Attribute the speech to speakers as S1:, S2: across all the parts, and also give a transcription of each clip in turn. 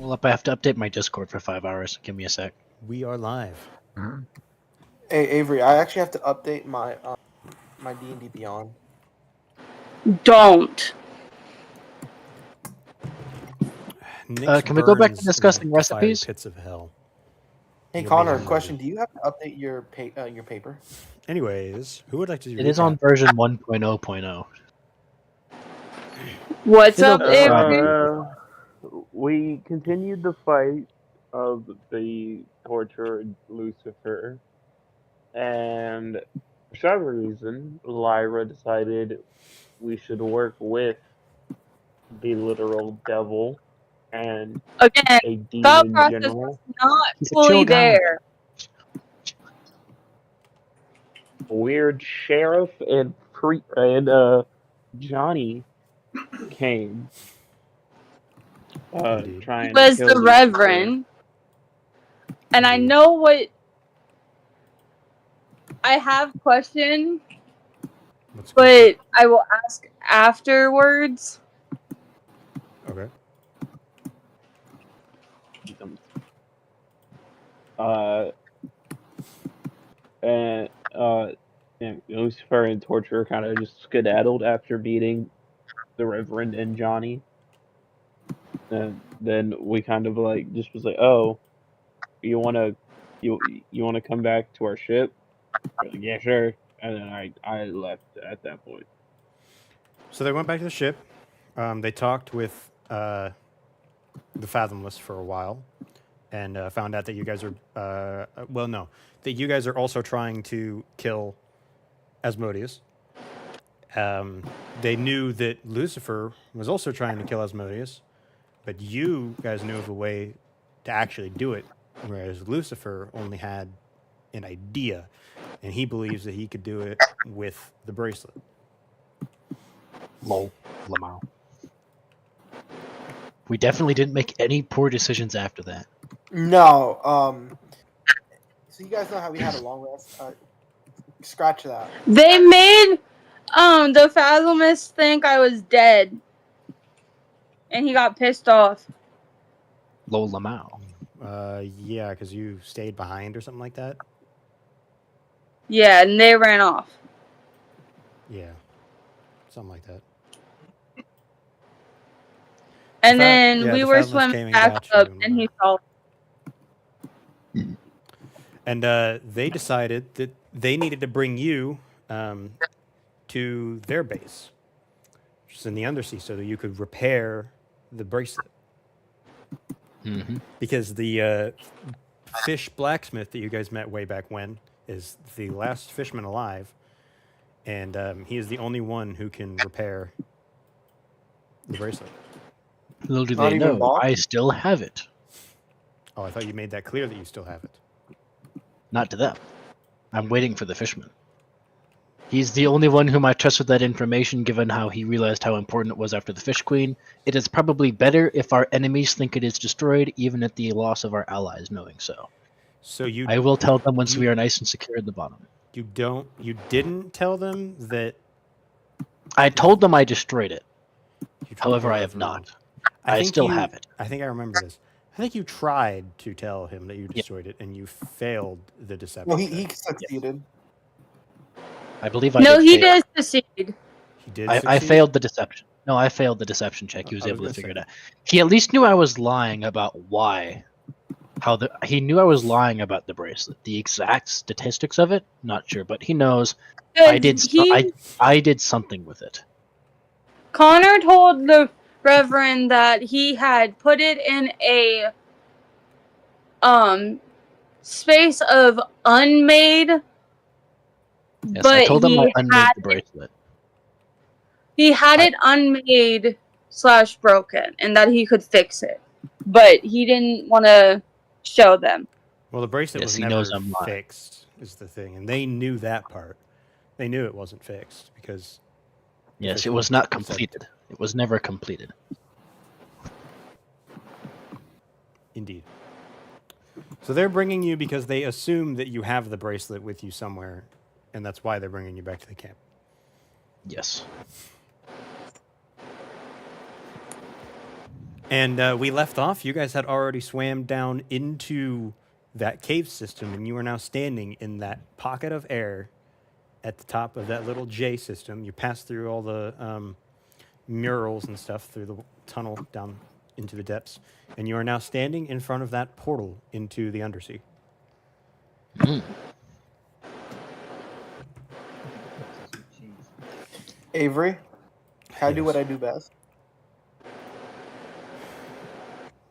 S1: Well, I have to update my Discord for 5 hours. Give me a sec.
S2: We are live.
S3: Hey Avery, I actually have to update my my D&D Beyond.
S4: Don't.
S1: Can we go back to discussing
S2: the fiery
S1: recipes?
S2: pits of hell.
S3: Hey
S2: You'll
S3: Connor,
S2: be
S3: question:
S2: unloaded.
S3: do you have to update your paper?
S2: Anyways, who would like to do
S1: It is on version 1.0.0.
S4: What's
S1: It'll
S4: up,
S1: be fine.
S4: Avery?
S5: We continued the fight of the tortured Lucifer, and for some reason, Lyra decided we should work with the literal devil and
S4: Again,
S5: a
S4: thought
S5: demon
S4: process
S5: general,
S4: was not
S1: He's a chill
S4: fully
S1: guy.
S4: there.
S5: a weird sheriff, and Johnny came
S2: Indeed.
S5: trying to
S4: Was
S5: kill
S4: the
S5: Lucifer.
S4: Reverend. And I
S2: Indeed.
S4: know what I have question,
S2: What's
S4: but I will ask afterwards.
S2: okay.
S5: And Lucifer and Torture kind of just skedaddled after beating the Reverend and Johnny. And then we kind of like just was like, oh, you wanna come back to our ship? We're like, yeah, sure. And then I left at that point.
S2: So they went back to the ship. They talked with the Fathomless for a while, and found out that you guys are that you guys are also trying to kill Asmodeus. They knew that Lucifer was also trying to kill Asmodeus, but you guys knew of a way to actually do it, whereas Lucifer only had an idea, and he believes that he could do it with the bracelet.
S1: Lol. Lamau. We definitely didn't make any poor decisions after that.
S3: No. So you guys know how we had a long rest. Scratch that.
S4: They made the Fathomist think I was dead. And he got pissed off.
S1: Lol Lamau.
S2: Yeah, because you stayed behind or something like that.
S4: Yeah, and they ran off.
S2: Yeah, something like that.
S4: And then
S2: yeah,
S4: we
S2: the
S4: were
S2: Fathomless came
S4: swimming
S2: and
S4: back
S2: got you
S4: up,
S2: and
S4: and he saw.
S2: And they decided that they needed to bring you to their base, which is in the undersea, so that you could repair the bracelet.
S1: Mm-hmm.
S2: Because the fish blacksmith that you guys met way back when is the last fishman alive, and he is the only one who can repair the bracelet.
S1: Little do
S3: Not
S1: they
S3: even
S1: know,
S3: Bob?
S1: I still have it.
S2: Oh, I thought you made that clear that you still have it.
S1: Not to them. I'm waiting for the fishman. He's the only one whom I trust with that information, given how he realized how important it was after the Fish Queen. It is probably better if our enemies think it is destroyed, even at the loss of our allies knowing so.
S2: So
S1: I will tell them once
S2: you-
S1: we are nice and secure at the bottom.
S2: you didn't tell them that.
S1: I told them I destroyed it.
S2: You told
S1: However,
S2: the
S1: I have
S2: Reverend.
S1: not. I still
S2: you-
S1: have it.
S2: I think I remember this. I think you tried to tell him that you destroyed it, and you failed the deception.
S3: Well, he
S2: check.
S3: succeeded.
S1: I believe I
S4: No,
S1: did
S4: he
S1: fail.
S4: did succeed.
S2: He did.
S1: I
S2: succeed?
S1: failed the deception. No, I failed the deception check. He was
S2: I was
S1: able to
S2: gonna
S1: figure
S2: say.
S1: it out. He at least knew I was lying about why. He knew I was lying about the bracelet. The exact statistics of it, not sure, but he knows I did. I did something with it.
S4: Connor told the Reverend that he had put it in a space of unmade.
S1: Yes,
S4: but
S1: I told him I
S4: he
S1: unmade
S4: had
S1: the bracelet.
S4: He had it unmade / broken, and that he could fix it, but he didn't want to show them.
S2: Well, the bracelet
S1: Yes,
S2: was
S1: he
S2: never
S1: knows I'm lying.
S2: fixed, is the thing, and they knew that part. They knew it wasn't fixed because.
S1: Yes, it was not completed. It was never completed.
S2: Indeed. So they're bringing you because they assume that you have the bracelet with you somewhere, and that's why they're bringing you back to the camp.
S1: Yes.
S2: And we left off. You guys had already swam down into that cave system, and you are now standing in that pocket of air at the top of that little J system. You pass through all the murals and stuff through the tunnel down into the depths, and you are now standing in front of that portal into the undersea.
S1: Mm.
S3: Avery, can I do
S2: Yes.
S3: what I do best?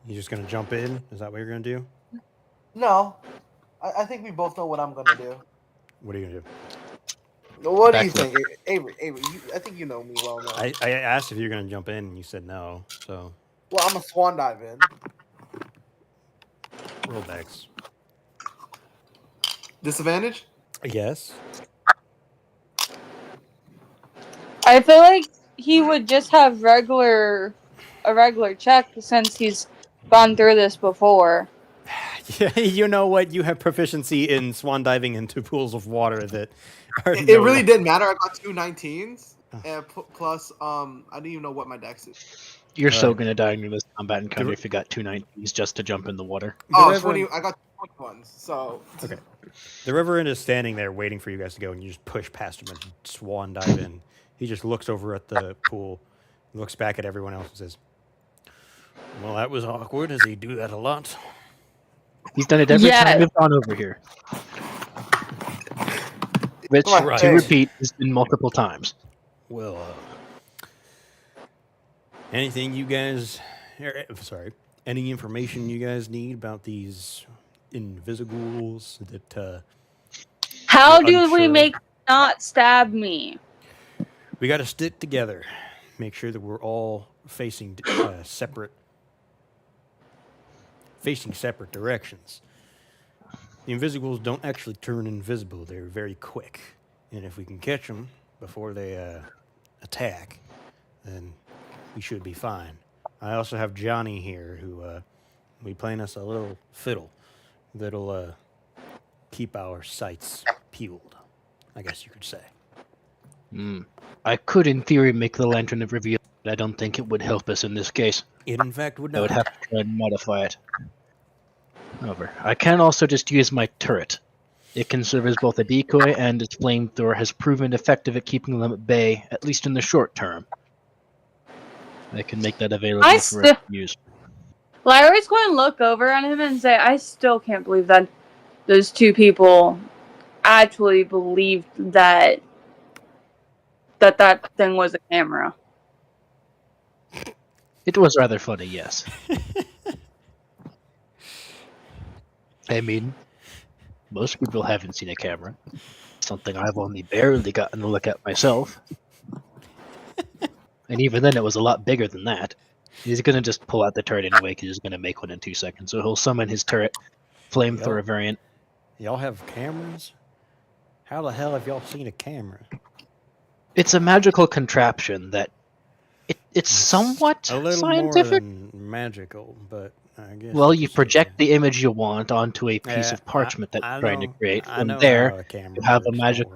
S2: You just gonna jump in? Is that what you're gonna do?
S3: No. I think we both know what I'm gonna do.
S2: What are you gonna do?
S3: What do you
S1: Backflip.
S3: think, Avery? I think you know me well enough.
S2: I asked if you're gonna jump in, and you said no. So
S3: Well, I'm a swan dive in.
S2: roll dex.
S3: Disadvantage?
S2: Yes.
S4: I feel like he would just have a regular check since he's gone through this before.
S2: Yeah, you know what? You have proficiency in swan diving into pools of water that are
S3: It
S2: no
S3: really
S2: lo-
S3: didn't matter. I got 2 19s.
S2: Oh.
S3: And plus, I didn't even know what my dex is.
S1: You're so
S2: Alright.
S1: gonna die in this combat encounter
S2: The-
S1: if you got 2 19s just to jump in the water.
S2: The
S3: Oh,
S2: Reverend-
S3: 20. I got 21s. So
S2: Okay. The Reverend is standing there waiting for you guys to go, and you just push past him and swan dive in. He just looks over at the pool, looks back at everyone else, and says, "Well, that was awkward. Does he do that a lot?"
S1: He's done it every
S4: Yes.
S1: time we've gone over here. Which,
S3: Right.
S1: to repeat, has been multiple times.
S2: Well, anything you guys, sorry, any information you guys need about these invisibles that
S4: How
S2: You're
S4: do we
S2: unsure.
S4: make not stab me?
S2: we got to stick together, make sure that we're all facing separate directions. The invisibles don't actually turn invisible; they're very quick, and if we can catch them before they attack, then we should be fine. I also have Johnny here, who will be playing us a little fiddle that'll keep our sights peeled, I guess you could say.
S1: I could, in theory, make the Lantern of Reveal, but I don't think it would help us in this case.
S2: It, in fact, would
S1: I would
S2: not.
S1: have to try and modify it. However, I can also just use my turret. It can serve as both a decoy, and its flamethrower has proven effective at keeping them at bay, at least in the short term. I can make that available
S4: I
S1: for us to use.
S4: Larry's going to look over at him and say, I still can't believe that those two people actually believed that thing was a camera.
S1: It was rather funny, yes. I mean, most people haven't seen a camera. Something I've only barely gotten to look at myself. And even then, it was a lot bigger than that. He's gonna just pull out the turret anyway, because he's gonna make one in 2 seconds. So he'll summon his turret, flamethrower
S2: Yep.
S1: variant.
S2: Y'all have cameras? How the hell have y'all seen a camera?
S1: It's a magical contraption that it's somewhat
S2: A little
S1: scientific.
S2: more than magical, but I guess.
S1: Well,
S2: you
S1: you
S2: could say
S1: project
S2: that.
S1: the image you want onto a piece of parchment that
S2: I
S1: you're trying to
S2: know-
S1: create.
S2: I
S1: From
S2: know
S1: there,
S2: how a camera
S1: you have a
S2: works,
S1: magic-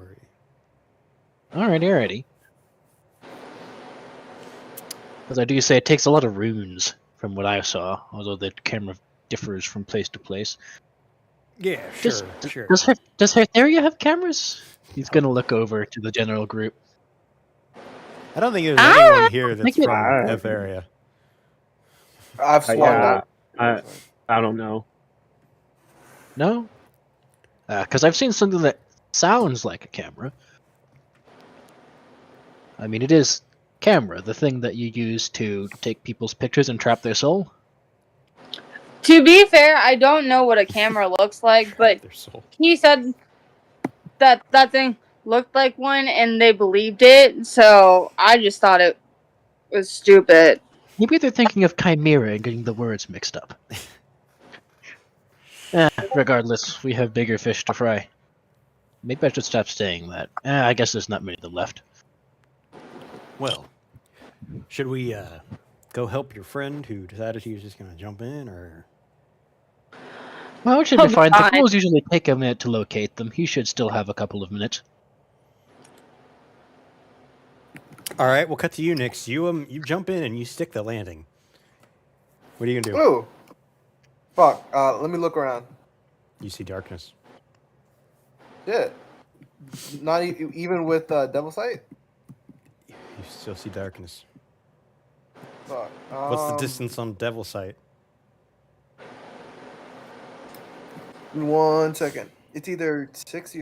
S2: don't worry.
S1: alrighty. As I do say, it takes a lot of runes from what I saw, although the camera differs from place to place.
S2: Yeah,
S1: Does-
S2: sure.
S1: Does Hetheria have cameras? He's gonna look over to the general group.
S2: I don't think there's anyone here that's
S1: Make it-
S2: from F area.
S3: I've swan
S5: Yeah,
S3: dived.
S5: I don't know.
S1: No? Because I've seen something that sounds like a camera. I mean, it is camera, the thing that you use to take people's pictures and trap their soul.
S4: To be fair, I don't know what a camera looks like, but
S2: Their soul.
S4: he said that thing looked like one and they believed it, so I just thought it was stupid.
S1: Maybe they're thinking of chimera and getting the words mixed up. Regardless, we have bigger fish to fry. Maybe I should stop saying that. I guess there's not many of them left.
S2: Well, should we go help your friend who decided he was just going to jump in, or?
S1: Well, it should be
S4: Oh,
S1: fine. The
S4: God.
S1: fools usually take a minute to locate them. He should still have a couple of minutes.
S2: All right, we'll cut to you, Nix. You jump in and you stick the landing. What are you gonna do?
S3: Ooh. Fuck. Let me look around.
S2: You see darkness.
S3: Shit. Not even with Devil Sight?
S2: You still see darkness.
S3: Fuck.
S2: What's the distance on Devil Sight?
S3: 1 second. It's either 60 or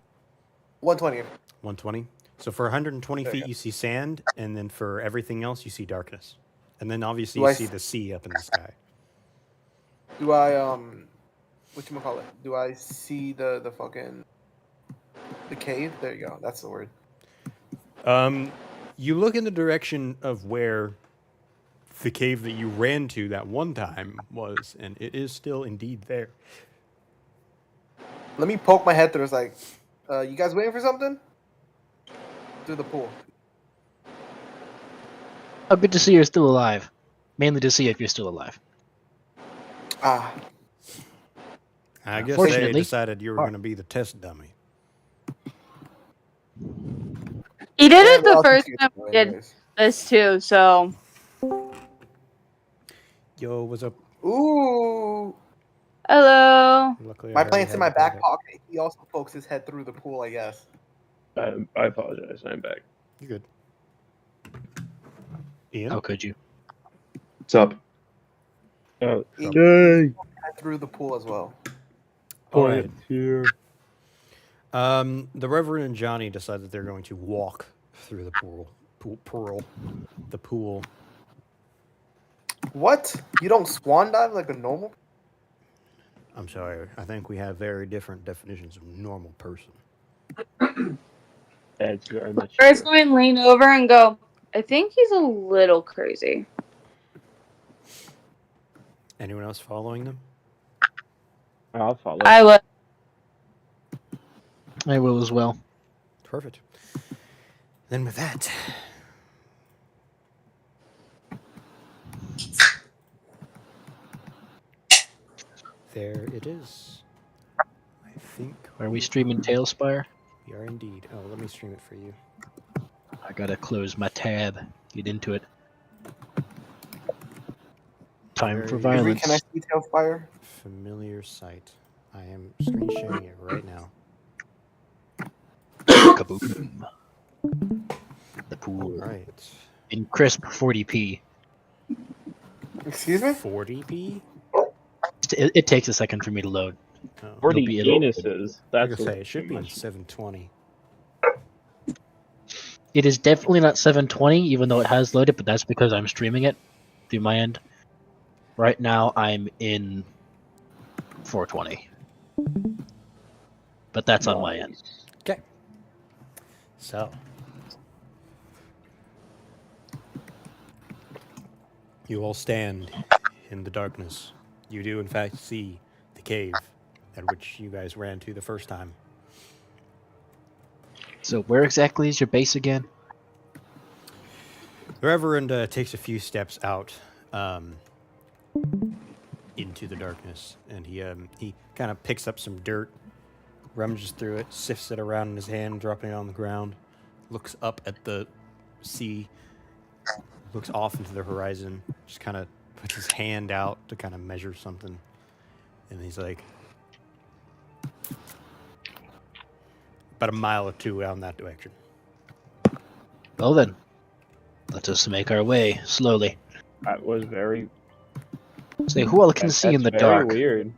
S3: 120.
S2: 120. So for 120
S3: There you
S2: feet,
S3: go.
S2: you see sand, and then for everything else, you see darkness. And then obviously
S3: Do
S2: you
S3: I
S2: see
S3: s-
S2: the sea up in the sky.
S3: Do I whatchamacallit? Do I see the fucking the cave? There you go. That's the word.
S2: You look in the direction of where the cave that you ran to that one time was, and it is still indeed there.
S3: Let me poke my head through. It's like, you guys waiting for something? Through the pool.
S1: Oh, good to see you're still alive. Mainly to see if you're still alive.
S3: Ah.
S2: I guess they
S1: Fortunately-
S2: decided you were going to be the test dummy.
S4: He did
S3: Yeah,
S4: it the
S3: I'll
S4: first
S3: teach you
S4: time
S3: to
S4: we did
S3: anyways.
S4: this too, so.
S2: Yo, what's up?
S3: Ooh.
S4: Hello.
S2: Luckily, I
S3: My
S2: already
S3: plant's
S2: had
S3: in my
S2: the
S3: back
S2: backup.
S3: pocket. He also pokes his head through the pool, I guess.
S5: I apologize. I'm back.
S2: You're good. Ian?
S1: How could you?
S6: What's up?
S5: Oh,
S3: He
S5: yay!
S3: head through the pool as well.
S2: All right.
S5: Here.
S2: The Reverend and Johnny decide that they're going to walk through the pool.
S3: What? You don't swan dive like a normal?
S2: I'm sorry. I think we have very different definitions of normal person.
S5: That's very much
S4: First,
S5: true.
S4: going to lean over and go, I think he's a little crazy.
S2: Anyone else following them?
S5: I'll follow.
S4: I would.
S1: I will as well.
S2: Perfect. Then with that, there it is. I think
S1: Are we streaming Tailspire?
S2: we are indeed. Oh, let me stream it for you.
S1: I gotta close my tab. Get into it. Time for
S2: Very
S3: Every
S1: violence.
S3: can I see Tailspire?
S2: familiar sight. I am screen sharing it right now.
S1: Kaboom. The pool.
S2: All right.
S1: In crisp 40p.
S3: Excuse me?
S2: 40p?
S1: It takes a second for me to load.
S2: Oh.
S5: 40
S1: It'll be-
S5: penises.
S2: I
S5: That's
S2: was gonna
S5: a
S2: say it should be in
S5: much.
S2: 720.
S1: It is definitely not 720, even though it has loaded, but that's because I'm streaming it through my end. Right now, I'm in 420. But that's on my end.
S5: Nice.
S2: Okay. So. You all stand in the darkness. You do, in fact, see the cave at which you guys ran to the first time.
S1: So where exactly is your base again?
S2: The Reverend takes a few steps out into the darkness, and he kind of picks up some dirt, rummages through it, sifts it around in his hand, dropping it on the ground, looks up at the sea, looks off into the horizon, just kind of puts his hand out to kind of measure something, and he's like, about a mile or two out in that direction.
S1: Well then, let us make our way slowly.
S5: That was very.
S1: Say, who all can
S5: That's
S1: see in the
S5: very
S1: dark?
S5: weird.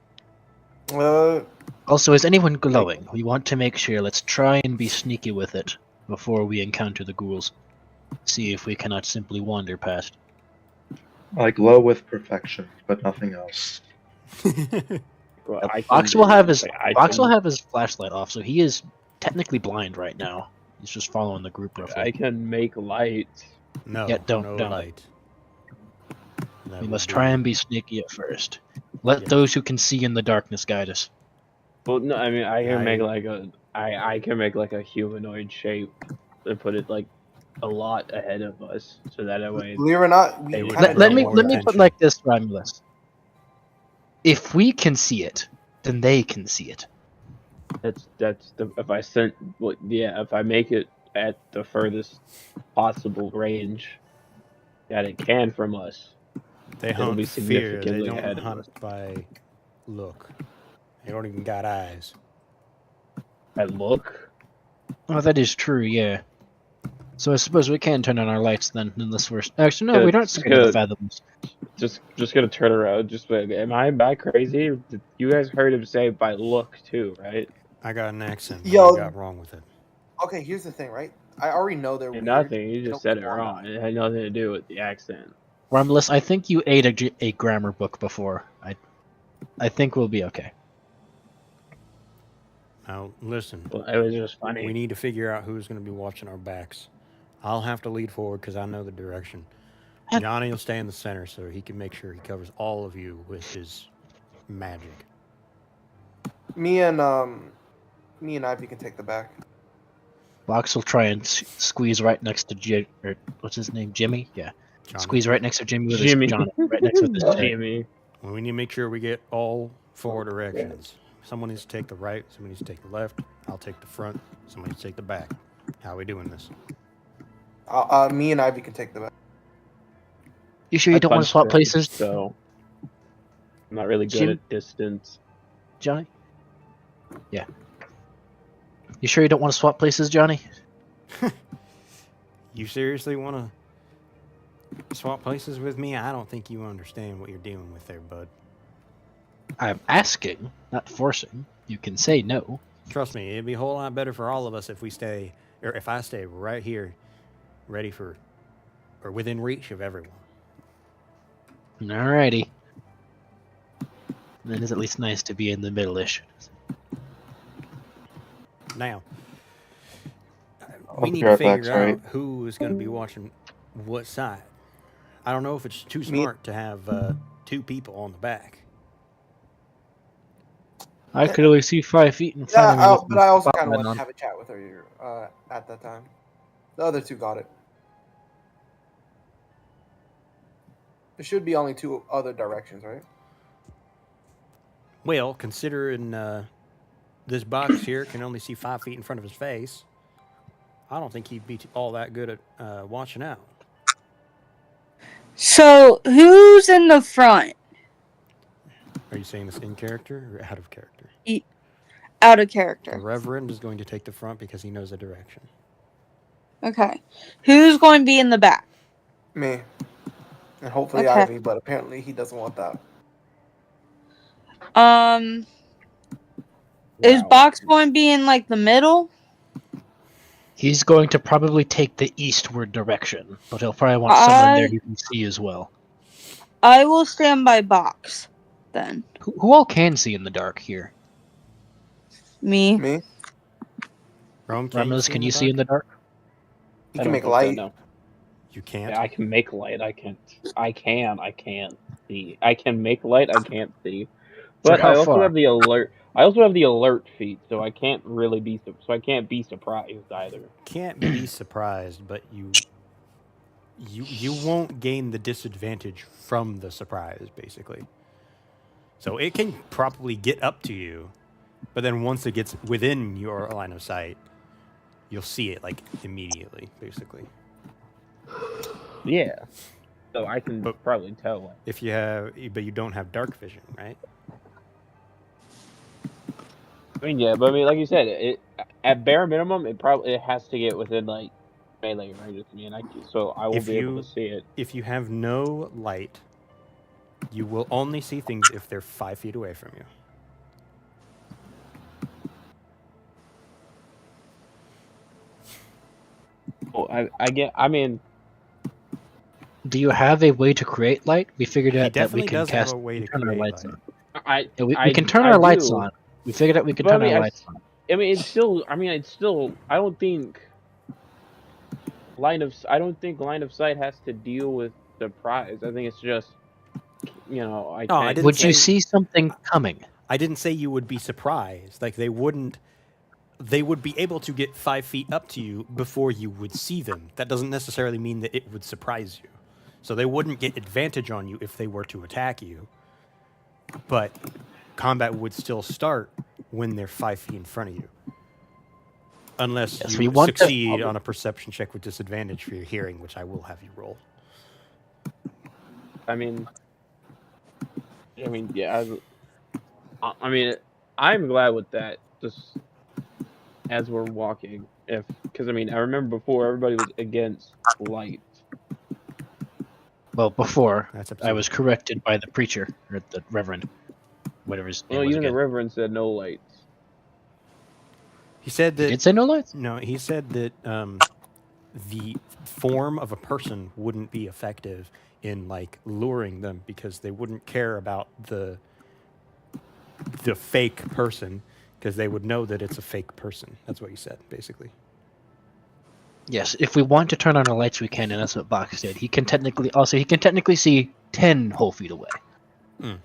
S1: Also, is anyone glowing? We want to make sure. Let's try and be sneaky with it before we encounter the ghouls. See if we cannot simply wander past.
S6: I glow with perfection, but nothing else.
S5: Well, I
S1: Fox
S5: can
S1: will
S5: do-
S1: have his
S5: I
S1: Fox will
S5: can-
S1: have his flashlight off, so he is technically blind right now. He's just following the group roughly.
S5: I can make light.
S2: No,
S1: Yeah, don't.
S2: no light. That
S1: We
S2: would
S1: must try and be sneaky at first. Let
S2: Yeah.
S1: those who can see in the darkness guide us.
S5: Well, no, I mean I can
S2: I-
S5: make like a I can make like a humanoid shape and put it like a lot ahead of us, so that way.
S3: Believe it or not, we
S2: They would
S3: kinda
S2: have
S1: Let
S3: know
S1: me
S2: more
S3: what
S1: let me
S3: that-
S1: put
S2: attention.
S1: it like this, Romulus. If we can see it, then they can see it.
S5: That's the if I sent well, yeah, if I make it at the furthest possible range that it can from us,
S2: They
S5: It'll
S2: hunt
S5: be
S2: fear. They
S5: significantly
S2: don't
S5: ahead of
S2: hunt
S5: us.
S2: by look. They don't even got eyes.
S5: I look.
S1: Oh, that is true, yeah. So I suppose we can turn on our lights then, unless we're... Actually, no, we're not scared of the fathoms.
S5: Just gonna turn around. Just like, am I crazy? You guys heard him say by look too, right?
S2: I got an accent. What
S3: Yo.
S2: do you got wrong with it?
S3: Okay, here's the thing, right? I already know they're weird.
S5: Nothing. You
S3: They
S5: just
S3: don't
S5: said it
S3: respond.
S5: wrong. It had nothing to do with the accent.
S1: Romulus, I think you ate a grammar book before. I think we'll be okay.
S2: Now, listen.
S5: Well, it was just funny.
S2: We need to figure out who's going to be watching our backs. I'll have to lead forward because I know the direction. Johnny will stay in the center so he can make sure he covers all of you with his magic.
S3: Me and Ivy can take the back.
S1: Box will try and squeeze right next to or what's his name? Jimmy? Yeah.
S2: Johnny.
S1: Squeeze right next to Jimmy with
S5: Jimmy.
S1: his Johnny. Right next to his
S5: Jimmy.
S2: Well, we need to make sure we get all 4 directions. Someone needs to take the right, someone needs to take the left, I'll take the front, somebody needs to take the back. How are we doing this?
S3: Me and Ivy can take the back.
S1: You sure you don't want to swap places,
S5: So I'm not really good
S1: Jim-
S5: at distance.
S1: Johnny? Yeah. You sure you don't want to swap places, Johnny?
S2: You seriously want to swap places with me? I don't think you understand what you're dealing with there, bud.
S1: I'm asking, not forcing. You can say no.
S2: Trust me, it'd be a whole lot better for all of us if I stay right here, ready for, or within reach of everyone.
S1: Alrighty. Then it's at least nice to be in the middle-ish.
S2: Now,
S6: Hope
S2: we need
S6: your
S2: to
S6: back's
S2: figure out
S6: right.
S2: who is going to be watching what side. I don't know if it's too smart to have 2 people on the back.
S1: I could only see 5 feet in front
S3: Yeah,
S1: of me.
S3: but I also kind of
S1: Spotlight
S3: wanted
S1: on.
S3: to have a chat with her at that time. The other 2 got it. There should be only 2 other directions, right?
S2: Well, considering this box here can only see 5 feet in front of his face, I don't think he'd be all that good at watching out.
S4: So, who's in the front?
S2: Are you saying this in character or out of character?
S4: Out of
S2: The
S4: character.
S2: Reverend is going to take the front because he knows the direction.
S4: Okay. Who's going to be in the back?
S3: Me. And hopefully
S4: Okay.
S3: Ivy, but apparently he doesn't want that.
S4: Is
S5: Wow.
S4: Box going to be in, like, the middle?
S1: He's going to probably take the eastward direction, but he'll probably want someone there he can see as well.
S4: I will stand by Box, then.
S1: Who all can see in the dark here?
S4: Me.
S3: Me?
S2: Rome,
S1: Romulus, can you see in the dark?
S3: He
S5: I
S3: can
S5: don't
S3: make
S5: think so,
S3: light.
S5: no.
S2: You can't?
S5: Yeah, I can make light. I can't see. I can make light. I can't see.
S1: For
S5: But
S1: how
S5: I also
S1: far?
S5: have the alert. I also have the alert feat, so I can't really be. So I can't be surprised either.
S2: Can't be surprised, but you won't gain the disadvantage from the surprise, basically. So it can probably get up to you, but then once it gets within your line of sight, you'll see it like immediately, basically.
S5: Yeah. So I can
S2: But-
S5: probably tell.
S2: But you don't have dark vision, right?
S5: I mean, yeah, but I mean, like you said, it at bare minimum, it has to get within like melee range with me, and so I will
S2: If
S5: be able
S2: you-
S5: to see it.
S2: If you have no light, you will only see things if they're 5 feet away from you.
S5: Well, I get. I mean,
S1: Do you have a way to create light? We figured
S2: He
S1: out that we
S2: definitely
S1: can
S2: does have
S1: cast
S2: a way to
S1: turn our
S2: create
S1: lights
S2: light.
S1: on. Yeah, we
S5: I
S1: can turn
S5: I
S1: our lights
S5: do.
S1: on. We figured out we can
S5: But I
S1: turn
S5: mean,
S1: our lights on.
S5: I mean, it's still. I mean, it's still. I don't think line of sight has to deal with surprise. I think it's just, I
S2: No, I
S5: can't.
S2: didn't
S1: Would you
S2: say-
S1: see something coming?
S2: I didn't say you would be surprised. Like, they would be able to get 5 feet up to you before you would see them. That doesn't necessarily mean that it would surprise you. So they wouldn't get advantage on you if they were to attack you. But combat would still start when they're 5 feet in front of you. Unless
S1: Yes, we
S2: you
S1: want to-
S2: succeed on a perception check with disadvantage for your hearing, which I will have you roll.
S5: I mean, I mean, yeah. I mean, I'm glad with that. Just as we're walking, because I mean, I remember before everybody was against light.
S1: Well, before
S2: That's
S1: I
S2: episode.
S1: was corrected by the preacher or the reverend, whatever his name
S5: Well,
S1: was
S5: even the
S1: again.
S5: Reverend said no lights.
S2: He said
S1: He
S2: that.
S1: did say no lights.
S2: No, he said that the form of a person wouldn't be effective in like luring them because they wouldn't care about the fake person because they would know that it's a fake person. That's what he said, basically.
S1: Yes, if we want to turn on our lights, we can, and that's what Box did. He can technically see 10 whole feet away.
S2: Mm.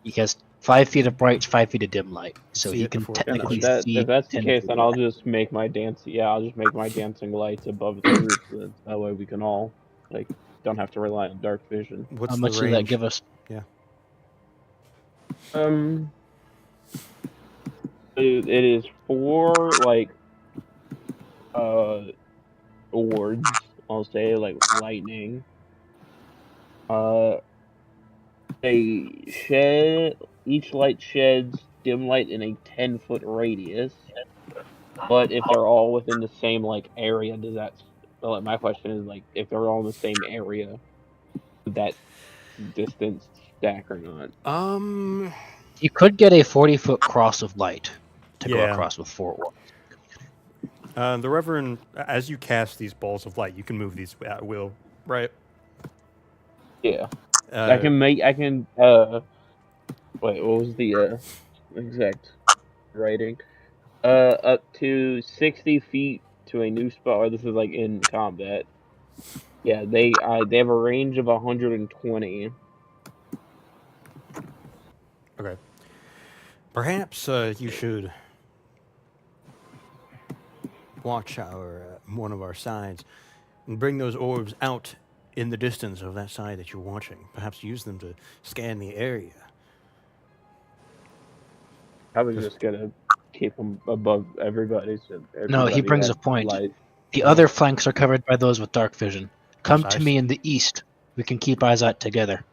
S1: He has 5 feet of bright, 5 feet of dim light, so
S2: See
S1: he
S2: it
S1: can
S2: before-
S5: Yeah, no,
S1: technically
S5: if
S1: see.
S5: that's the
S1: 10
S5: case,
S1: feet
S5: then
S1: away.
S5: I'll just make my dancing lights above the roof. So that way we can all like don't have to rely on dark vision.
S2: What's
S1: How
S2: the
S1: much does
S2: range?
S1: that give us?
S5: It is 4 like orbs. I'll say like lightning. Each light sheds dim light in a 10-foot radius. But if they're all within the same like area, does that? Well, my question is like, if they're all in the same area, would that distance stack or not?
S1: You could get a 40-foot cross of light to go
S2: Yeah.
S1: across with 4 orbs.
S2: The Reverend, as you cast these balls of light, you can move these at will, right?
S5: Yeah, I can. Wait, what was the exact writing? Up to 60 feet to a new spot. Or this is like in combat. Yeah, they have a range of 120.
S2: Okay. Perhaps you should watch one of our sides and bring those orbs out in the distance of that side that you're watching. Perhaps use them to scan the area.
S5: I was just gonna keep them above everybody. So
S1: No, he
S5: everybody
S1: brings
S5: had
S1: a point.
S5: light.
S1: The other flanks are covered by those with dark vision. Come to
S2: Precisely.
S1: me in the east. We can keep eyes out together.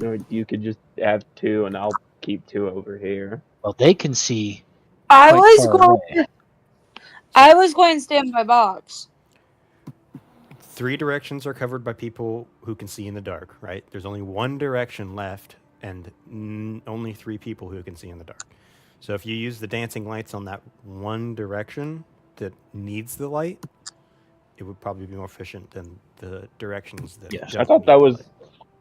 S5: Or you could just have 2, and I'll keep 2 over here.
S1: Well, they can see
S4: I
S1: quite
S4: was
S1: far
S4: going.
S1: away.
S4: I was going to stand by Box.
S2: 3 directions are covered by people who can see in the dark, right? There's only one direction left and only 3 people who can see in the dark. So if you use the dancing lights on that one direction that needs the light, it would probably be more efficient than the directions that
S1: Yes.
S2: don't
S5: I thought
S2: need
S5: that
S2: the
S5: was.
S2: light.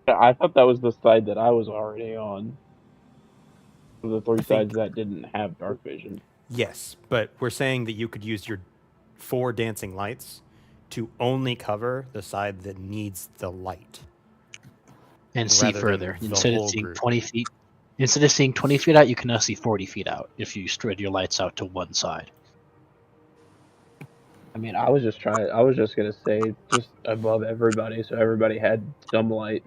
S5: I thought that was the side that I was already on. The 3
S2: think-
S5: sides that didn't have dark vision.
S2: Yes, but we're saying that you could use your 4 dancing lights to only cover the side that needs the light.
S1: And see
S2: rather than
S1: further.
S2: the
S1: Instead of
S2: whole
S1: seeing
S2: group.
S1: 20 feet. Instead of seeing 20 feet out, you can now see 40 feet out if you spread your lights out to one side.
S5: I mean, I was just gonna say just above everybody, so everybody had some light.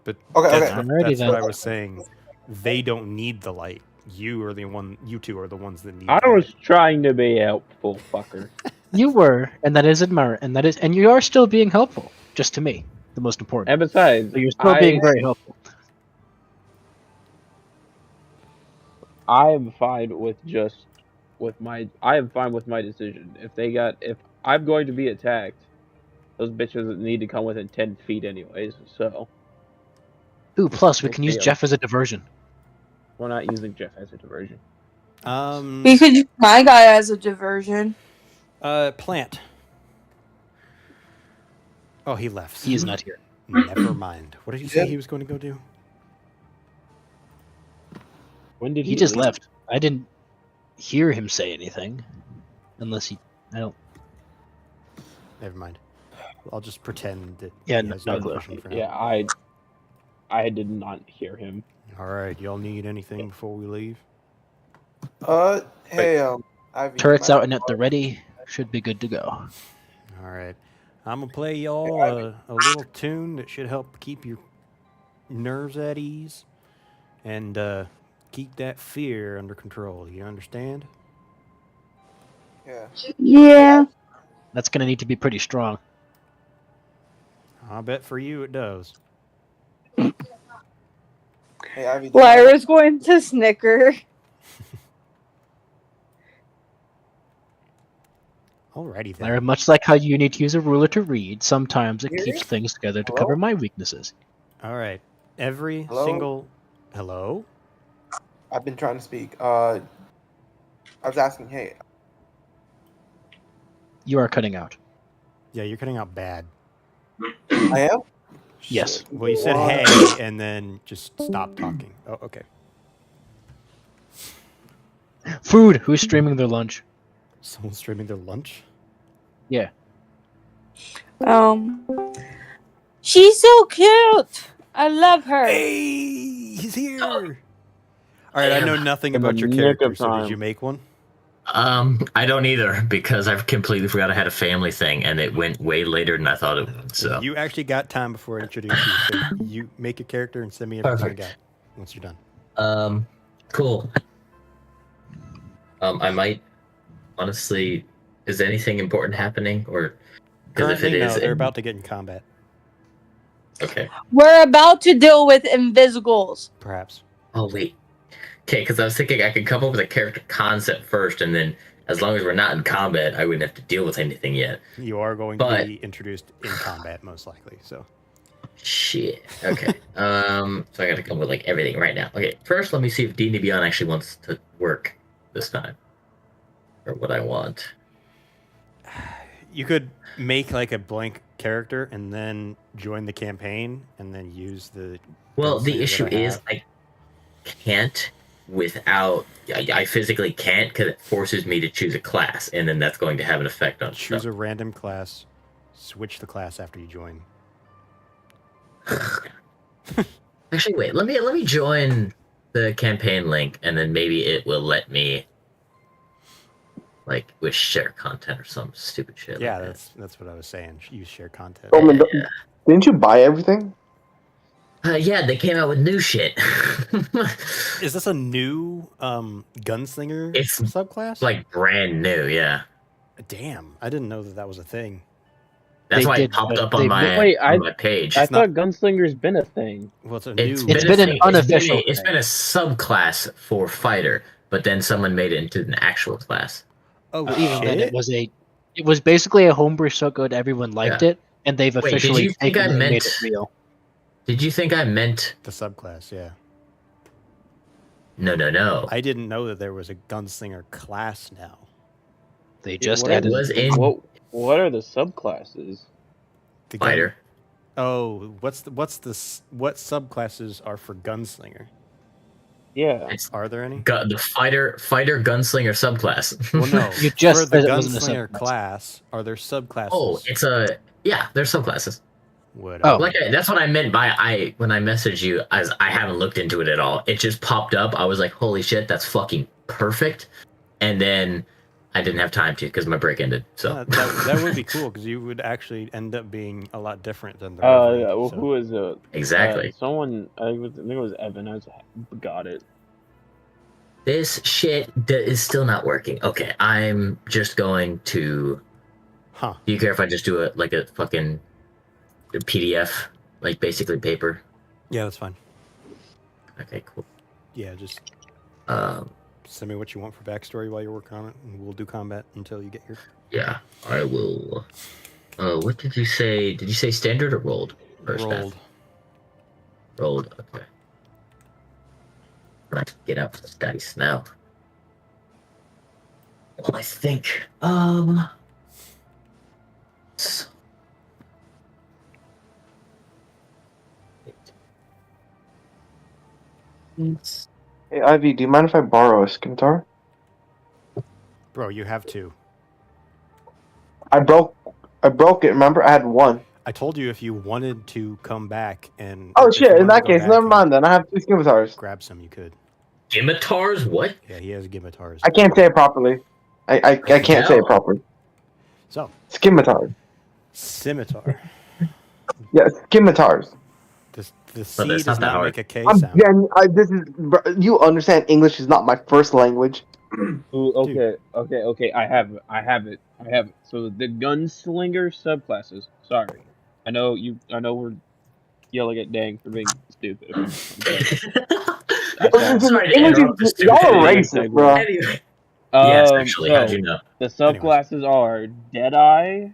S2: But
S3: Okay,
S2: that's,
S3: okay.
S2: what,
S1: Alrighty
S2: that's
S1: then.
S2: what I was saying. They don't need the light. You two are the ones that need
S5: I
S2: the
S5: was
S2: light.
S5: trying to be helpful, fucker.
S1: You were, and that is and you are still being helpful. Just to me, the most important.
S5: And besides,
S1: So you're still being very helpful.
S5: I am fine with I am fine with my decision. If I'm going to be attacked, those bitches need to come within 10 feet anyways. So
S1: Ooh, plus we
S5: We'll
S1: can use
S5: see 'em.
S1: Jeff as a diversion.
S5: we're not using Jeff as a diversion.
S4: We could use my guy as a diversion.
S2: Plant. Oh, he left.
S1: He is not here.
S2: Never mind. What did he say
S3: Yeah.
S2: he was going to go do?
S5: When did
S1: He just
S5: leave?
S1: left. I didn't hear him say anything. Unless I don't.
S2: Never mind. I'll just pretend that
S1: Yeah,
S2: he has
S1: no
S2: no
S1: clue.
S2: question for him.
S5: Yeah, I did not hear him.
S2: All right. Y'all need anything before we leave?
S3: Hey, Ivy.
S1: Turrets
S3: my-
S1: out and at the ready. Should be good to go.
S2: All right. I'm going to play y'all a little tune that should help keep your nerves at ease and keep that fear under control. You understand?
S3: Yeah.
S4: Yeah.
S1: That's gonna need to be pretty strong.
S2: I bet for you it does.
S3: Hey, Ivy. do you mind-
S4: Lyra's going to snicker.
S2: Alrighty then.
S1: Lyra, much like how you need to use a ruler to read, sometimes it
S3: Here?
S1: keeps things together to
S3: Hello?
S1: cover my weaknesses.
S2: All right. Every
S3: Hello?
S2: single. Hello?
S3: I've been trying to speak. I was asking. Hey,
S1: You are cutting out.
S2: Yeah, you're cutting out bad.
S3: I am.
S1: Yes.
S3: Shit.
S2: Well, you said
S3: What?
S2: hey and then just stop talking. Oh, okay.
S1: Food! Who's streaming their lunch?
S2: Someone's streaming their lunch?
S1: Yeah.
S4: She's so cute. I love her.
S2: Hey, he's here. All right, I know nothing
S5: In the
S2: about your
S5: nick
S2: character,
S5: of
S2: so did
S5: time.
S2: you make one?
S7: I don't either because I've completely forgot I had a family thing and it went way later than I thought it would. So
S2: You actually got time before I introduced you, so you make a character and send me everything
S7: Perfect.
S2: you got once you're done.
S7: Cool. I might honestly. Is anything important happening, or because if
S2: Currently,
S7: it
S2: no,
S7: is,
S2: they're about to get in combat,
S7: okay.
S4: We're about to deal with Invisgals.
S2: perhaps.
S7: Oh wait. Okay, because I was thinking I could come up with a character concept first, and then as long as we're not in combat, I wouldn't have to deal with anything yet.
S2: You are going
S7: But-
S2: to be introduced in combat, most likely. So
S7: Shit. Okay. So I got to come with like everything right now. Okay. First, let me see if D&D Beyond actually wants to work this time, or what I want.
S2: you could make like a blank character and then join the campaign and then use the.
S7: Well,
S2: gunslinger
S7: the
S2: that
S7: issue
S2: I
S7: is
S2: have.
S7: I can't without. I physically can't because it forces me to choose a class, and then that's going to have an effect on
S2: Choose
S7: stuff.
S2: a random class, switch the class after you join.
S7: Actually, wait. Let me join the campaign link, and then maybe it will let me like with share content or some stupid shit.
S2: Yeah,
S7: like
S2: that's what I was saying. Use share content.
S8: Roman,
S7: Yeah.
S8: didn't you buy everything?
S7: Yeah, they came out with new shit.
S2: Is this a new gunslinger
S7: It's
S2: subclass?
S7: like brand new. Yeah,
S2: Damn, I didn't know that was a thing.
S7: that's
S1: They
S7: why
S1: did,
S7: it popped
S1: but
S7: up on
S1: they-
S7: my
S5: Wait,
S7: on my page.
S5: I
S2: It's not-
S5: thought Gunslinger's been a thing.
S2: Well, it's a
S7: It's
S2: new.
S1: It's
S7: been,
S1: been
S7: a
S1: an
S7: thing.
S1: unofficial
S7: It's
S1: thing.
S7: been a subclass for fighter, but then someone made it into an actual class.
S2: Oh
S1: But even then,
S2: shit!
S1: it was basically a homebrew so good everyone liked
S7: Yeah.
S1: it, and they've
S7: Wait, did
S1: officially
S7: you think
S1: taken
S7: I
S1: it and made
S7: meant-
S1: it real.
S7: Did you think I meant
S2: The subclass, yeah.
S7: no?
S2: I didn't know that there was a gunslinger class now.
S1: They just
S5: what
S1: added
S7: was
S1: it.
S7: in
S5: What are the subclasses?
S2: The gun-
S7: fighter.
S2: Oh, what subclasses are for gunslinger?
S5: Yeah.
S7: It's
S2: Are there any?
S7: the fighter gunslinger subclass.
S2: Well, no.
S1: You just
S2: for the
S1: said it wasn't a
S2: gunslinger
S1: subclass.
S2: class, are there subclasses?
S7: Oh, it's a yeah. There's subclasses.
S2: What?
S1: Oh.
S7: Like that's what I meant by when I messaged you. As I haven't looked into it at all. It just popped up. I was like, holy shit, that's fucking perfect. And then I didn't have time to because my break ended. So
S2: that would be cool because you would actually end up being a lot different than the.
S5: Yeah,
S2: Reverend,
S5: well,
S2: so-
S5: who is it?
S7: exactly.
S5: Someone, I think it was Evan. I got it.
S7: This shit is still not working. Okay, I'm just going to.
S2: Huh?
S7: Do you care if I just do a fucking PDF, like basically paper?
S2: Yeah, that's fine.
S7: Okay, cool.
S2: Yeah, just
S7: Um,
S2: send me what you want for backstory while you're working on it, and we'll do combat until you get here.
S7: yeah, I will. What did you say? Did you say standard or rolled? First half?
S2: Rolled.
S7: Rolled. Okay. Let's get out the dice now. Well, I think. So-
S8: Hey, Ivy, do you mind if I borrow a scimitar?
S2: Bro, you have two.
S8: I broke it. Remember, I had one.
S2: I told you if you wanted to come back and.
S8: Oh
S2: if you
S8: shit! In
S2: wanted to
S8: that
S2: go
S8: case,
S2: back
S8: never
S2: and
S8: mind. Then I have two scimitars.
S2: Grab some, you could.
S7: Scimitars? What?
S2: Yeah, he has scimitars.
S8: I can't say it properly. I can't say it properly.
S2: So,
S8: Scimitars.
S2: scimitar.
S8: Yes, scimitars.
S2: The C
S7: that's
S2: does
S7: not that
S2: not
S7: hard.
S2: make a K
S8: I'm
S2: sound.
S8: you understand English is not my first language.
S5: Ooh, okay. I have it. So the gunslinger subclasses. Sorry, I know we're yelling at Dang for being stupid. I'm
S7: Sorry to interrupt the
S8: Y'all
S7: stupid
S8: are
S7: idiot.
S8: racist, bro.
S7: Anyway. Yes, actually, how'd
S5: So
S7: you know?
S5: the subclasses are Deadeye,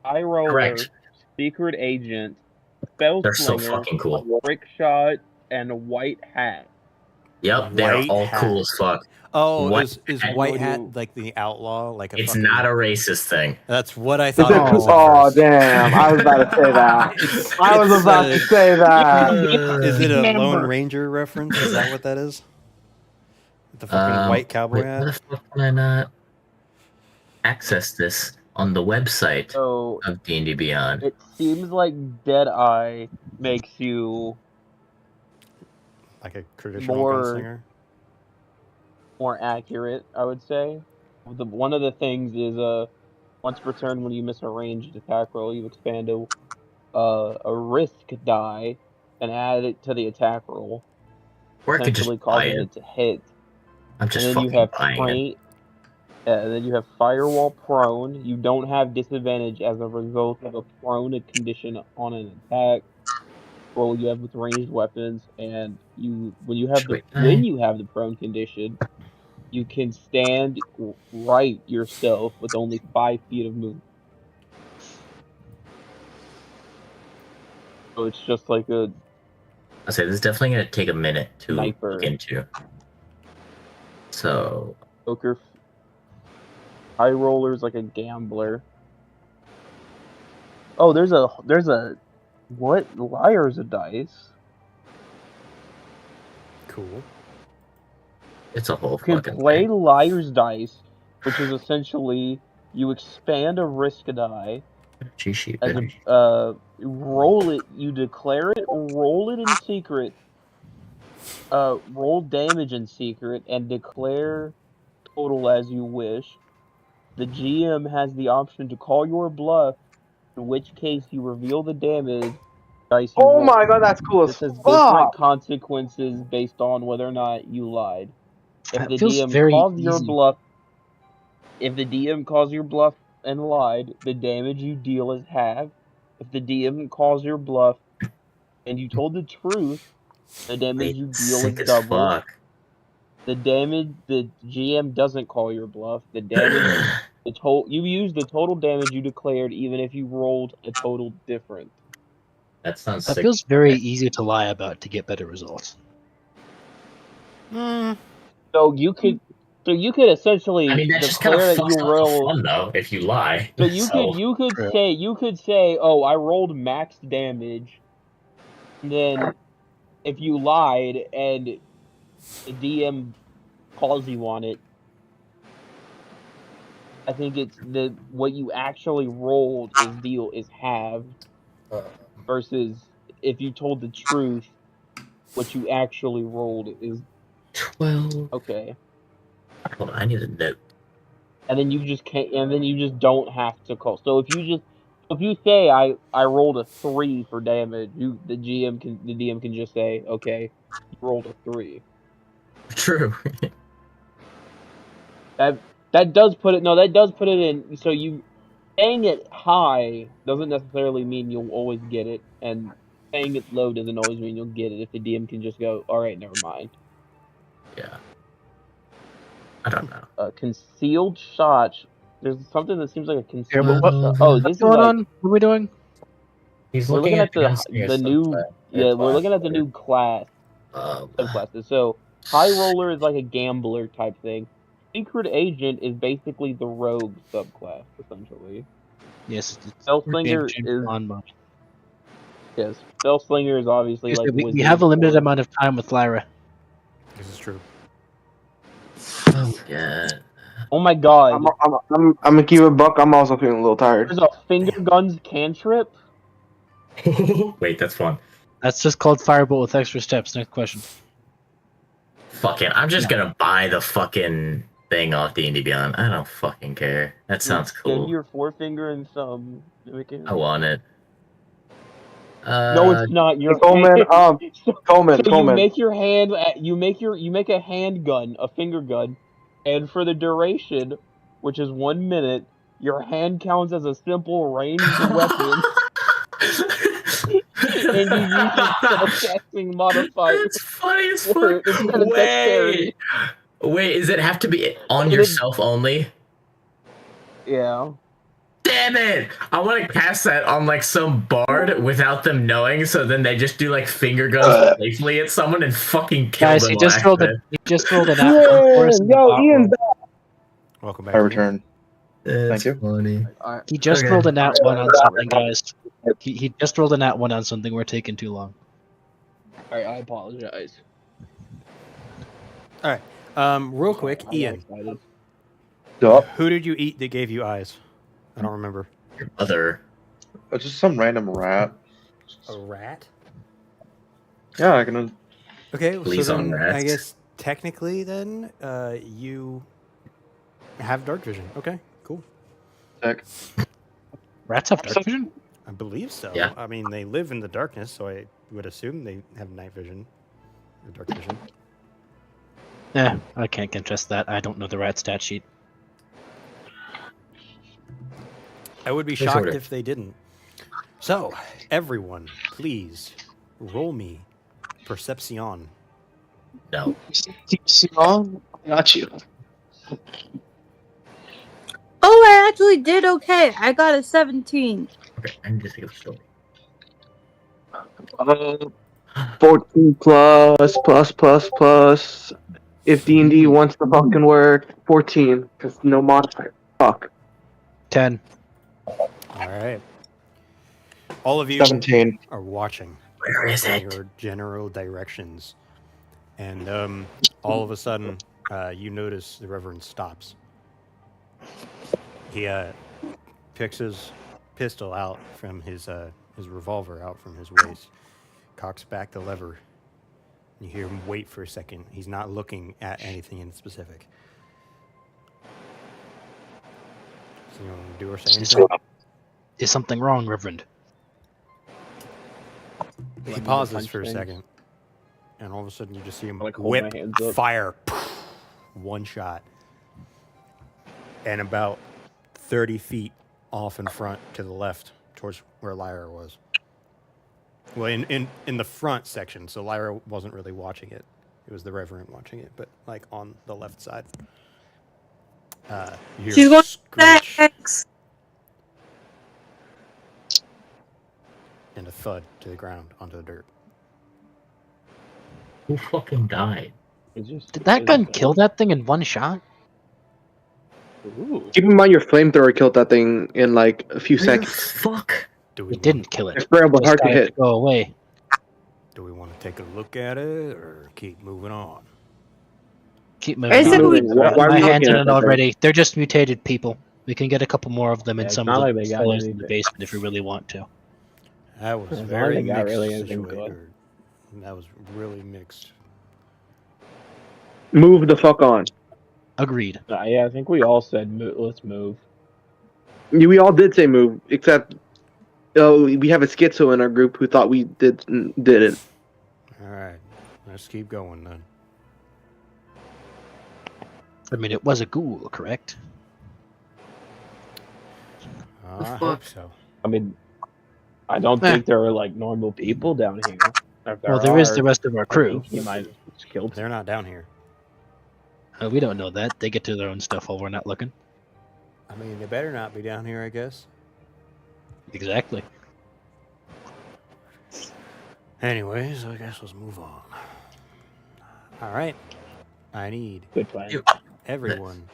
S5: High Roller,
S7: Correct.
S5: Secret Agent, Spell
S7: They're so
S5: Slinger,
S7: fucking cool.
S5: Trick Shot, and White Hat.
S7: Yep, they're
S2: White
S7: all
S2: hat.
S7: cool as fuck.
S2: Oh,
S7: White
S2: is
S7: hat.
S2: white
S5: No
S2: hat
S5: idea.
S2: like the outlaw? Like a
S7: It's
S2: fucking...
S7: not a racist thing.
S2: That's what I
S8: Is
S2: thought
S8: it?
S2: it was at
S8: Oh
S2: first.
S8: damn! I was about to say that.
S2: It's-
S8: I was
S2: it's,
S8: about to say that.
S2: Is it a Lone
S4: Remember.
S2: Ranger reference? Is that what that is? The fucking white cowboy
S7: wait,
S2: hat?
S7: where the fuck can I not access this on the website
S5: So
S7: of D&D Beyond?
S5: it seems like Deadeye makes you
S2: Like a traditional
S5: more
S2: gunslinger?
S5: more accurate, I would say. One of the things is once per turn when you miss a ranged attack roll, you expand a risk die and add it to the attack roll,
S7: Or I could
S5: essentially
S7: just buy
S5: causing
S7: it.
S5: it to hit.
S7: I'm just
S5: And then you
S7: fucking
S5: have
S7: buying it.
S5: and then you have Firewall Prone. You don't have disadvantage as a result of a prone condition on an attack roll you have with ranged weapons, and when you have the prone condition, you can stand right yourself with only 5 feet of movement. So it's just like a
S7: I say this is definitely gonna take a minute to
S5: Sniper.
S7: look into. So
S5: poker. High roller's like a gambler. Oh, there's a what? Liar's a dice.
S2: Cool.
S7: it's a whole
S5: You can
S7: fucking
S5: play
S7: thing.
S5: liar's dice, which is essentially you expand a risk die
S7: Cheat sheet,
S5: as
S7: baby.
S5: roll it. You declare it, roll it in secret. Roll damage in secret and declare total as you wish. The GM has the option to call your bluff, in which case you reveal the damage dice you
S8: Oh
S5: roll.
S8: my god, that's cool as
S5: This has
S8: fuck.
S5: different consequences based on whether or not you lied. If
S1: That
S5: the
S1: feels
S5: DM
S1: very
S5: calls your
S1: easy.
S5: bluff, if the DM calls your bluff and lied, the damage you deal is halved. If the DM calls your bluff and you told the truth, the damage
S7: Wait,
S5: you deal
S7: sick
S5: is
S7: as
S5: double.
S7: fuck.
S5: The damage the GM doesn't call your bluff. The damage you use the total damage you declared, even if you rolled a total different.
S7: That sounds
S1: That
S7: sick.
S1: feels very easy to lie about to get better results.
S5: So you could essentially
S7: I mean, that's just kind of
S5: declare that
S7: fucks
S5: you
S7: up the
S5: roll.
S7: fun, though, if you lie.
S5: So you could say, oh, I rolled max damage. And then if you lied and the DM calls you on it, I think it's what you actually rolled is halved versus if you told the truth, what you actually rolled is
S7: 12.
S5: okay.
S7: Hold on, I need a note.
S5: And then you just don't have to call. So if you say I rolled a 3 for damage, the DM can just say, okay, you rolled a 3.
S7: True.
S5: That does put it in. So you saying it high doesn't necessarily mean you'll always get it, and saying it low doesn't always mean you'll get it. If the DM can just go, all right, never mind.
S7: Yeah. I don't know.
S5: Concealed shot. There's something that seems like a
S1: Here,
S5: concealed
S1: what,
S5: shot. Oh, this
S1: what's
S5: is
S1: going
S5: like
S1: on? What are we doing?
S7: He's
S5: we're looking at the
S7: gunslinger
S5: new
S7: subclass.
S5: we're looking at the new class subclasses. So high roller is like a gambler type thing. Secret agent is basically the rogue subclass essentially.
S1: Yes,
S5: Spellslinger is
S1: on mode.
S5: yes. Spellslinger is obviously like
S1: We have a limited amount of time with Lyra.
S2: This is true.
S7: Oh, yeah.
S5: Oh my god.
S8: I'm gonna keep it buck. I'm also feeling a little tired.
S5: There's a finger guns cantrip.
S7: Wait, that's fun.
S1: That's just called Firebolt with extra steps. Next question.
S7: Fuck it. I'm just gonna buy the fucking thing off D&D Beyond. I don't fucking care. That sounds
S5: Extend
S7: cool.
S5: your forefinger and thumb.
S7: I want it.
S5: No, it's not. You're
S8: Coleman, Coleman.
S5: you make your hand. You make a handgun, a finger gun, and for the duration, which is 1 minute, your hand counts as a simple ranged weapon. and you use your spellcasting modifier
S7: That's funny as
S5: for
S7: fuck.
S5: it instead of dexterity.
S7: Wait, does it have to be on
S5: And it-
S7: yourself only?
S5: Yeah.
S7: Damn it! I want to cast that on like some bard without them knowing, so then they just do like finger guns playfully at someone and fucking kill
S1: Guys,
S7: them.
S1: he
S7: on
S1: just rolled
S7: accident.
S1: an nat one for us in the bot roll.
S2: Welcome back.
S6: I
S2: Ian.
S6: return.
S7: That's
S6: you.
S7: funny.
S5: Alright.
S1: He just
S7: Okay.
S1: rolled a nat one on something, guys. He just rolled a nat one on something. We're taking too long.
S5: Alright, I apologize.
S2: Real quick,
S5: I got
S2: Ian,
S5: excited.
S6: Yup.
S2: who did you eat that gave you eyes? I don't remember.
S7: Your mother.
S6: It's just some random rat.
S2: A rat?
S6: Yeah, I can.
S2: Okay,
S7: Please
S2: so
S7: on
S2: then
S7: rats.
S2: I guess technically then you have dark vision. Okay, cool.
S6: Check.
S1: Rats have dark vision?
S2: I believe so.
S7: Yeah.
S2: I mean, they live in the darkness, so I would assume they have night vision or dark vision.
S1: I can't contest that. I don't know the rat stat sheet.
S2: I would be
S7: They
S2: shocked
S7: sorta-
S2: if they didn't. So, everyone, please roll me Perception.
S7: No.
S8: Got you.
S4: Oh, I actually did okay. I got a 17.
S7: Okay, I need to think of a story.
S8: 14 plus. If D&D wants to fucking work, 14. Because no modifier. Fuck.
S1: 10.
S2: All right. All of you
S6: 17.
S2: are watching
S7: Where is it?
S2: your general directions. And all of a sudden, you notice the Reverend stops. He picks his pistol out from his revolver out from his waist, cocks back the lever. You hear him wait for a second. He's not looking at anything in specific. So you want to do or say anything?
S1: Is something wrong, Reverend?
S2: He pauses for a second, and all of a sudden you just see him
S5: Like, hold
S2: whip
S5: my hands up.
S2: fire, one shot, and about 30 feet off in front to the left, towards where Lyra was. Well, in the front section, so Lyra wasn't really watching it. It was the Reverend watching it, but like on the left side. You hear
S4: She's going
S2: screech
S4: X.
S2: and a thud to the ground onto the dirt.
S7: Who fucking died?
S1: Did that gun kill that thing in one shot?
S5: Ooh.
S8: Keep in mind your flamethrower killed that thing in like a few
S7: Where the
S8: seconds.
S7: fuck?
S2: Do we
S1: It didn't kill it.
S8: It's terrible,
S1: Just
S8: hard to
S1: got it
S8: hit.
S1: Go away.
S2: Do we want to take a look at it or keep moving on?
S1: Keep
S4: I
S1: moving
S4: said
S1: on.
S4: we-
S8: Why are
S1: My
S8: we
S1: hands
S8: looking
S1: in
S8: at
S1: it
S8: that thing?
S1: already. They're just mutated people. We can get a couple more of them in
S5: Yeah, it's
S1: some
S5: not
S1: of
S5: like
S1: the
S5: they got
S1: cellars in the
S5: anything.
S1: basement if we really want to.
S2: That was
S5: As long as
S2: very
S5: they got
S2: mixed.
S5: really anything
S2: situation,
S5: good.
S2: or- That was really mixed.
S8: Move the fuck on.
S1: Agreed.
S5: Yeah, I think we all said let's move.
S8: We all did say move, except we have a schizo in our group who thought we didn't.
S2: All right, let's keep going then.
S1: I mean, it was a ghoul, correct?
S2: I hope so.
S5: I mean, I don't think there are like normal people down here. If
S1: Well, there is
S5: are,
S1: the rest of our
S5: I
S1: crew.
S5: think he might have killed.
S2: They're not down here.
S1: We don't know that. They get to their own stuff while we're not looking.
S2: I mean, they better not be down here, I guess.
S1: Exactly.
S2: Anyways, I guess let's move on. All right, I need
S5: Good plan.
S7: You-
S2: everyone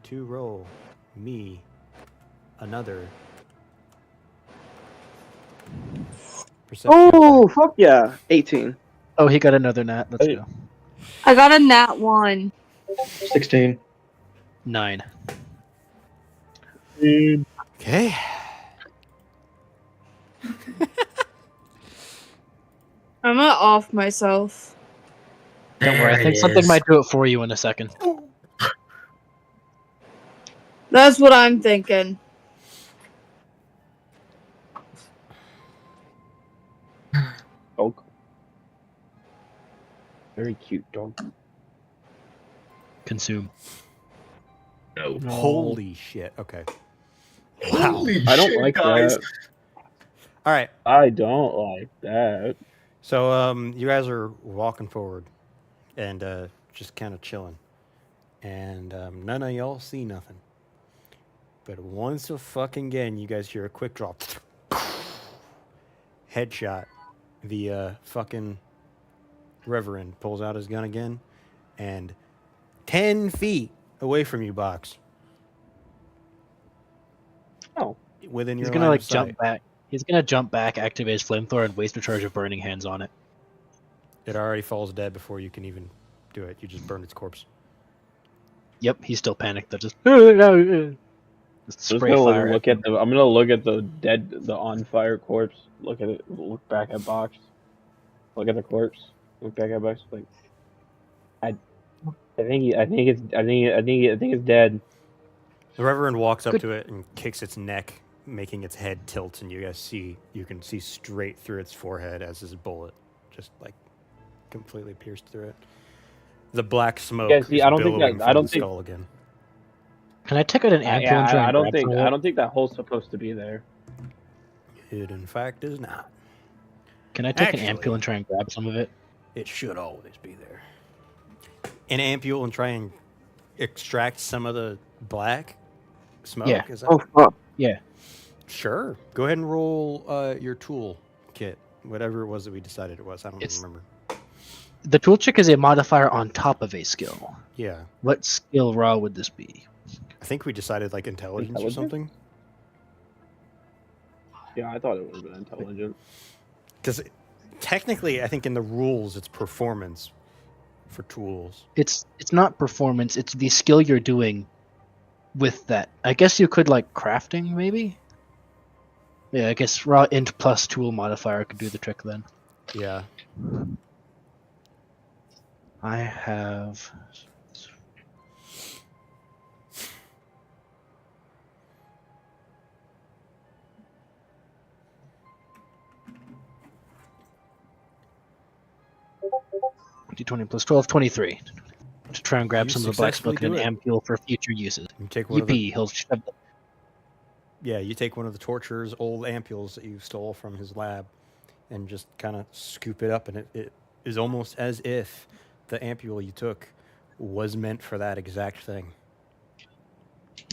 S2: to roll me another perception.
S8: Oh, fuck yeah. 18.
S1: Oh, he got another nat. Let's
S5: Hey.
S1: go.
S4: I got a nat 1.
S6: 16.
S1: 9.
S2: Okay.
S4: I'm gonna off myself.
S1: Don't worry. I
S7: There
S1: think
S7: it
S1: something
S7: is.
S1: might do it for you in a second.
S4: That's what I'm thinking.
S5: Dog. Very cute dog.
S1: Consume.
S7: No.
S2: Holy shit. Okay. Wow.
S7: Holy
S5: I don't
S7: shit,
S5: like
S7: guys.
S5: that.
S2: All right.
S5: I don't like that.
S2: So you guys are walking forward and just kind of chilling, and none of y'all see nothing. But once again, you guys hear a quick drop, headshot. The fucking Reverend pulls out his gun again, and 10 feet away from you, Box.
S5: Oh.
S2: Within your
S1: He's gonna
S2: line
S1: like
S2: of
S1: jump
S2: sight.
S1: back. He's gonna jump back, activate his flamethrower, and waste a charge of burning hands on it.
S2: It already falls dead before you can even do it. You just burned its corpse.
S1: Yep, he's still panicked. They're just
S5: Just
S1: spray
S5: gonna
S1: fire.
S5: look at the. I'm gonna look at the on fire corpse. Look at it. Look back at Box. Look at the corpse. Look back at Box. Like, I think it's dead.
S2: The Reverend walks up
S1: Good.
S2: to it and kicks its neck, making its head tilt, and you can see straight through its forehead as his bullet just like completely pierced through it. The black smoke
S5: Yeah, see,
S2: is
S5: I don't think
S2: billowing
S5: that- I
S2: from
S5: don't
S2: the
S5: think-
S2: skull again.
S1: Can I take out an ampule and try
S5: I
S1: and
S5: don't
S1: grab
S5: think
S1: some of it?
S5: I don't think that hole's supposed to be there.
S2: It, in fact, is not.
S1: Can I take
S2: Actually-
S1: an ampule and try and grab some of it?
S2: It should always be there. An ampule and try and extract some of the black smoke?
S1: Yeah.
S2: Is that...
S8: Oh fuck!
S2: Sure. Go ahead and roll your tool kit. Whatever it was that we decided it was. I don't
S1: It's-
S2: remember.
S1: The tool check is a modifier on top of a skill.
S2: Yeah.
S1: What skill raw would this be?
S2: I think we decided like intelligence or
S5: Intelligence?
S2: something.
S5: Yeah, I thought it would have been intelligent.
S2: Because technically, I think in the rules, it's performance for tools.
S1: It's not performance. It's the skill you're doing with that. I guess you could like crafting maybe. Yeah, I guess raw int plus tool modifier could do the trick then.
S2: Yeah.
S1: I have. D20 plus 12, 23. To try and grab
S2: You
S1: some of the black
S2: successfully
S1: smoke and an
S2: do it.
S1: ampule for future uses.
S2: You take one of the,
S1: Yippee! He'll shove the-
S2: you take one of the torturer's old ampules that you stole from his lab and just kind of scoop it up, and it is almost as if the ampule you took was meant for that exact thing.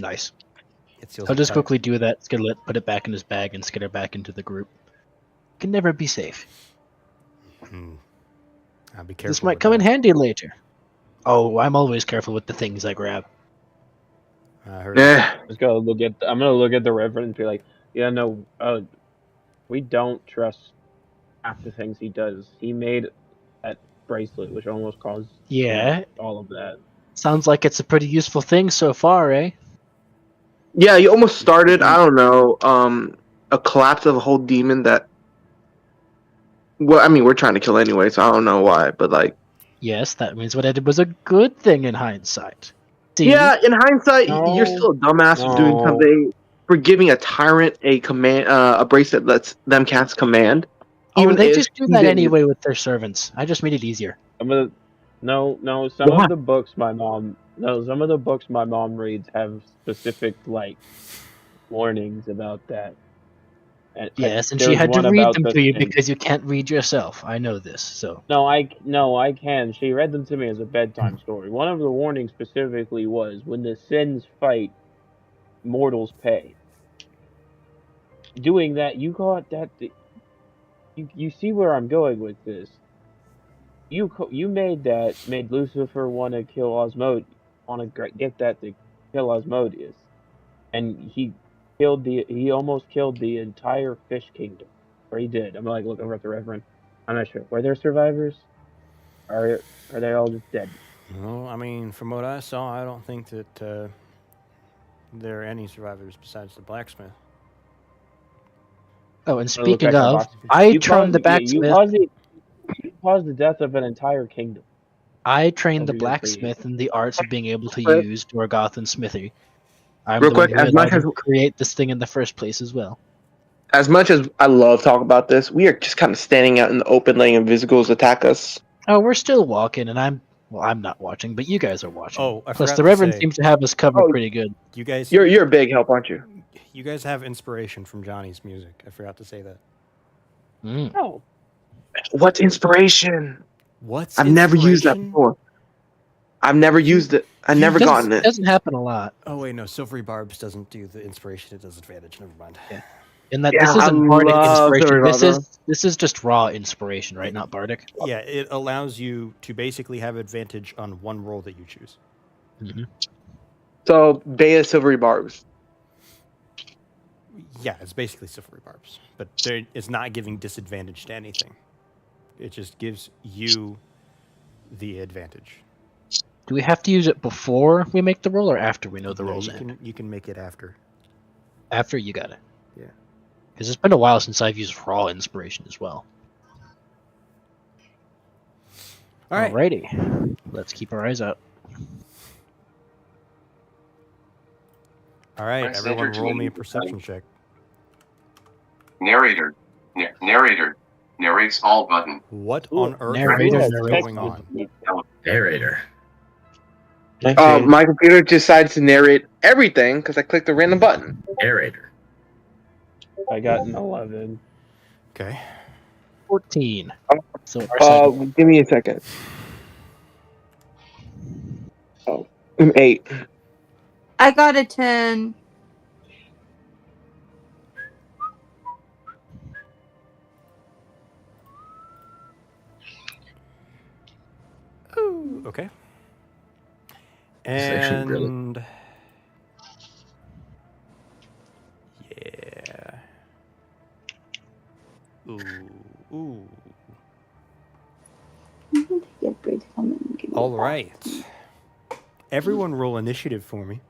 S1: Nice.
S2: It seals
S1: He'll
S2: it
S1: just
S2: tight.
S1: quickly do that, skitter it, put it back in his bag, and skitter back into the group. Can never be safe.
S2: I'll be careful.
S1: This might
S2: with
S1: come in
S2: that.
S1: handy later. Oh, I'm always careful with the things I grab.
S2: I heard.
S5: Just go look at. I'm gonna look at the Reverend and be like, yeah, no, we don't trust half the things he does. He made that bracelet, which almost caused
S1: Yeah,
S5: all of that.
S1: sounds like it's a pretty useful thing so far, eh?
S8: Yeah, you almost started. I don't know. A collapse of a whole demon that. Well, I mean, we're trying to kill anyway, so I don't know why, but like.
S1: Yes, that means what I did was a good thing in hindsight. See?
S8: Yeah, in hindsight,
S5: No.
S8: you're still a dumbass for doing
S5: No.
S8: something, for giving a tyrant a command, a bracelet that lets them cast command.
S1: Oh, they
S8: if
S1: just do
S8: he
S1: that
S8: didn't-
S1: anyway with their servants. I just made it easier.
S5: I'm gonna. No. Some
S8: What?
S5: of the books my mom. No, some of the books my mom reads have specific like warnings about that. And
S1: Yes, and
S5: there
S1: she
S5: was
S1: had to
S5: one
S1: read
S5: about
S1: them
S5: the
S1: to you
S5: thing.
S1: because you can't read yourself. I know this, so.
S5: No, I can. She read them to me as a bedtime story. One of the warnings specifically was when the sins fight, mortals pay. Doing that, you got that. You see where I'm going with this. You made Lucifer want to kill get that to kill Asmodeus, and he almost killed the entire fish kingdom. Or he did. I'm like looking at the Reverend. I'm not sure. Were there survivors? Are they all just dead?
S2: Well, I mean, from what I saw, I don't think that there are any survivors besides the blacksmith.
S1: Oh, and
S5: I'm gonna look
S1: speaking
S5: back at
S1: of,
S5: boxes.
S1: I
S5: You
S1: trained the
S5: caused- yeah,
S1: blacksmith.
S5: You caused the death of an entire kingdom.
S1: I trained the
S5: Over your creation.
S1: blacksmith in the arts of being able to
S8: Quick.
S1: use Dorgoth and Smithy. I'm
S8: Real
S1: the one
S8: quick,
S1: who
S8: as much
S1: allowed him
S8: as-
S1: to create this thing in the first place as well.
S8: As much as I love talking about this, we are just kind of standing out in the open, letting Invisibles attack us.
S1: Oh, we're still walking, and I'm not watching, but you guys are watching.
S2: Oh, I
S1: Plus,
S2: forgot
S1: the
S2: to
S1: Reverend
S2: say,
S1: seems to have us covered
S8: Oh,
S1: pretty good.
S2: you guys,
S8: You're a big help, aren't you?
S2: you guys have inspiration from Johnny's music. I forgot to say that.
S5: No.
S8: What's inspiration?
S2: What's
S8: I've never used that
S2: inspiration?
S8: before. I've never used it. I've never gotten
S1: It
S8: it.
S1: doesn't happen a lot.
S2: Oh wait, no. Silvery Barbs doesn't do the inspiration. It does advantage. Never mind.
S1: Yeah. In that
S8: Yeah,
S1: this isn't
S8: I
S1: bardic
S8: love
S1: inspiration.
S8: Silvery
S1: This is just raw inspiration, right? Not bardic.
S2: Yeah, it allows you to basically have advantage on one roll that you choose.
S1: Mm-hmm.
S8: So beta silvery barbs.
S2: Yeah, it's basically Silvery Barbs, but it's not giving disadvantage to anything. It just gives you the advantage.
S1: Do we have to use it before we make the roll or after we know the
S2: No,
S1: rolls
S2: you
S1: end?
S2: can make it after.
S1: After you got it.
S2: Yeah.
S1: Because it's been a while since I've used raw inspiration as well.
S2: All right.
S1: Alrighty. Let's keep our eyes out.
S2: All right,
S9: Press
S2: everyone,
S9: enter to
S2: roll me a
S9: enter the
S2: perception check.
S9: Narrator. Narrator. Narrates all button.
S2: What
S5: Ooh,
S2: on earth
S1: narrator,
S2: is
S1: narrator.
S2: going on?
S7: Narrator.
S6: 19.
S8: My computer decides to narrate everything because I clicked the random button.
S7: Narrator.
S5: I got an 11.
S2: Okay.
S1: 14. So our side.
S8: Give me a second. Oh, 8.
S4: I got a 10.
S2: Ooh, okay.
S7: This is actually brilliant.
S2: And yeah. Ooh. All right. Everyone roll initiative for me.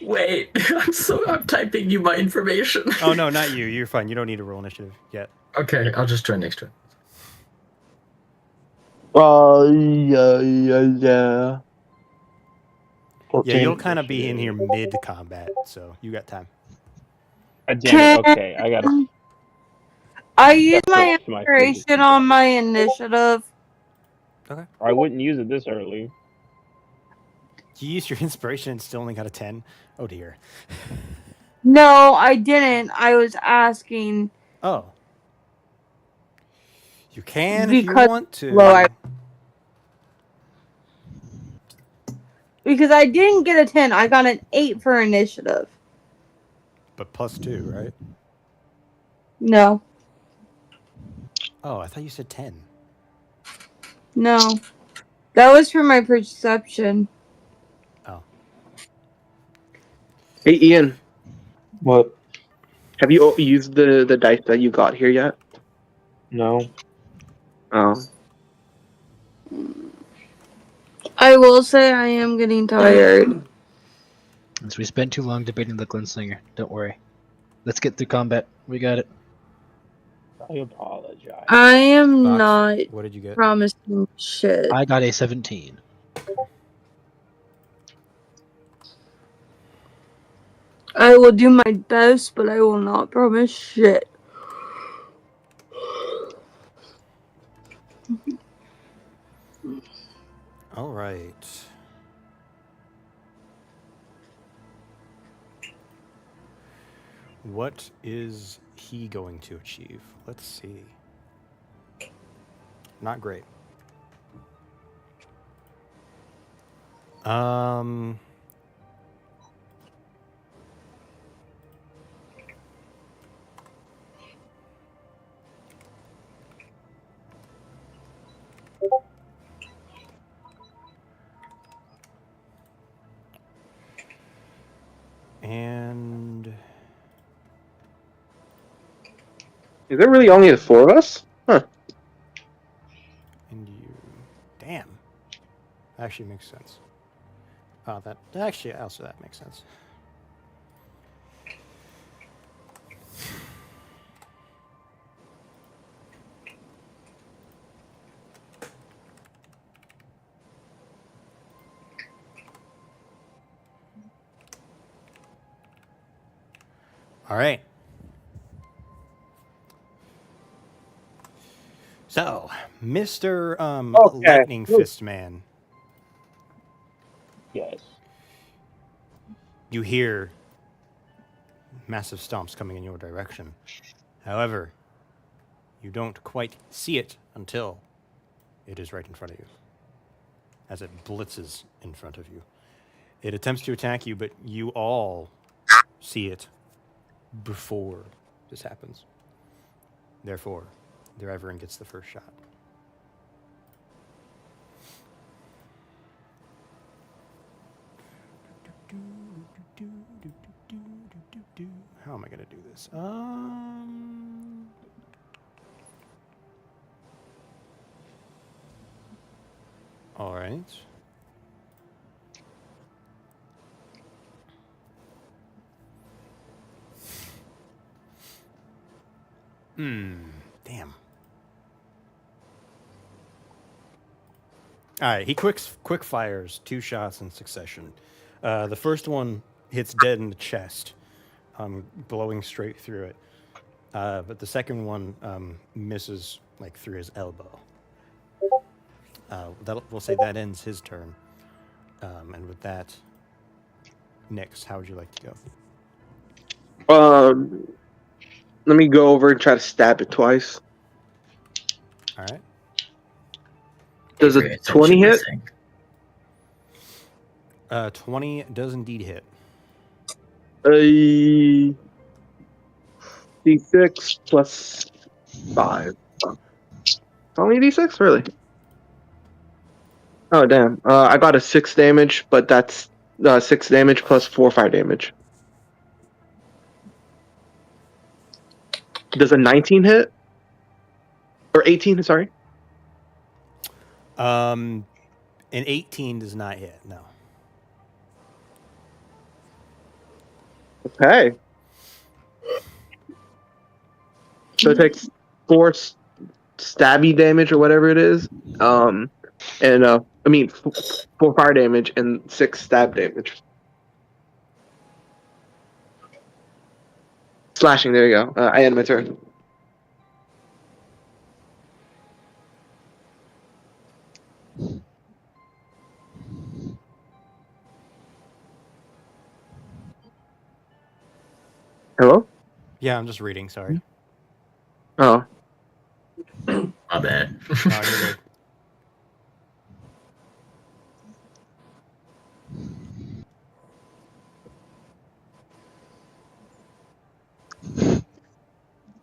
S7: Wait, I'm typing you my information.
S2: Oh no, not you. You're fine. You don't need to roll initiative yet.
S7: Okay, I'll just try next turn.
S8: Yeah.
S6: 14.
S2: Yeah, you'll kind of be in here mid combat, so you got time.
S5: Damn it. Okay, I gotta.
S4: I use my
S5: switch to my
S4: inspiration on my initiative.
S5: I wouldn't use it this early.
S2: You used your inspiration and still only got a 10. Oh dear.
S4: No, I didn't. I was asking.
S2: Oh. You can if you
S4: Because
S2: want to.
S4: Because I didn't get a 10. I got an 8 for initiative.
S2: But +2, right?
S4: No.
S2: Oh, I thought you said 10.
S4: No. That was for my perception.
S2: Oh.
S8: Hey, Ian.
S6: What?
S8: Have you used the dice that you got here yet?
S6: No.
S8: Oh.
S4: I will say I am getting tired.
S1: So we spent too long debating the Gunslinger. Don't worry. Let's get through combat. We got it.
S5: I apologize.
S4: I am
S2: Fox,
S4: not
S2: what did you get?
S4: promising shit.
S1: I got a 17.
S4: I will do my best, but I will not promise shit.
S2: All right. What is he going to achieve? Let's see. Not great. And
S8: Is there really only the 4 of us? Huh.
S2: and you. Damn. Actually makes sense. Oh, that actually also that makes sense. All right. So, Mr.
S8: Okay.
S2: Lightning Fist Man,
S5: Yes.
S2: you hear massive stomps coming in your direction. However, You don't quite see it until it is right in front of you, as it blitzes in front of you. It attempts to attack you, but you all see it before this happens. Therefore, the Reverend gets the first shot. How am I going to do this? All right. Damn. All right, he quick fires 2 shots in succession. The first one hits dead in the chest, blowing straight through it. But the second one misses like through his elbow. We'll say that ends his turn. And with that, Nyx, how would you like to go?
S8: Let me go over and try to stab it twice.
S2: All right.
S8: Does a 20 hit?
S2: 20 does indeed hit.
S8: D6 plus 5. It's only D6? Really? Oh, damn. I got a 6 damage, but that's 6 damage plus 4 fire damage. Does a 19 hit? Or 18, sorry?
S2: An 18 does not hit, no.
S8: Okay. So it takes 4 stabby damage or whatever it is. And 4 fire damage and 6 stab damage. Slashing, there you go. I end my turn. Hello?
S2: Yeah, I'm just reading, sorry.
S8: Oh.
S7: My bad.
S2: No, you're good.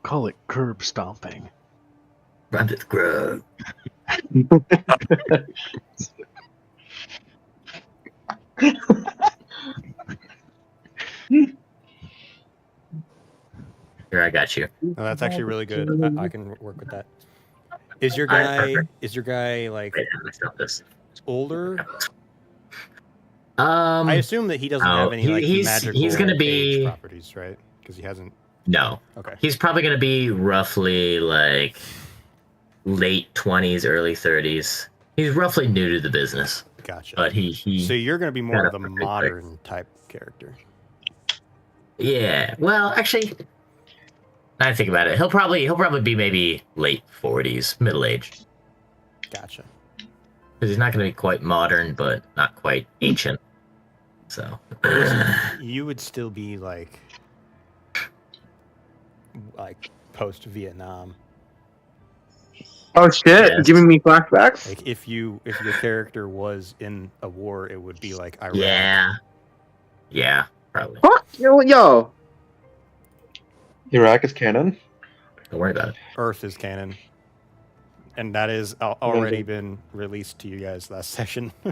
S1: Call it curb stomping.
S7: Rabbit grub. Here, I got you.
S2: No, that's actually really good. I can work with that. Is your
S7: All right,
S2: guy
S7: perfect.
S2: like
S7: Wait, how do I stop this?
S2: older? I assume that he doesn't have any magical
S7: he's gonna
S2: age
S7: be
S2: properties, right? Because he hasn't.
S7: no.
S2: Okay.
S7: He's probably gonna be roughly like late 20s, early 30s. He's roughly new to the business.
S2: Gotcha.
S7: But he
S2: So you're going to be more of the
S7: got up pretty
S2: modern type character.
S7: yeah. Well, actually, I think about it. He'll probably be maybe late 40s, middle aged.
S2: Gotcha.
S7: Because he's not going to be quite modern, but not quite ancient. So
S2: You would still be like post Vietnam.
S8: Oh shit!
S7: Yes.
S8: Giving me flashbacks.
S2: Like if your character was in a war, it would be like Iraq.
S7: Yeah, probably.
S8: Fuck yo.
S6: Iraq is canon.
S7: Don't worry about it.
S2: Earth is canon, and that is already been released to you guys last session.
S8: Oh,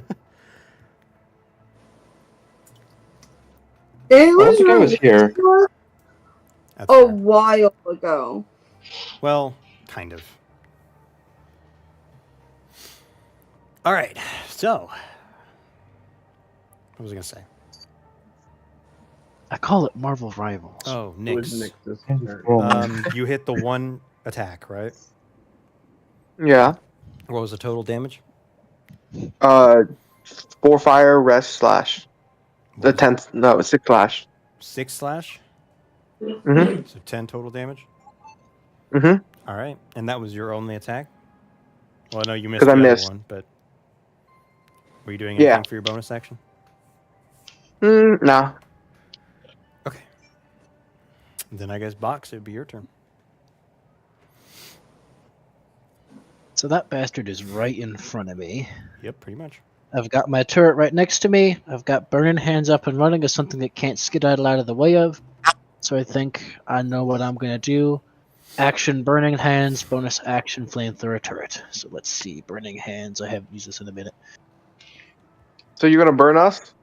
S10: It
S6: I don't
S10: was
S6: think I was here.
S2: That's
S10: a
S2: fair.
S10: while ago.
S2: Well, kind of. All right, so what was I gonna say?
S1: I call it Marvel Rivals.
S2: Oh,
S8: It was
S2: Nyx.
S8: Nyx's turn.
S2: You hit the one attack, right?
S8: Yeah.
S2: What was the total damage?
S8: 4 fire, rest, slash. The 10th, no, 6 slash.
S2: 6 slash.
S8: Mm-hmm.
S2: So 10 total damage.
S8: Mm-hmm.
S2: All right, and that was your only attack. Well, I know you missed
S8: 'Cause
S2: the
S8: I
S2: other
S8: missed.
S2: one, but were you doing anything
S8: Yeah.
S2: for your bonus action?
S8: Nah.
S2: Okay. Then I guess Box, it'd be your turn.
S1: So that bastard is right in front of me.
S2: Yep, pretty much.
S1: I've got my turret right next to me. I've got burning hands up and running as something that can't skedaddle out of the way of. So I think I know what I'm going to do. Action burning hands, bonus action flamethrower turret. So let's see. Burning hands. I haven't used this in a minute.
S8: So you're gonna burn us?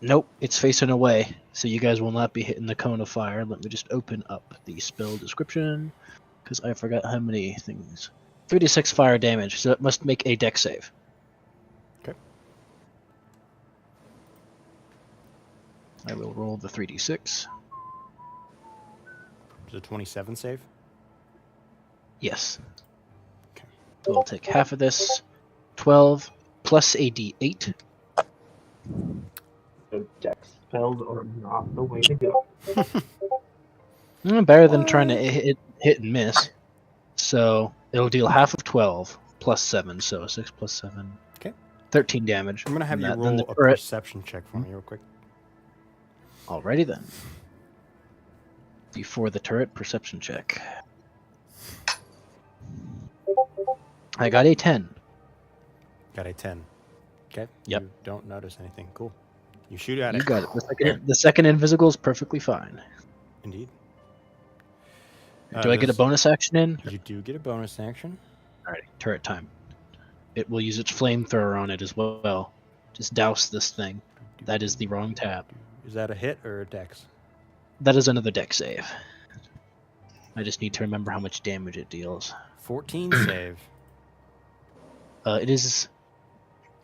S1: Nope, it's facing away. So you guys will not be hitting the cone of fire. Let me just open up the spell description. Because I forgot how many things. 3d6 fire damage. So it must make a dex save.
S2: Okay.
S1: I will roll the 3d6.
S2: Is it 27 save?
S1: Yes.
S2: Okay.
S1: So I'll take half of this. 12 plus a d8.
S5: So dex spells are not the way to go.
S1: Better than trying to hit and miss. So it'll deal half of 12 plus 7. So 6 plus 7.
S2: Okay.
S1: 13 damage.
S2: I'm going to have
S1: from
S2: you
S1: that. Then
S2: roll
S1: the
S2: a
S1: turret-
S2: perception check for me real quick.
S1: Alrighty then. Before the turret, perception check. I got a 10.
S2: Got a 10. Okay.
S1: Yep.
S2: You don't notice anything. Cool. You shoot at
S1: You
S2: it.
S1: got it. The second invisible is perfectly fine.
S2: Indeed.
S1: Do I get a
S2: there's-
S1: bonus action in?
S2: You do get a bonus action.
S1: Alright, turret time. It will use its flamethrower on it as well. Just douse this thing. That is the wrong tab.
S2: Is that a hit or a dex?
S1: That is another dex save. I just need to remember how much damage it deals.
S2: 14 save.
S1: It is...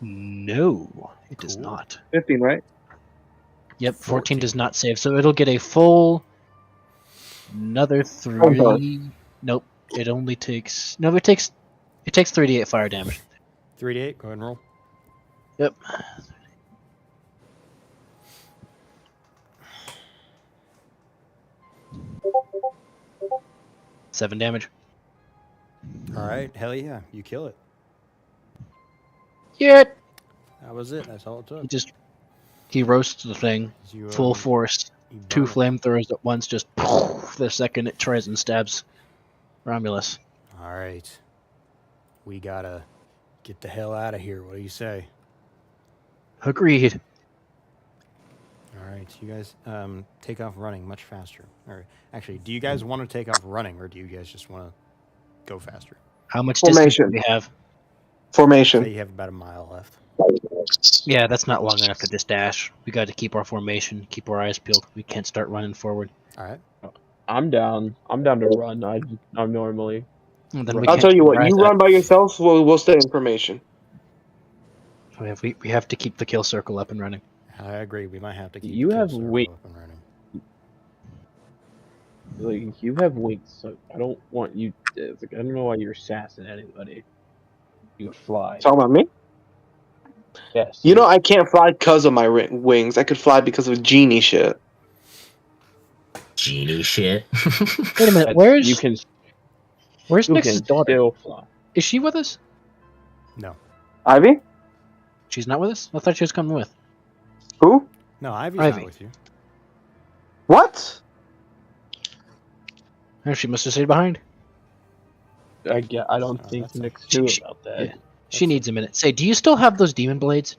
S1: No, it does
S2: Cool.
S1: not.
S8: 15, right?
S1: Yep, 14
S2: 14.
S1: does not save, so it'll get a full... Another 3...
S8: Oh,
S1: Nope, it only takes... No, it takes 3d8 fire damage.
S2: 3d8. Go ahead and roll.
S1: Yep. Seven damage.
S2: All right. Hell yeah. You kill it.
S1: Yeah.
S2: That was it. That's all it took.
S1: He roasts the thing
S2: You,
S1: full force.
S2: you burn
S1: Two
S2: it.
S1: flamethrowers at once, just the second it tries and stabs Romulus.
S2: All right. We gotta get the hell out of here. What do you say?
S1: Agreed.
S2: All right. You guys take off running much faster. Or actually, do you guys want to take off running, or do you guys just want to go faster?
S1: How much distance do
S8: Formation.
S1: we have?
S8: Formation.
S2: Say you have about a mile left.
S1: Yeah, that's not long enough to just dash. We got to keep our formation, keep our eyes peeled. We can't start running forward.
S2: All right.
S5: I'm down. I'm down to run. I'm normally.
S1: And then
S5: Right.
S1: we
S8: I'll
S1: can't
S8: tell you
S1: keep
S8: what.
S1: our
S8: You
S1: eyes
S8: run by yourself. We'll stay in formation.
S1: out. We have to keep the kill circle up and running.
S2: I agree. We might have to keep.
S5: You
S2: the kill
S5: have
S2: circle
S5: weight.
S2: up and running.
S5: Like you have wings, so I don't want you. It's like I don't know why you're sassing anybody. You fly.
S8: Talking about me?
S5: Yes.
S8: You know I can't fly because of my wings. I could fly because of genie shit.
S7: Genie shit.
S1: Wait a minute,
S5: That's- you can
S1: where's
S5: you
S1: Nix's
S5: can
S1: daughter?
S5: still fly.
S1: Is she with us?
S2: No.
S8: Ivy?
S1: She's not with us? I thought she was coming with.
S8: Who?
S2: No, Ivy's
S1: Ivy.
S2: not with you.
S8: What?
S1: Oh, she must have stayed behind.
S5: I don't
S2: Oh,
S5: think
S2: that's a-
S5: Nick's knew
S1: she-
S5: about that.
S1: yeah. She needs a minute. Say, do you still have those demon blades?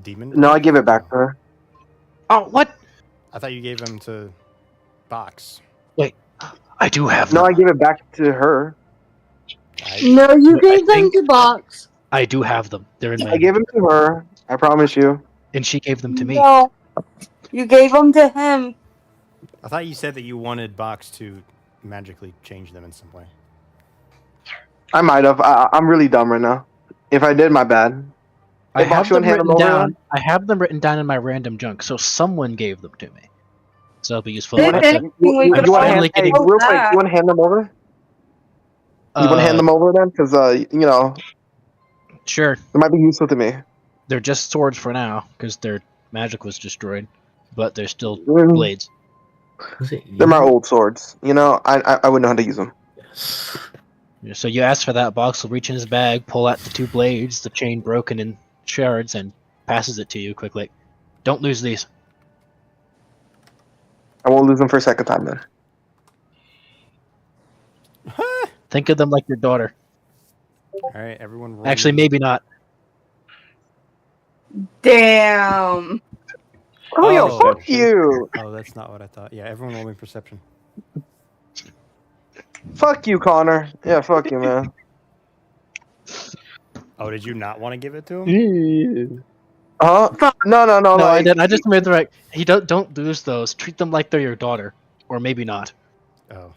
S2: Demon?
S8: No, I give it back to her.
S1: Oh, what?
S2: I thought you gave them to Box.
S1: I do have
S8: No,
S1: them.
S8: I give it back to her.
S4: No, you
S1: I
S4: gave them
S1: think-
S4: to Box.
S1: I do have them. They're in my
S8: I gave them to her. I promise you.
S1: and she gave them to me.
S4: No, you gave them to him.
S2: I thought you said that you wanted Box to magically change them in some way.
S8: I might have. I'm really dumb right now. If I did, my bad.
S1: I
S8: Hey,
S1: have
S8: Box, you
S1: them
S8: wanna hand
S1: written
S8: them over
S1: down.
S8: then?
S1: I have them written down in my random junk, so someone gave them to me. So it'll be useful.
S4: If
S1: I have to-
S4: anything, we
S8: You
S4: could
S1: I'm
S8: want to
S1: finally
S8: hand? Hey,
S1: getting-
S8: real quick. You want to hand them over? You want to hand them over then? Because you know,
S1: Sure.
S8: it might be useful to me.
S1: They're just swords for now because their magic was destroyed, but they're still
S8: Mm,
S1: blades.
S7: Was it
S8: They're my
S7: you?
S8: old swords. You know, I wouldn't know how to use them.
S7: Yes.
S1: Yeah, so you ask for that. Box will reach in his bag, pull out the two blades, the chain broken in shards, and passes it to you quickly. Don't lose these.
S8: I won't lose them for a second time then.
S1: Think of them like your daughter.
S2: All right, everyone. Roll
S1: Actually,
S2: me-
S1: maybe not.
S4: Damn.
S8: Oh, yo,
S2: Oh.
S8: fuck you.
S2: Oh, that's not what I thought. Yeah, everyone roll me perception.
S8: Fuck you, Connor. Yeah, fuck you, man.
S2: Oh, did you not want to give it to him?
S8: Huh? No,
S1: No, I
S8: like,
S1: didn't. I just made the right. He don't lose those. Treat them like they're your daughter, or maybe not.
S2: Oh.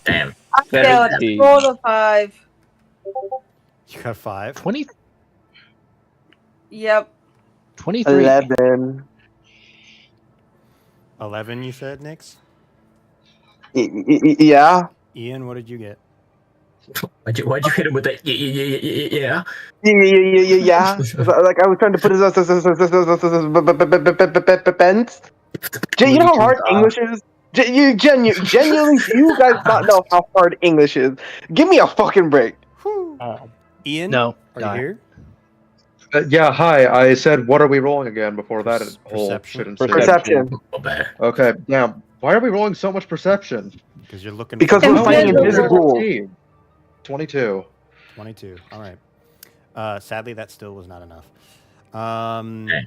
S7: Damn.
S4: I failed.
S5: 17.
S4: Rolled a 5.
S2: You got 5.
S1: 20,
S4: Yep.
S1: 23.
S8: 11.
S2: 11, you said, Nix?
S8: Yeah.
S2: Ian, what did you get?
S7: Why'd you hit him with that? Yeah.
S8: Yeah. Like I was trying to put his pens. You know how hard English is. Genuinely, you guys not know how hard English is. Give me a fucking break.
S2: Ian,
S1: No,
S2: are
S1: die.
S2: you here?
S6: Yeah, hi. I said, what are we rolling again before that whole
S2: Perception.
S6: shit ensued.
S8: Perception.
S7: Oh, bad.
S6: Okay, now, why are we rolling so much perception?
S2: Because you're looking
S8: Because
S2: for
S8: we're fighting
S4: Invisible.
S8: invisible.
S6: 22.
S2: 22. All right. Sadly, that still was not enough.
S7: Okay.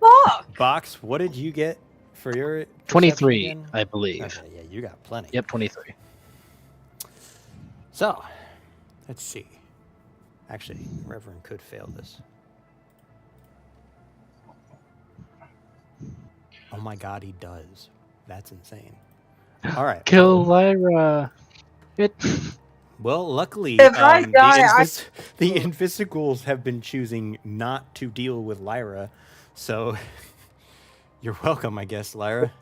S4: Fuck.
S2: Box, what did you get for your perception
S1: 23,
S2: again?
S1: I believe.
S2: Okay, yeah, you got plenty.
S1: Yep, 23.
S2: So, let's see. Actually, Reverend could fail this. Oh my god, he does. That's insane. All right.
S1: Kill Lyra. It.
S2: Well, luckily,
S4: If I die,
S2: the Invisicals have been choosing not to deal with Lyra, so you're welcome, I guess, Lyra.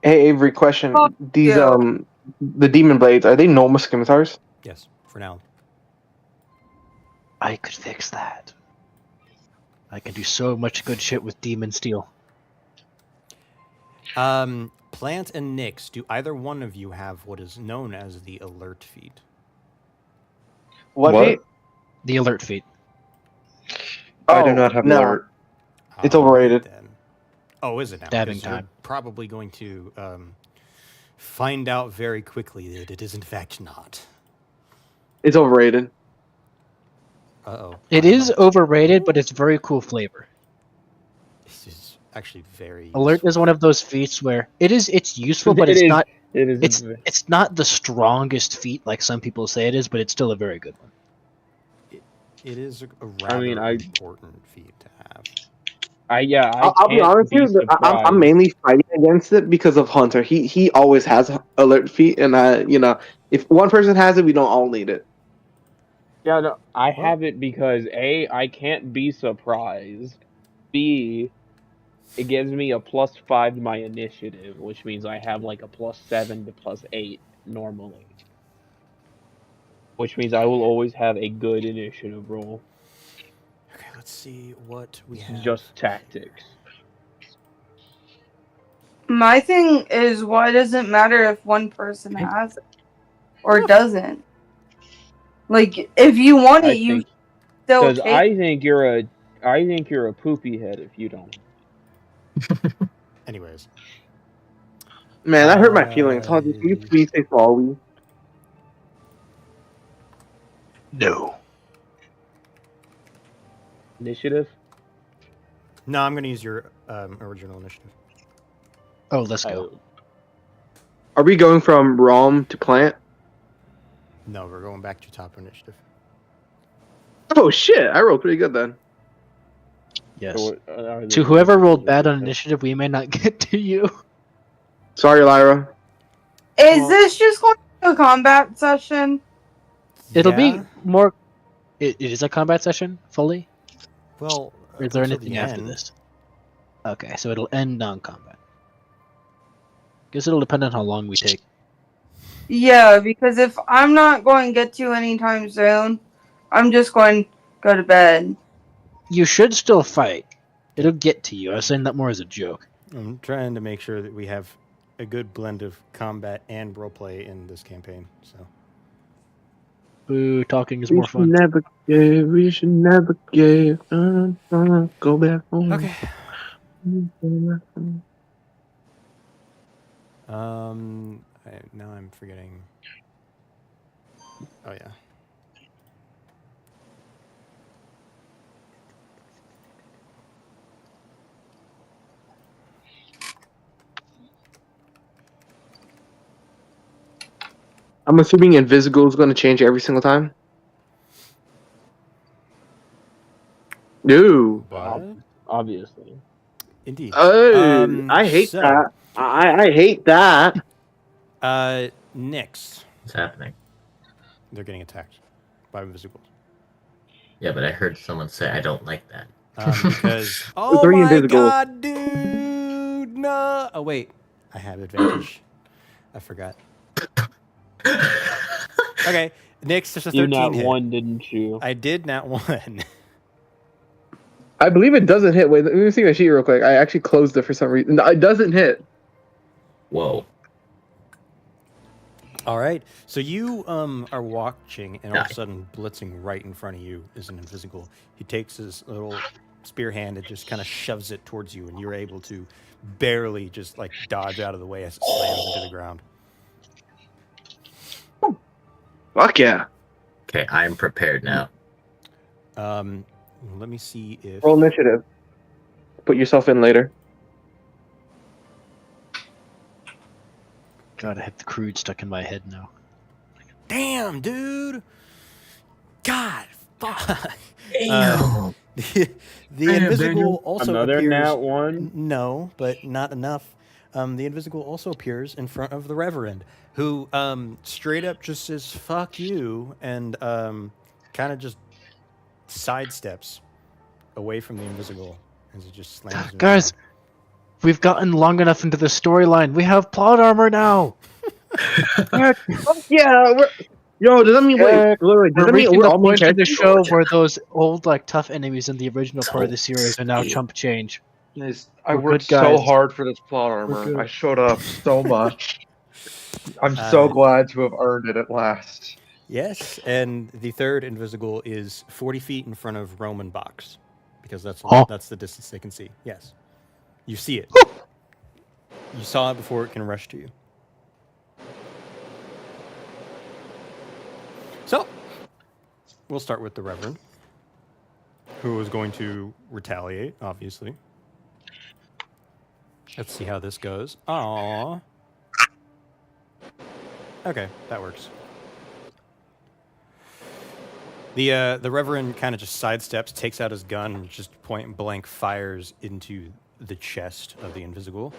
S8: Hey, Avery, question.
S4: Fuck
S8: These
S4: you.
S8: the demon blades, are they normal scimitars?
S2: Yes, for now.
S1: I could fix that. I can do so much good shit with demon steel.
S2: Plant and Nyx, do either one of you have what is known as the alert feat?
S8: What?
S6: What?
S8: feat?
S1: The alert feat.
S6: I do not have
S8: no.
S6: alert.
S8: It's
S2: All right,
S8: overrated.
S2: then. Oh, is it now?
S1: Stabbing
S2: 'Cause you're
S1: time.
S2: probably going to find out very quickly that it is in fact not.
S8: It's overrated.
S2: Uh-oh.
S1: It is overrated, but it's very cool flavor.
S2: This is actually very
S1: Alert
S2: useful.
S1: is one of those feats where it's useful, but
S5: It
S1: it's
S5: is-
S1: not
S5: It is.
S1: it's not the strongest feat like some people say it is, but it's still a very good one.
S2: It is a rather important feat to have.
S8: I'll be honest with you. I'm mainly fighting against it because of Hunter. He always has alert feet, and if one person has it, we don't all need it.
S5: Yeah, no, I have it because A, I can't be surprised. B, it gives me a +5 to my initiative, which means I have like a +7 to +8 normally. Which means I will always have a good initiative roll.
S2: Okay, let's see what we
S5: This
S2: have.
S5: is just tactics.
S4: My thing is, why does it matter if one person has it or doesn't? Like, if you want it, you still
S5: Because
S4: take.
S5: I think you're a poopy head if you don't.
S2: Anyways.
S8: Man, that hurt my feelings. Hunter, can you please say sorry?
S1: No.
S5: Initiative?
S2: No, I'm going to use your original initiative.
S1: Oh, let's go.
S8: Are we going from Rom to Plant?
S2: No, we're going back to top initiative.
S8: Oh shit! I rolled pretty good then.
S1: Yes.
S5: So,
S1: To whoever rolled bad on initiative, we may not get to you.
S8: Sorry, Lyra.
S4: Is this just going to a combat session?
S1: It'll be more. It is a combat session fully.
S2: Well,
S1: Or is there
S2: until
S1: anything
S2: the
S1: after
S2: end.
S1: this? Okay, so it'll end non-combat. Guess it'll depend on how long we take.
S4: Yeah, because if I'm not going to get to you anytime soon, I'm just going to go to bed.
S1: You should still fight. It'll get to you. I was saying that more as a joke.
S2: I'm trying to make sure that we have a good blend of combat and roleplay in this campaign. So
S1: Boo, talking is
S8: We
S1: more
S8: should
S1: fun.
S8: never give. We should never give. Go back home.
S2: okay. Now I'm forgetting. Oh yeah.
S8: I'm assuming invisible is going to change every single time. No.
S2: What?
S5: Obviously.
S2: Indeed.
S8: Oh, I hate
S2: So,
S8: that. I hate that.
S2: Nyx.
S7: What's happening?
S2: They're getting attacked by invisibles.
S7: Yeah, but I heard someone say I don't like that.
S2: Because oh
S8: 3
S2: my
S8: invisible.
S2: god, dude! No. Oh wait, I have advantage. I forgot. Okay, Nyx, there's a
S5: You
S2: 13
S5: not
S2: hit.
S5: one, didn't you?
S2: I did not one.
S8: I believe it doesn't hit. Wait, let me see my sheet real quick. I actually closed it for some reason. No, it doesn't hit.
S7: Whoa.
S2: All right, so you are watching, and all of a
S7: Die.
S2: sudden, blitzing right in front of you is an invisible. He takes his little spear hand and just kind of shoves it towards you, and you're able to barely just like dodge out of the way as it slams into the ground.
S8: Fuck yeah.
S7: Okay, I'm prepared now.
S2: Let me see if
S8: Roll initiative. Put yourself in later.
S1: God, I have the crude stuck in my head now.
S2: Damn, dude. God, fuck.
S7: Damn.
S2: The
S7: Damn,
S2: invisible
S7: Daniel.
S2: also
S5: Another
S2: appears.
S5: nat one?
S2: No, but not enough. The invisible also appears in front of the Reverend, who straight up just says "fuck you" and kind of just sidesteps away from the invisible as he just slams. into
S1: Guys,
S2: him.
S1: we've gotten long enough into the storyline. We have plot armor now.
S8: Fuck yeah. Yo, does that mean wait? Does
S1: We're
S8: that mean
S1: reaching
S8: we're
S1: the
S8: all main
S1: point of the
S8: characters?
S1: show where those old, like, tough enemies in the original part of the series are now
S7: Toasty.
S1: chump change.
S6: I
S1: We're
S6: worked
S1: good
S6: so
S1: guys.
S6: hard for this plot
S1: We're
S6: armor.
S1: good.
S6: I showed up so much. I'm so glad to have earned it at last.
S2: Yes, and the third invisible is 40 feet in front of Roman box, because that's
S1: Huh?
S2: that's the distance they can see. Yes, you see it. You saw it before it can rush to you. So, we'll start with the Reverend, who is going to retaliate, obviously. Let's see how this goes. Aww. Okay, that works. The Reverend kind of just sidesteps, takes out his gun, and just point blank fires into the chest of the invisible.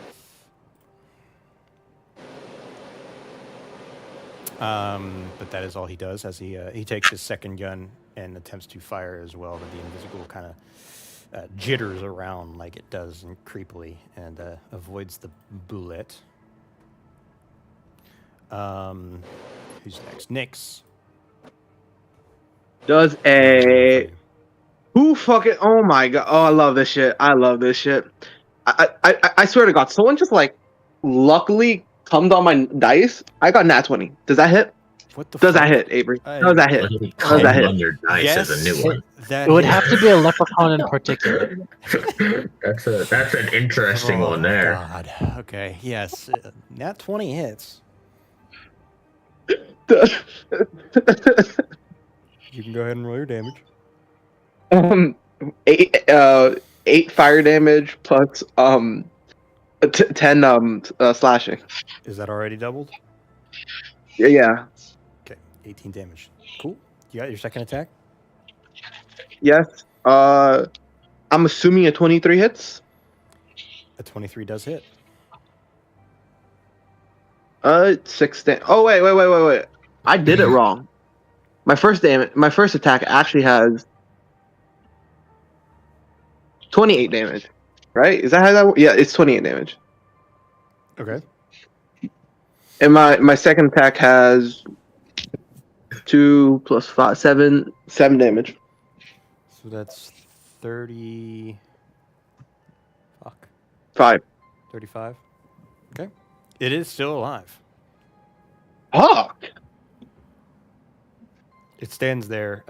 S2: But that is all he does, as he takes his second gun and attempts to fire as well, but the invisible kind of jitters around like it does and creepily and avoids the bullet. Who's next? Nyx.
S8: Does a who fucking? Oh my god! Oh, I love this shit. I love this shit. I swear to God, someone just like luckily cummed on my dice. I got nat 20. Does that hit?
S2: What the
S8: Does
S2: fuck?
S8: that hit, Avery? Does that hit?
S7: Luckily,
S8: Does that
S7: calm
S8: hit?
S7: on your dice
S2: Yes,
S7: is a new one.
S2: that
S1: It would
S2: hit.
S1: have to be a leprechaun in particular.
S7: That's an interesting
S2: Oh,
S7: one there.
S2: God. Okay, yes. Nat 20 hits. You can go ahead and roll your damage.
S8: 8 fire damage plus 10 slashing.
S2: Is that already doubled?
S8: Yeah.
S2: Okay, 18 damage. Cool. You got your second attack?
S8: Yes. I'm assuming a 23 hits.
S2: A 23 does hit.
S8: 6 damage. Oh wait. I did it wrong. My first attack actually has 28 damage. Right? Is that how that works? Yeah, it's 28 damage.
S2: Okay.
S8: And my second attack has 2 plus 5, 7 damage.
S2: So that's 30. Fuck.
S8: 5.
S2: 35. Okay. It is still alive.
S8: Fuck.
S2: It stands there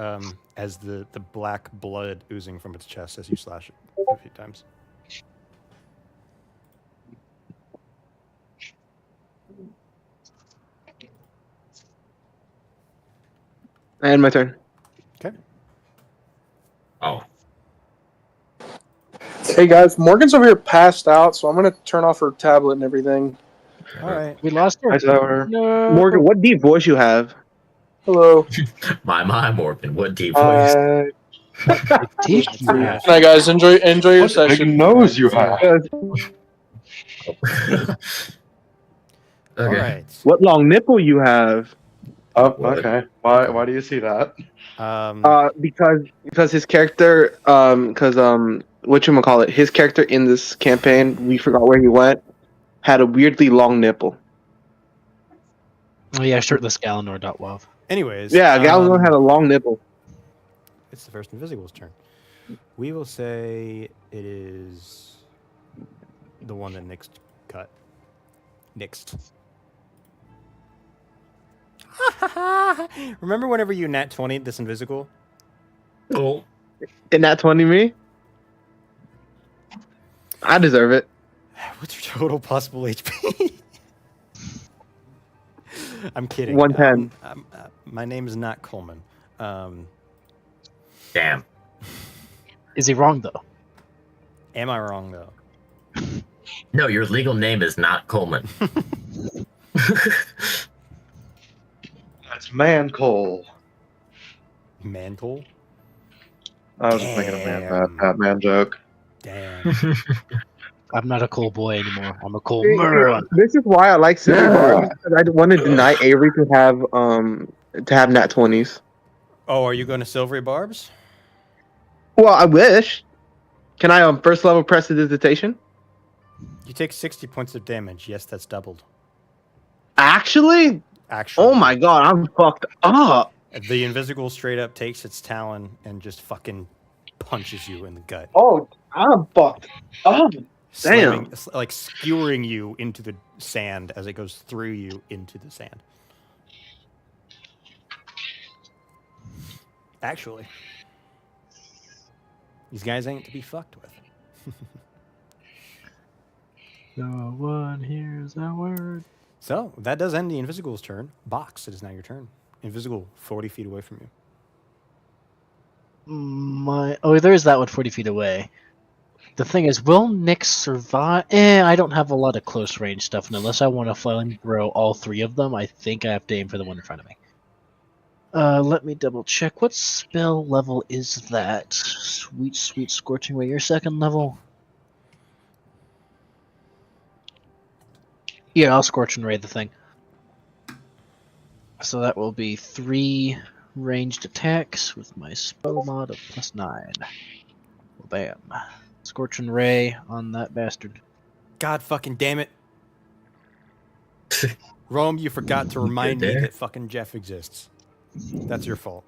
S2: as the black blood oozing from its chest as you slash it a few times.
S8: And my turn.
S7: Oh,
S10: Hey guys, Morgan's over here passed out, so I'm gonna turn off her tablet and everything.
S2: All right.
S1: We lost her.
S6: Hi, Sour.
S1: No.
S8: Morgan, what deep voice you have?
S10: Hello.
S7: my Morgan, what deep voice?
S1: Teeth
S2: That's
S1: you
S2: fine.
S1: have.
S10: Good night, guys. Enjoy your
S6: What a big
S10: session.
S6: nose you have.
S2: All
S7: Okay.
S2: right.
S8: What long nipple you have?
S6: Oh,
S7: What?
S6: okay. Why do you see that?
S8: Because his character, whatchamacallit, his character in this campaign, we forgot where he went, had a weirdly long nipple.
S1: Oh yeah, shirtless Galanor.wav.
S2: Anyways.
S8: Yeah, Galenor had a long nipple.
S2: It's the first Invisible's turn. We will say it is the one that Nix cut. Nixed. Remember whenever you nat 20 this Invisible?
S7: Oh,
S8: Isn't that 20 me? I deserve it.
S2: What's your total possible HP? I'm kidding.
S8: 110.
S2: My name is not Coleman.
S7: damn.
S1: Is he wrong though?
S2: Am I wrong though?
S7: No, your legal name is not Coleman.
S6: That's Man Cole.
S2: Mantle?
S6: I was just making a
S2: Damn.
S6: Batman joke.
S2: Damn.
S1: I'm not a cool boy anymore. I'm a cool
S8: See,
S1: man.
S8: This is why I like Silver Barbs, because I want to deny Avery to have nat 20s.
S2: Oh, are you going to Silvery Barbs?
S8: Well, I wish. Can I first level prestidigitation?
S2: You take 60 points of damage. Yes, that's doubled.
S8: Actually?
S2: Actually.
S8: Oh my god, I'm fucked up.
S2: The Invisible straight up takes its talon and just fucking punches you in the gut.
S8: Oh, I'm fucked up.
S2: Slamming, like skewering you into the sand as it goes through you into the sand. Actually, these guys ain't to be fucked with.
S1: No one hears a word.
S2: So that does end the Invisible's turn. Box, it is now your turn. Invisible, 40 feet away from you.
S1: There is that one 40 feet away. The thing is, will Nick survive? I don't have a lot of close range stuff, and unless I want to flamethrow all three of them, I think I have to aim for the one in front of me. Let me double check. What spell level is that? Sweet, sweet Scorching Ray. Your second level? Yeah, I'll Scorching Ray the thing. So that will be 3 ranged attacks with my spell mod of +9. Well, bam. Scorching Ray on that bastard.
S2: God fucking damn it. Rome, you forgot to remind me that fucking Jeff exists. That's your fault.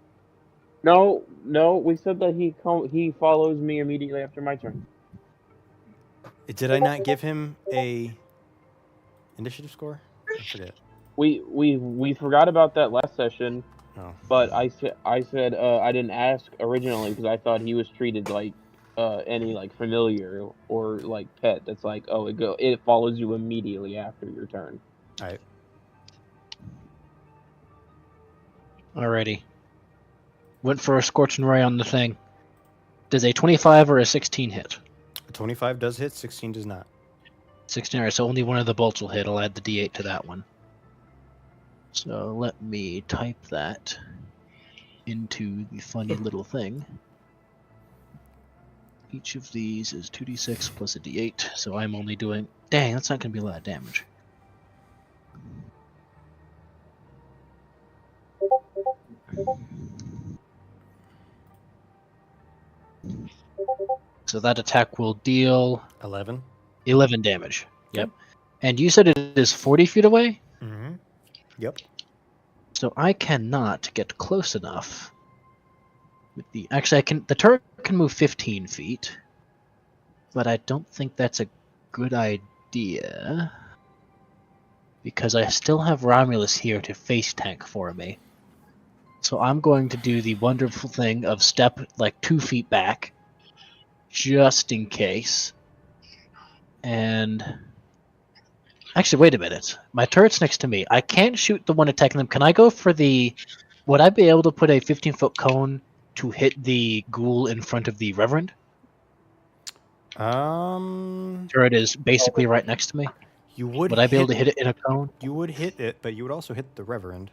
S5: No, we said that he follows me immediately after my turn.
S2: Did I not give him a initiative score? I forget.
S5: We forgot about that last session,
S2: Oh.
S5: but I said I didn't ask originally because I thought he was treated like any like familiar or like pet. That's like, oh, it follows you immediately after your turn.
S2: All right.
S1: Alrighty. Went for a Scorching Ray on the thing. Does a 25 or a 16 hit?
S2: 25 does hit, 16 does not.
S1: 16, alright, so only one of the bolts will hit. I'll add the d8 to that one. So let me type that into the funny little thing. Each of these is 2d6 plus a d8, so I'm only doing... Dang, that's not going to be a lot of damage. So that attack will deal
S2: 11.
S1: 11 damage. Yep. And you said it is 40 feet away?
S2: Mm-hmm. Yep.
S1: So I cannot get close enough. With the actually, I can. The turret can move 15 feet, but I don't think that's a good idea because I still have Romulus here to face tank for me. So I'm going to do the wonderful thing of step like 2 feet back, just in case. And actually, wait a minute. My turret's next to me. I can't shoot the one attacking them. Can I go for the Would I be able to put a 15-foot cone to hit the ghoul in front of the Reverend? Sure, it is basically right next to me.
S2: You would.
S1: Would I be able to hit it in a cone?
S2: You would hit it, but you would also hit the Reverend.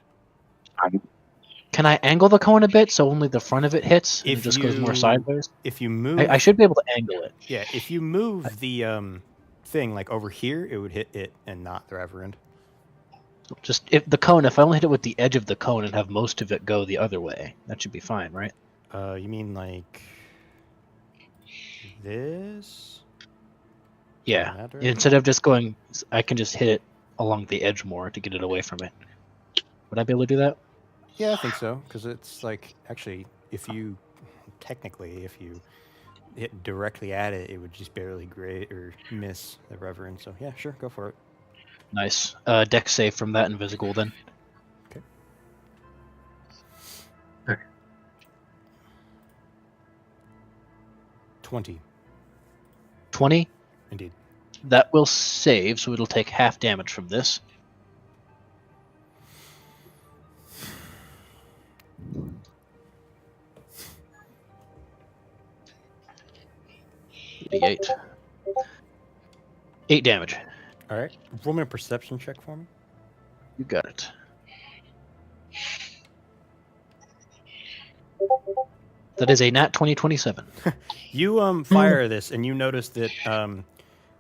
S1: Can I angle the cone a bit so only the front of it hits and
S2: If
S1: it just goes more
S2: you-
S1: sideways?
S2: If you move,
S1: I should be able to angle it.
S2: Yeah, if you move the thing like over here, it would hit it and not the Reverend.
S1: Just if the cone, if I only hit it with the edge of the cone and have most of it go the other way, that should be fine, right?
S2: You mean like this?
S1: Yeah.
S2: That direction?
S1: Instead of just going, I can just hit it along the edge more to get it away from it. Would I be able to do that?
S2: Yeah, I think so. Because it's like actually, if you hit directly at it, it would just barely grade or miss the Reverend. So yeah, sure, go for it.
S1: Nice. Dex save from that invisible then.
S2: 20.
S1: 20?
S2: Indeed.
S1: That will save, so it'll take half damage from this. D8. 8 damage.
S2: All right, roll me a perception check for me.
S1: You got it. That is a nat 20/27.
S2: You fire this, and you notice that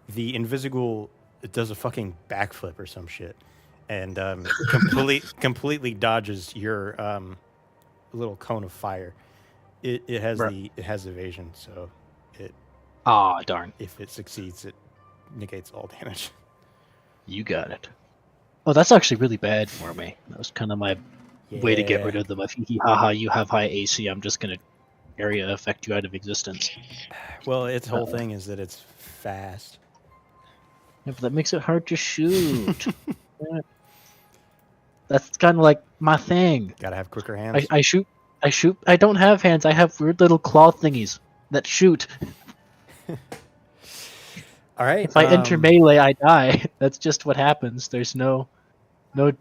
S2: the invisible does a fucking backflip or some shit, and completely dodges your little cone of fire. It has evasion, so it.
S1: Ah, darn.
S2: If it succeeds, it negates all damage.
S1: You got it. Oh, that's actually really bad for me. That was kind of my way to get rid of them. If haha, you have high AC, I'm just gonna area affect you out of existence.
S2: Well, its whole thing is that it's fast.
S1: Yeah, but that makes it hard to shoot. Yeah. That's kind of like my thing.
S2: Gotta have quicker hands.
S1: I shoot. I don't have hands. I have weird little claw thingies that shoot.
S2: All right.
S1: If I enter melee, I die. That's just what happens. There's no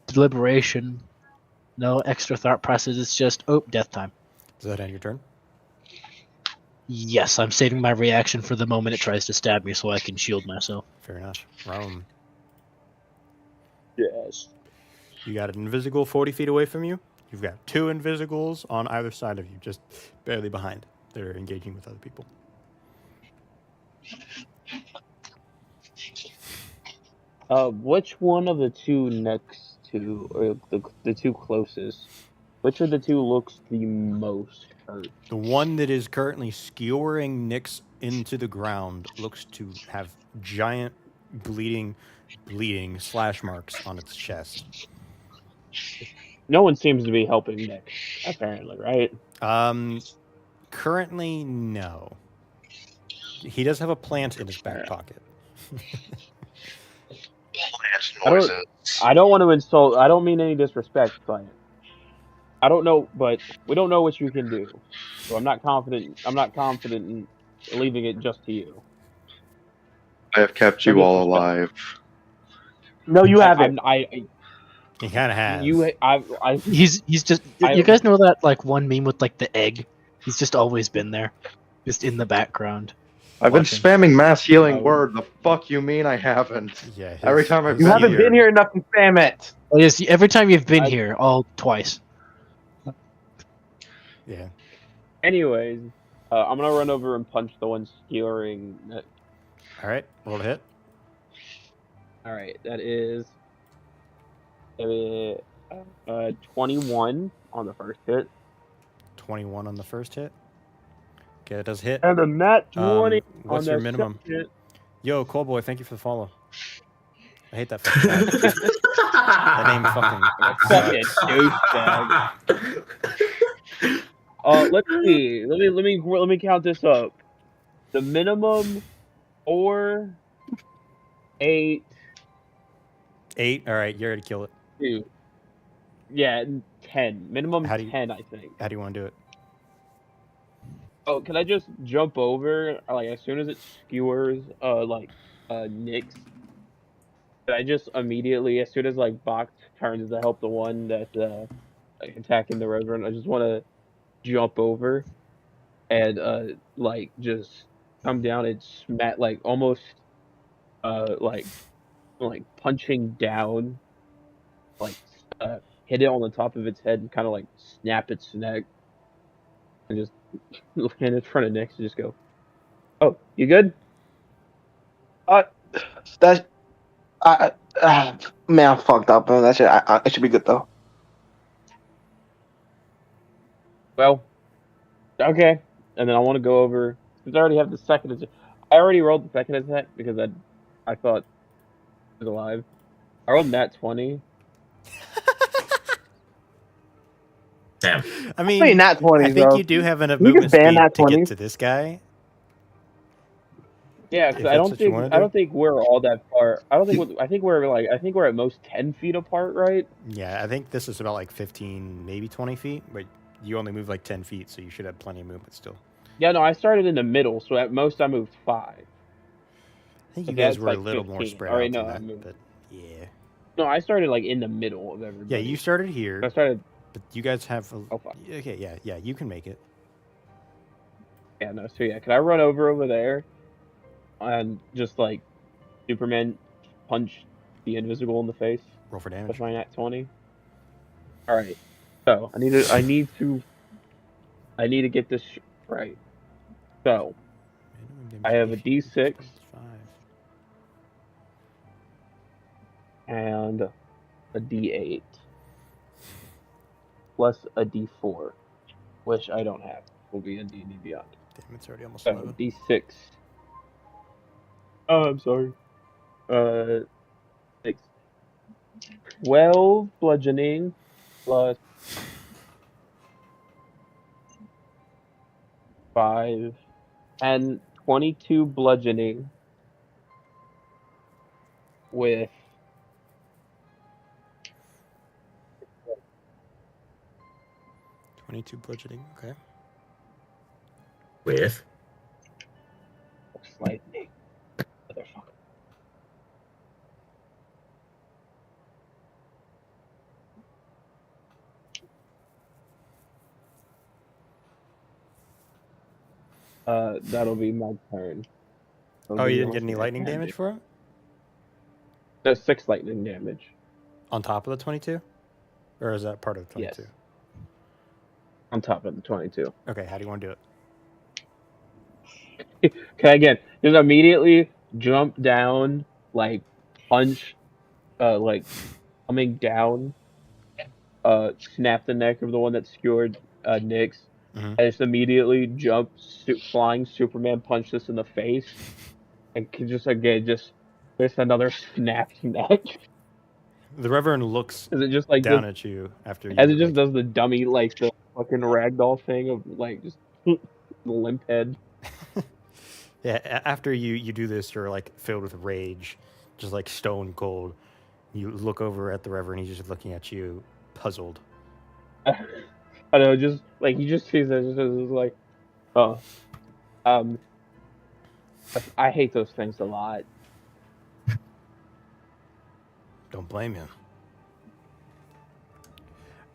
S1: deliberation, no extra thought process. It's just death time.
S2: Does that end your turn?
S1: Yes, I'm saving my reaction for the moment it tries to stab me, so I can shield myself.
S2: Fair enough. Rome.
S1: Yes.
S2: You got an invisible 40 feet away from you. You've got 2 invisibles on either side of you, just barely behind. They're engaging with other people.
S5: Which one of the two next to, or the two closest, which of the two looks the most hurt?
S2: The one that is currently skewering Nyx into the ground looks to have giant bleeding slash marks on its chest.
S5: No one seems to be helping Nyx, apparently, right?
S2: Currently, no. He does have a plant in his back pocket.
S5: I don't want to insult. I don't mean any disrespect, but I don't know. But we don't know what you can do, so I'm not confident. I'm not confident in leaving it just to you.
S6: I have kept you all alive.
S5: No, you haven't.
S2: He kind of has.
S1: He's just. You guys know that like one meme with like the egg? He's just always been there, just in the background.
S6: I've been spamming mass healing word. The fuck you mean I haven't?
S2: Yeah.
S6: Every time I've
S8: You haven't been here enough to spam it.
S1: Oh, yes, every time you've been here, twice.
S2: Yeah.
S5: Anyways, I'm gonna run over and punch the one skewering.
S2: All right, roll a hit.
S5: All right, that is 21 on the first hit.
S2: 21 on the first hit. Okay, that does hit.
S5: And a nat 20
S2: what's
S5: on
S2: your
S5: the
S2: minimum?
S5: second hit.
S2: Yo, Callboy, thank you for the follow. I hate that fucking guy. That name fucking
S5: douchebag. Let's see. Let me count this up. The minimum 4, 8.
S2: 8. All right, you're ready to kill it.
S5: 2. Yeah, 10. Minimum 10, I think.
S2: How do you want to do it?
S5: Oh, can I just jump over, like, as soon as it skewers, Nyx? Can I just immediately, as soon as, like, Box turns to help the one that, like, attacking the Reverend, I just want to jump over and like just come down and smack like almost like punching down, like hit it on the top of its head and kind of like snap its neck and just land in front of Nyx and just go, "Oh, you good?"
S8: That man, I'm fucked up, man. That shit, it should be good though.
S5: Well, okay. And then I want to go over because I already have the second attack. I already rolled the second attack because I thought it was alive. I rolled nat 20.
S7: Damn.
S2: I mean,
S8: Wait, nat 20s,
S2: I think
S8: bro.
S2: you do have enough
S8: You can
S2: movement
S8: ban
S2: speed
S8: nat
S2: to get
S8: 20s.
S2: to this guy.
S5: Yeah,
S2: If
S5: because I
S2: that's
S5: don't
S2: what you
S5: think
S2: wanna
S5: I
S2: do.
S5: don't think we're all that far. I don't think I think we're at most 10 feet apart, right?
S2: Yeah, I think this is about like 15, maybe 20 feet, but you only move like 10 feet, so you should have plenty of movement still.
S5: Yeah, no, I started in the middle, so at most I moved 5.
S2: I think you
S5: Okay,
S2: guys
S5: that's
S2: were a
S5: like
S2: little more
S5: 15.
S2: spread
S5: All right,
S2: out
S5: no,
S2: than
S5: I
S2: that,
S5: moved.
S2: but yeah.
S5: No, I started like in the middle of
S2: Yeah,
S5: everybody.
S2: you started here,
S5: I started.
S2: but you guys have.
S5: Oh, fuck.
S2: Okay, yeah, you can make it.
S5: Yeah, no. So yeah, can I run over there and just like Superman punch the invisible in the face
S2: Roll for damage.
S5: with my nat 20? All right. So I need to get this right. So I have a D6 and a D8 plus a D4, which I don't have. Will be in D&D Beyond.
S2: Damn, it's already almost
S5: So
S2: 11.
S5: D6. Oh, I'm sorry. 6. 12 bludgeoning plus 5 and 22 bludgeoning with
S2: 22 bludgeoning. Okay.
S7: With
S5: lightning. Motherfucker. That'll be my turn.
S2: Oh, you didn't get any lightning damage for it?
S5: There's 6 lightning damage.
S2: On top of the 22? Or is that part of the 22?
S5: Yes. On top of the 22.
S2: Okay, how do you want to do it?
S5: Okay, again, just immediately jump down, like punch, like coming down, snap the neck of the one that skewered Nyx,
S2: Mhm.
S5: and just immediately jump, flying Superman punch this in the face, and can just again just another snapped neck.
S2: The Reverend looks
S5: Is it just like
S2: down at you after you.
S5: as it just does the dummy like the fucking ragdoll thing of like just the limp head.
S2: Yeah, after you do this, you're like filled with rage, just like stone cold. You look over at the Reverend, he's just looking at you, puzzled.
S5: I know, just like he just sees it, just like, oh, I hate those things a lot.
S2: Don't blame him.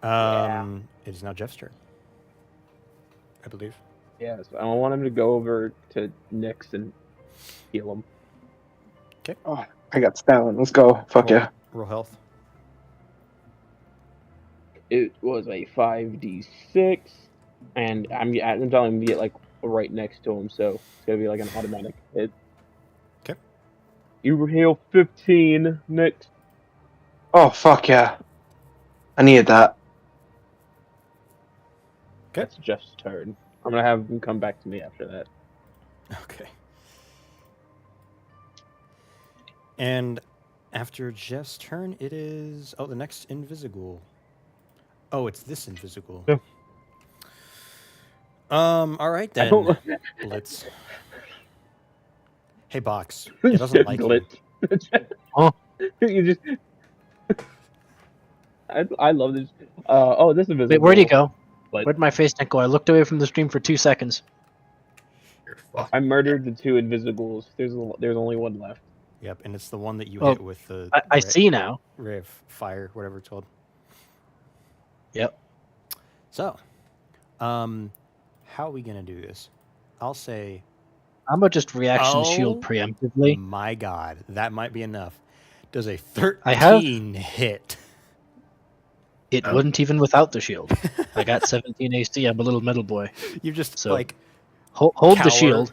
S5: Yeah.
S2: It is now Jeff's turn, I believe.
S5: Yeah, so I want him to go over to Nyx and heal him.
S2: Okay.
S8: Oh, I got stalin. Let's go. Fuck yeah.
S2: Roll health.
S5: It was a 5d6, and I'm telling him to get like right next to him, so it's gonna be like an automatic hit.
S2: Okay.
S5: You heal 15, Nyx.
S8: Oh, fuck yeah. I needed that.
S2: Okay.
S5: That's Jeff's turn. I'm gonna have him come back to me after that.
S2: Okay. And after Jeff's turn, it is the next invisible. Oh, it's this invisible.
S5: Yeah.
S2: All right then. Let's. Hey, Box. It doesn't like you.
S1: Oh.
S5: You just. I love this. This invisible.
S1: Wait, where'd he go?
S5: But
S1: Where'd my face tank go? I looked away from the stream for 2 seconds.
S7: you're fucked.
S5: I murdered the 2 invisibles. There's only one left.
S2: Yep, and it's the one that you
S1: Oh,
S2: hit with the
S1: I see now.
S2: ray of fire, whatever it's called.
S1: Yep.
S2: So, how are we gonna do this? I'll say,
S1: I'm gonna just reaction shield
S2: Oh,
S1: preemptively.
S2: my God, that might be enough. Does a
S1: I have.
S2: 13 hit?
S1: It
S7: Oh.
S1: wouldn't even without the shield. I got 17 AC. I'm a little metal boy.
S2: You just
S1: So,
S2: like
S1: Hold
S2: cower.
S1: the shield.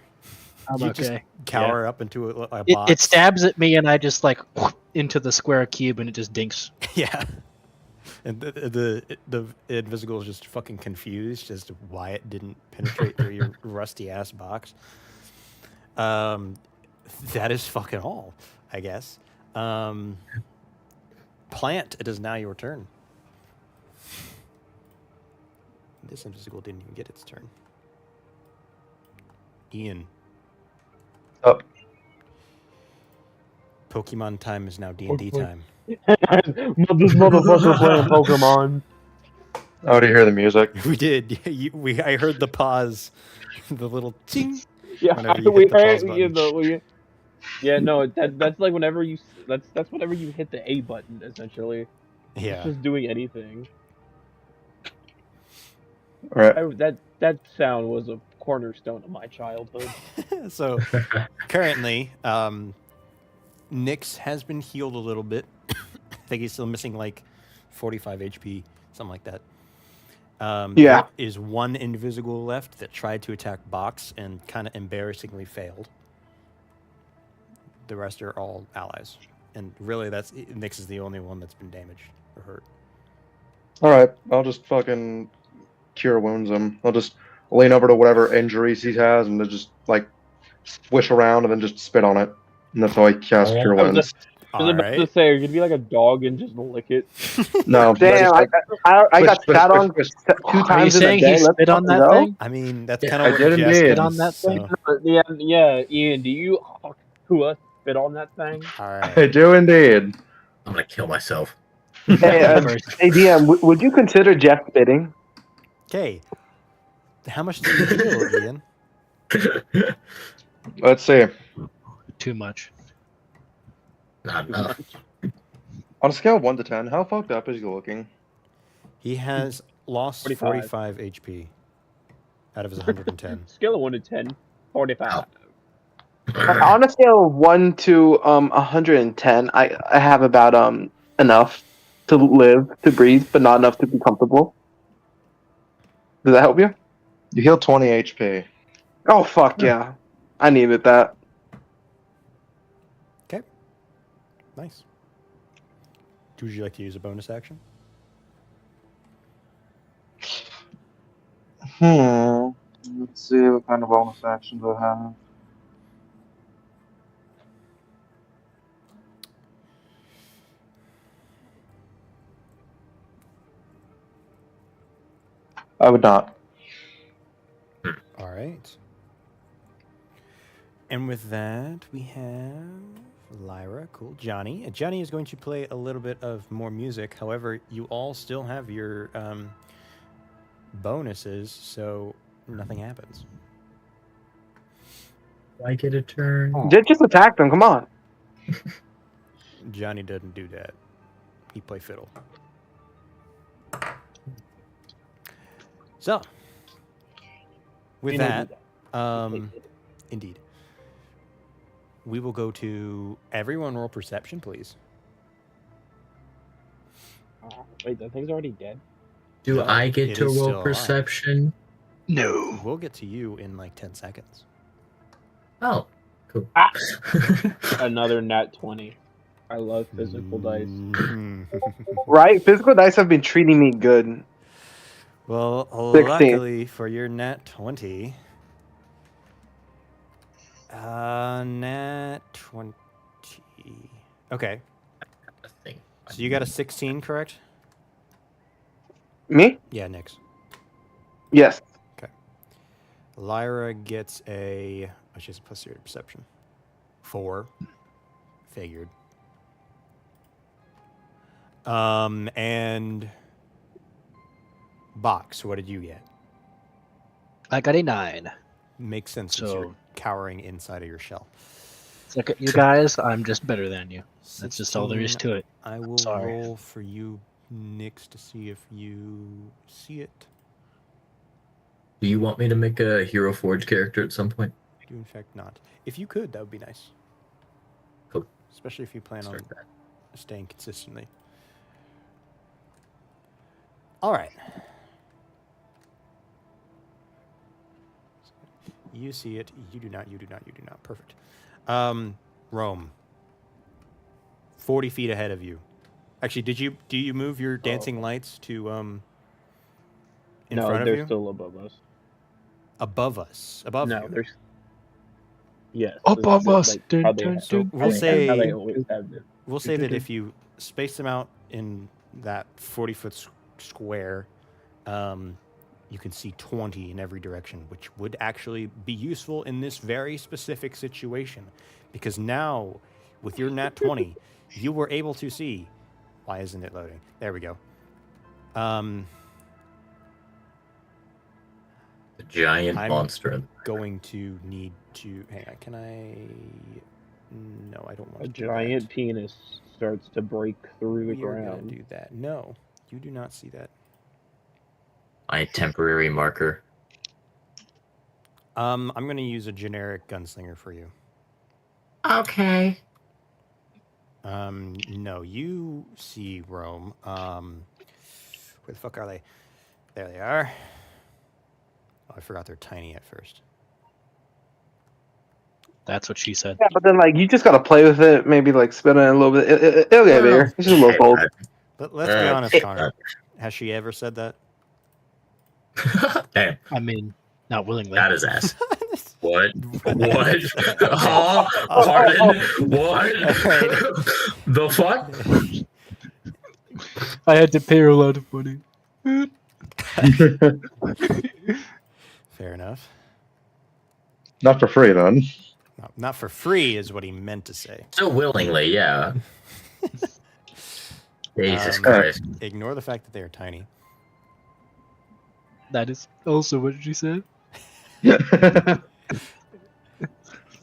S1: I'm
S2: You
S1: okay.
S2: just cower up into a
S1: It
S2: box.
S1: stabs at me, and I just like into the square cube, and it just dinks.
S2: Yeah. And the invisible is just fucking confused as to why it didn't penetrate through your rusty ass box. That is fucking all, I guess. Plant, it is now your turn. This invisible didn't even get its turn. Ian.
S6: Up.
S2: Pokemon time is now D&D time.
S5: This motherfucker playing Pokemon.
S6: Oh, do you hear the music?
S2: We did. I heard the pause, the little ting.
S5: Yeah,
S2: Whenever you
S5: we
S2: hit the pause
S5: heard.
S2: button.
S5: Yeah, no, that's like whenever you that's whenever you hit the A button essentially. It's
S2: Yeah.
S5: just doing anything.
S6: All right.
S5: That sound was a cornerstone of my childhood.
S2: So currently, Nyx has been healed a little bit. I think he's still missing like 45 HP, something like that.
S8: Yeah.
S2: There is one invisible left that tried to attack Box and kind of embarrassingly failed. The rest are all allies. And really, Nyx is the only one that's been damaged or hurt.
S6: All right. I'll just fucking cure wounds him. I'll just lean over to whatever injuries he has and then just like swish around and then just spit on it. And that's how I cast cure wounds.
S5: I was about to say, are you gonna be like a dog and just lick it?
S6: No.
S8: Damn, I got spat on 2
S1: Are you
S8: times in a
S1: saying
S8: day.
S1: he
S8: Let's
S1: spit on
S8: fucking
S1: that
S8: go.
S1: thing?
S2: I mean, that's
S7: Yeah,
S2: kind of
S6: I
S2: what
S6: did
S2: Jess
S6: indeed.
S1: Spit on that thing?
S2: so-
S5: Yeah, Ian, do you spit on that thing?
S2: All
S6: I
S2: right.
S6: do indeed.
S7: I'm gonna kill myself.
S8: Hey, hey DM, would you consider Jeff spitting?
S2: Okay. How much do you heal, Ian?
S6: Let's see.
S1: Too much.
S7: Not enough.
S6: On a scale of 1 to 10, how fucked up is he looking?
S2: He has lost 45 HP out of his 110.
S5: Scale of 1 to 10, 45.
S8: On a scale of 1 to 110, I have about enough to live, to breathe, but not enough to be comfortable. Does that help you?
S6: You heal 20 HP.
S8: Oh fuck yeah. I needed that.
S2: Okay. Nice. Would you like to use a bonus action?
S10: Let's see what kind of bonus actions I have.
S6: I would not.
S2: All right. And with that, we have Lyra. Cool. Johnny. Johnny is going to play a little bit of more music. However, you all still have your bonuses, so nothing happens.
S7: I get a turn.
S8: Just attack them, come on.
S2: Johnny doesn't do that. He play fiddle. So, with
S5: We don't do
S2: that, indeed, we will go to everyone roll perception, please.
S5: Wait, that thing's already dead?
S7: Do
S2: No,
S7: I get
S2: it
S7: to
S2: is still
S7: roll
S2: alive.
S7: perception?
S1: No.
S2: We'll get to you in like 10 seconds.
S7: Oh, cool.
S5: Another nat 20. I love physical dice.
S8: Right? Physical dice have been treating me good.
S2: Well,
S8: 16.
S2: luckily for your nat 20, nat 20. Okay,
S7: Thing.
S2: so you got a 16, correct?
S8: Me?
S2: Yeah, Nyx.
S8: Yes.
S2: Lyra gets a. Oh, she has a plus 0 to perception. 4. Figured. And. Box, what did you get?
S1: I got a 9.
S2: Makes sense since
S1: So-
S2: you're cowering inside of your shell.
S1: Look at you guys. I'm just better than you. That's just all there is
S2: 16,
S1: to it.
S2: I will
S1: Sorry.
S2: roll for you, Nyx, to see if you see it.
S7: Do you want me to make a Hero Forge character at some point?
S2: Do in fact not. If you could, that would be nice.
S7: Cool.
S2: Especially if you plan on
S7: Start that.
S2: staying consistently. All right. You see it. You do not. You do not. You do not. Perfect. Rome. 40 feet ahead of you. Actually, do you move your dancing lights to in
S5: no,
S2: front of
S5: they're
S2: you?
S5: still above us.
S2: Above us. Above
S5: No,
S2: you.
S5: there's. Yes.
S1: Above us.
S5: Like,
S1: Dun,
S5: how they,
S1: dun,
S2: So
S1: dun,
S2: we'll
S1: dun,
S2: say-
S5: how they always have been.
S2: We'll say that if you space them out in that 40-foot square, you can see 20 in every direction, which would actually be useful in this very specific situation. Because now, with your nat 20, you were able to see... Why isn't it loading? There we go.
S7: The giant
S2: I'm
S7: monster.
S2: going to need to... Hang on, can I... No, I don't want
S5: A
S2: to do
S5: giant
S2: that.
S5: penis starts to break through the
S2: We are going
S5: ground.
S2: to do that. No, you do not see that.
S7: My temporary marker.
S2: I'm going to use a generic gunslinger for you.
S7: Okay.
S2: No, you see Rome. Where the fuck are they? There they are. Oh, I forgot they're tiny at first.
S1: That's what she said.
S8: Yeah, but then like you just gotta play with it, maybe like spin it a little bit. It'll get bigger. It's just a little cold.
S2: But let's be honest, Connor. Has she ever said that?
S7: Damn,
S1: I mean, not willingly.
S7: got his ass. What? What? Oh, pardon? What? The fuck?
S1: I had to pay her a lot of money.
S2: Fair enough.
S6: Not for free, then.
S2: Not for free is what he meant to say.
S7: So willingly, yeah. Jesus
S2: Um,
S7: Christ.
S2: Ignore the fact that they are tiny.
S1: That is also what she said.
S2: No,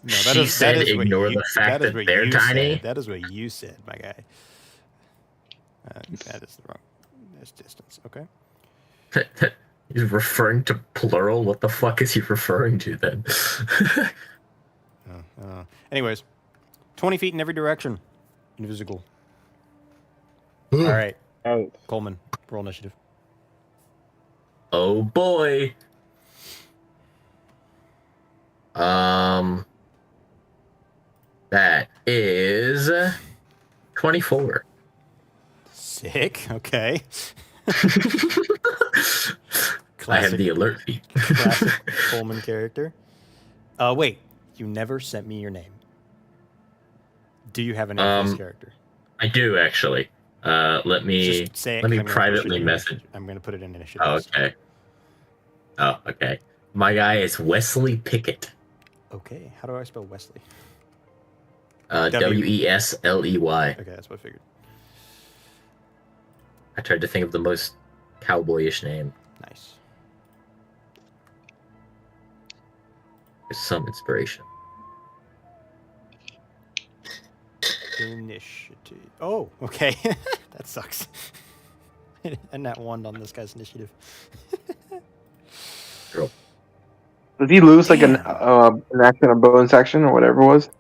S7: She said
S2: what
S7: ignore
S2: you-
S7: the fact that
S2: what
S7: they're
S2: you
S7: tiny?
S2: said. That is what you said, my guy. That is the wrong distance. Okay.
S7: He's referring to plural? What the fuck is he referring to then?
S2: Anyways, 20 feet in every direction. Invisible. All right,
S5: Oh,
S2: Coleman, roll initiative.
S7: Oh boy. That is 24.
S2: Sick. Okay.
S7: I have the alert feat.
S2: Classic Coleman character. Wait, you never sent me your name. Do you have a name for this character?
S7: I do actually. Let me
S2: Just say it,
S7: let
S2: 'cause
S7: me
S2: I'm gonna push it
S7: privately
S2: in
S7: message.
S2: I'm going to put it in initiative.
S7: Oh, okay. Oh, okay. My guy is Wesley Pickett.
S2: Okay. How do I spell Wesley?
S7: Wesley.
S2: Okay, that's what I figured.
S7: I tried to think of the most cowboyish name.
S2: Nice.
S7: There's some inspiration.
S2: Initiative. Oh, okay. That sucks. And that one on this guy's initiative.
S7: Girl.
S8: Did he lose like an
S2: Damn.
S8: action, a bonus action, or whatever it was?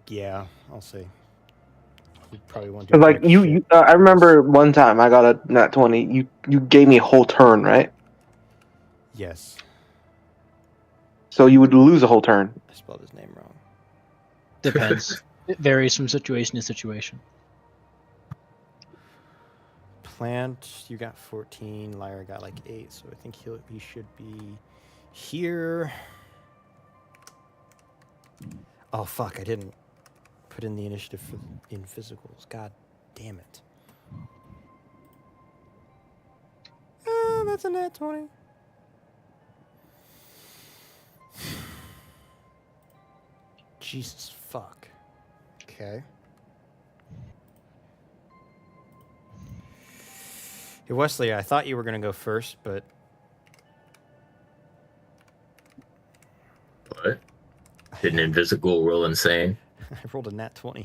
S2: Yeah, I'll say. You probably won't do
S8: Cause like
S2: jack
S8: you,
S2: shit.
S8: I remember one time I got a nat 20. You gave me a whole turn, right?
S2: Yes,
S8: So you would lose a whole turn.
S2: I spelled his name wrong.
S1: Depends. It varies from situation to situation.
S2: Plant, you got 14. Lyra got like 8, so I think he should be here. Oh fuck! I didn't put in the initiative in physicals. God damn it! That's a nat 20. Jesus fuck. Okay. Hey Wesley, I thought you were gonna go first, but
S7: What? Did an invisible roll insane?
S2: I rolled a nat 20.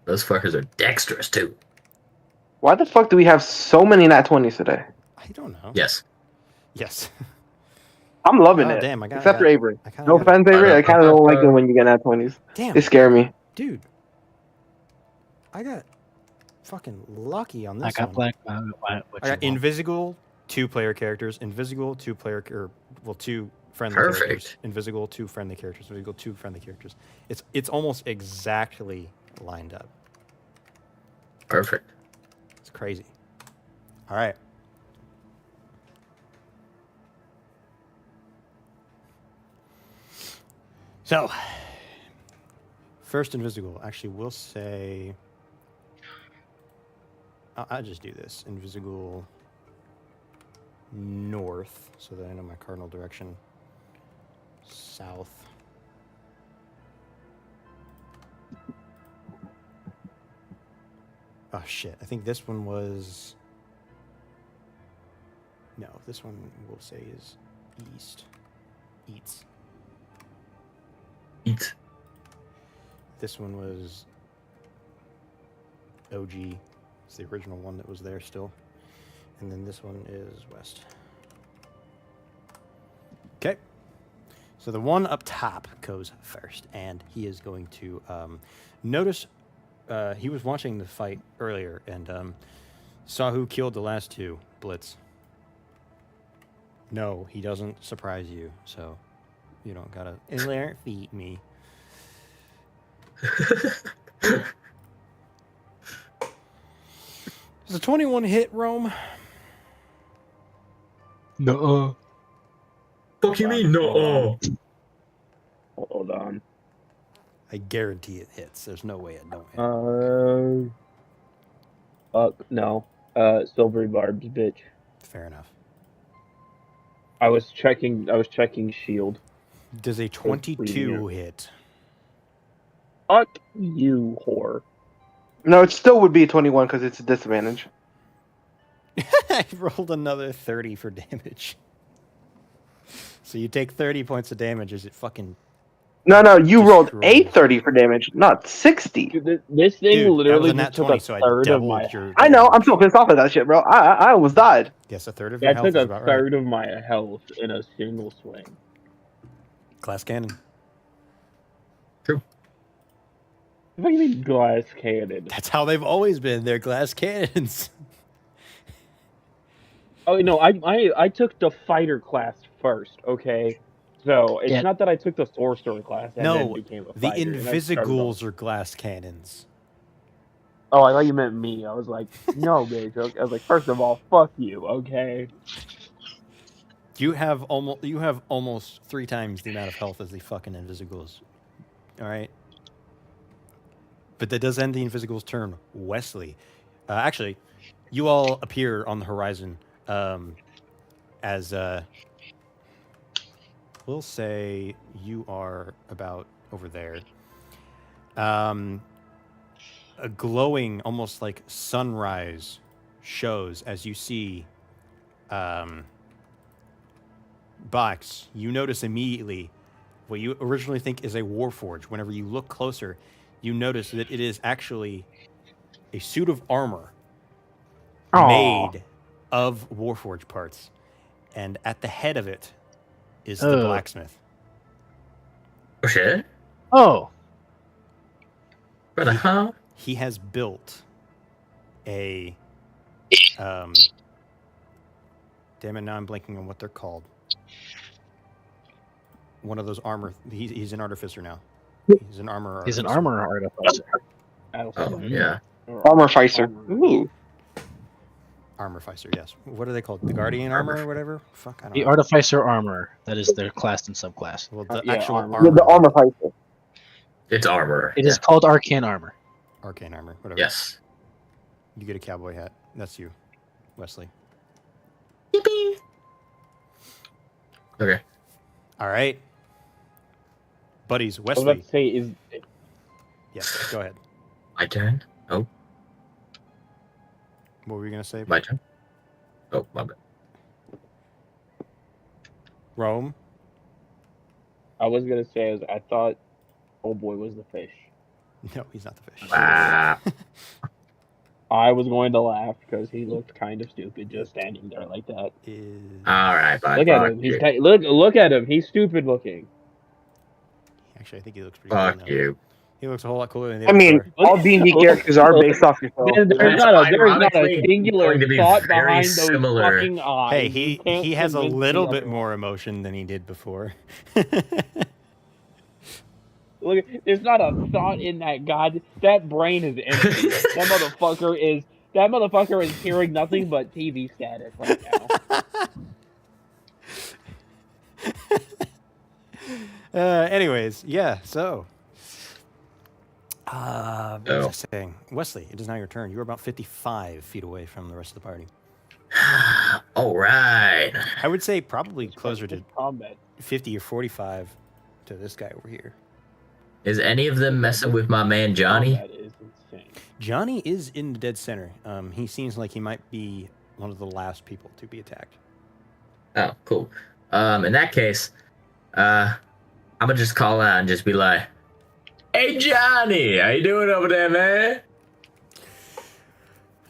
S7: Those fuckers are dexterous too.
S8: Why the fuck do we have so many nat 20s today?
S2: I don't know.
S7: Yes.
S2: Yes.
S8: I'm loving
S2: Oh,
S8: it.
S2: damn, I got-
S8: Except
S2: I
S8: for
S2: got-
S8: Avery.
S2: I kinda
S8: No
S2: got-
S8: offense, Avery. I kind of don't like it when you get nat 20s.
S2: Damn.
S8: They scare me.
S2: Dude. I got fucking lucky on this
S1: I got
S2: one.
S1: black.
S2: I got Invisible, 2-player characters. Invisible, 2-player, or 2 friendly characters.
S7: Perfect.
S2: Invisible, 2 friendly characters. Invisible, 2 friendly characters. It's almost exactly lined up.
S7: Perfect.
S2: It's crazy. All right. So, first Invisible. Actually, we'll say... I'll just do this. Invisible north, so that I know my cardinal direction. South. Oh, shit. I think this one was... No, this one we'll say is east. Eats.
S7: Eat.
S2: This one was OG. It's the original one that was there still. And then this one is west. Okay. So the one up top goes first, and he is going to notice. He was watching the fight earlier and saw who killed the last 2 Blitz. No, he doesn't surprise you, so you don't gotta feed me. Is a 21 hit, Rome?
S1: No.
S7: Fuck you mean no?
S5: Hold on.
S2: I guarantee it hits. There's no way it don't hit.
S5: Fuck no. Silvery barbs, bitch.
S2: Fair enough.
S5: I was checking shield.
S2: Does a 22 hit?
S5: Fuck you, whore.
S8: No, it still would be a 21 because it's a disadvantage.
S2: I rolled another 30 for damage. So you take 30 points of damage as it fucking...
S8: No, you rolled
S2: Destroyed.
S8: a 30 for damage, not 60.
S5: Dude, this thing
S2: Dude, that was
S5: literally
S2: a nat
S5: just took
S2: 20,
S5: a
S2: so I
S5: third of
S2: doubled
S5: my.
S2: your...
S8: I know, I'm so pissed off at that shit, bro. I almost died.
S2: Yes, a third of your
S5: That
S2: health
S5: took
S2: is
S5: a
S2: about
S5: third
S2: right.
S5: of my health in a single swing.
S2: Glass cannon.
S5: What do you mean glass cannon?
S2: That's how they've always been. They're glass cannons.
S5: Oh no, I took the fighter class first. Okay, so it's
S1: Yeah.
S5: not that I took the sorcerer class and then
S2: No,
S5: became a
S2: the
S5: fighter. and I started
S2: Invisigals
S5: off-
S2: are glass cannons.
S5: Oh, I thought you meant me. I was like, no, bitch. I was like, first of all, fuck you. Okay.
S2: You have almost 3 times the amount of health as the fucking Invisigals. All right. But that does end the Invisigal's turn. Wesley, actually, you all appear on the horizon as we'll say you are about over there. A glowing, almost like sunrise, shows as you see. Box, you notice immediately what you originally think is a warforge. Whenever you look closer, you notice that it is actually a suit of armor made of warforge parts. And at the head of it is the
S1: Oh.
S2: blacksmith.
S7: Oh shit.
S1: Oh.
S7: What the hell?
S2: He has built a damn it, now I'm blanking on what they're called. One of those armor. He's an artificer now. He's an armor.
S1: He's an
S2: artificer.
S1: armor artificer.
S7: Oh yeah.
S8: Armor Ficer. Ooh.
S2: Armor Ficer, yes. What are they called? The Guardian armor or whatever? Fuck, I don't
S1: The
S2: know.
S1: artificer armor. That is their class and subclass.
S2: Well, the
S5: Yeah,
S2: actual
S5: armor.
S2: armor.
S8: Yeah, the Armor Ficer.
S7: It's armor.
S1: It is called arcane armor.
S2: Arcane armor, whatever.
S7: Yes.
S2: You get a cowboy hat. That's you, Wesley.
S7: Yippee. Okay.
S2: All right. Buddies,
S5: I was about
S2: Wesley.
S5: to say, is
S2: Yes, go ahead.
S7: My turn. Oh,
S2: What were you going to say?
S7: my turn. Oh, my bad.
S2: Rome?
S5: I was gonna say is I thought old boy was the fish.
S2: No, he's not the fish.
S7: Ah.
S5: I was going to laugh because he looked kind of stupid just standing there like that.
S7: All right, bye.
S5: Look at him. He's look at him. He's stupid looking.
S2: Actually, I think he looks pretty cool
S7: Fuck
S2: now.
S7: you.
S2: He looks a whole lot cooler than the
S8: I
S2: other
S8: mean,
S2: four.
S8: all D&D characters are based off yourself.
S5: There's
S7: That's
S5: not a
S7: ironically
S5: singular
S7: going to be
S5: thought
S7: very
S5: behind those
S7: similar.
S5: fucking eyes.
S2: Hey,
S5: You can't
S2: he has a
S5: convince me
S2: little bit
S5: otherwise.
S2: more emotion than he did before.
S5: Look, there's not a thought in that god. That brain is empty. That motherfucker is hearing nothing but TV static right now.
S2: Anyways, yeah. So, what was I saying? Wesley, it is now your turn. You are about 55 feet away from the rest of the party.
S7: All right.
S2: I would say probably closer to
S5: combat.
S2: 50 or 45 to this guy over here.
S7: Is any of them messing with my man Johnny?
S5: That is insane.
S2: Johnny is in the dead center. He seems like he might be one of the last people to be attacked.
S7: Oh, cool. In that case, I'm gonna just call out and just be like, "Hey, Johnny, how you doing over there, man?"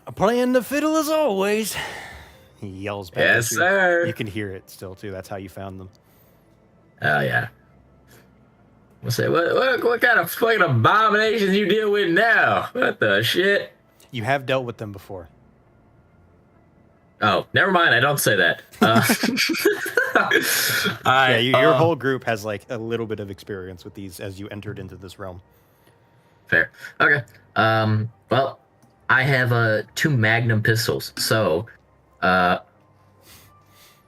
S2: I'm playing the fiddle as always. He yells back.
S7: Yes,
S2: at you.
S7: sir.
S2: You can hear it still too. That's how you found them.
S7: Oh yeah. We'll say, what kind of fucking abominations you deal with now? What the shit?
S2: You have dealt with them before.
S7: Oh, never mind. I don't say that.
S2: Yeah, your whole group has like a little bit of experience with these as you entered into this realm.
S7: Fair. Okay. Well, I have 2 Magnum pistols, so I'm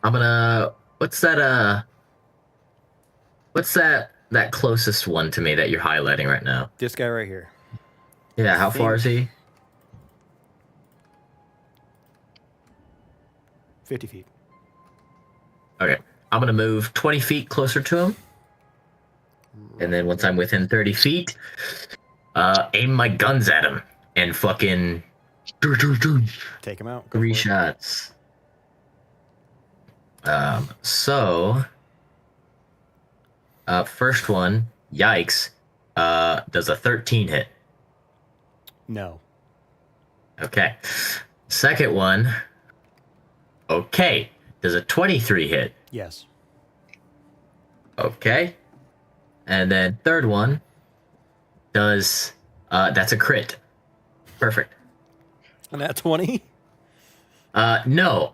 S7: gonna. What's that closest one to me that you're highlighting right now?
S2: This guy right here.
S7: Yeah. How far is he?
S2: 50 feet.
S7: Okay. I'm gonna move 20 feet closer to him, and then once I'm within 30 feet, aim my guns at him and fucking
S2: Take him out. Go
S7: 3
S2: for it.
S7: shots. So first one, yikes, does a 13 hit?
S2: No.
S7: Okay. Second one, okay, does a 23 hit?
S2: Yes.
S7: Okay. And then third one does that's a crit. Perfect.
S2: And that 20?
S7: No,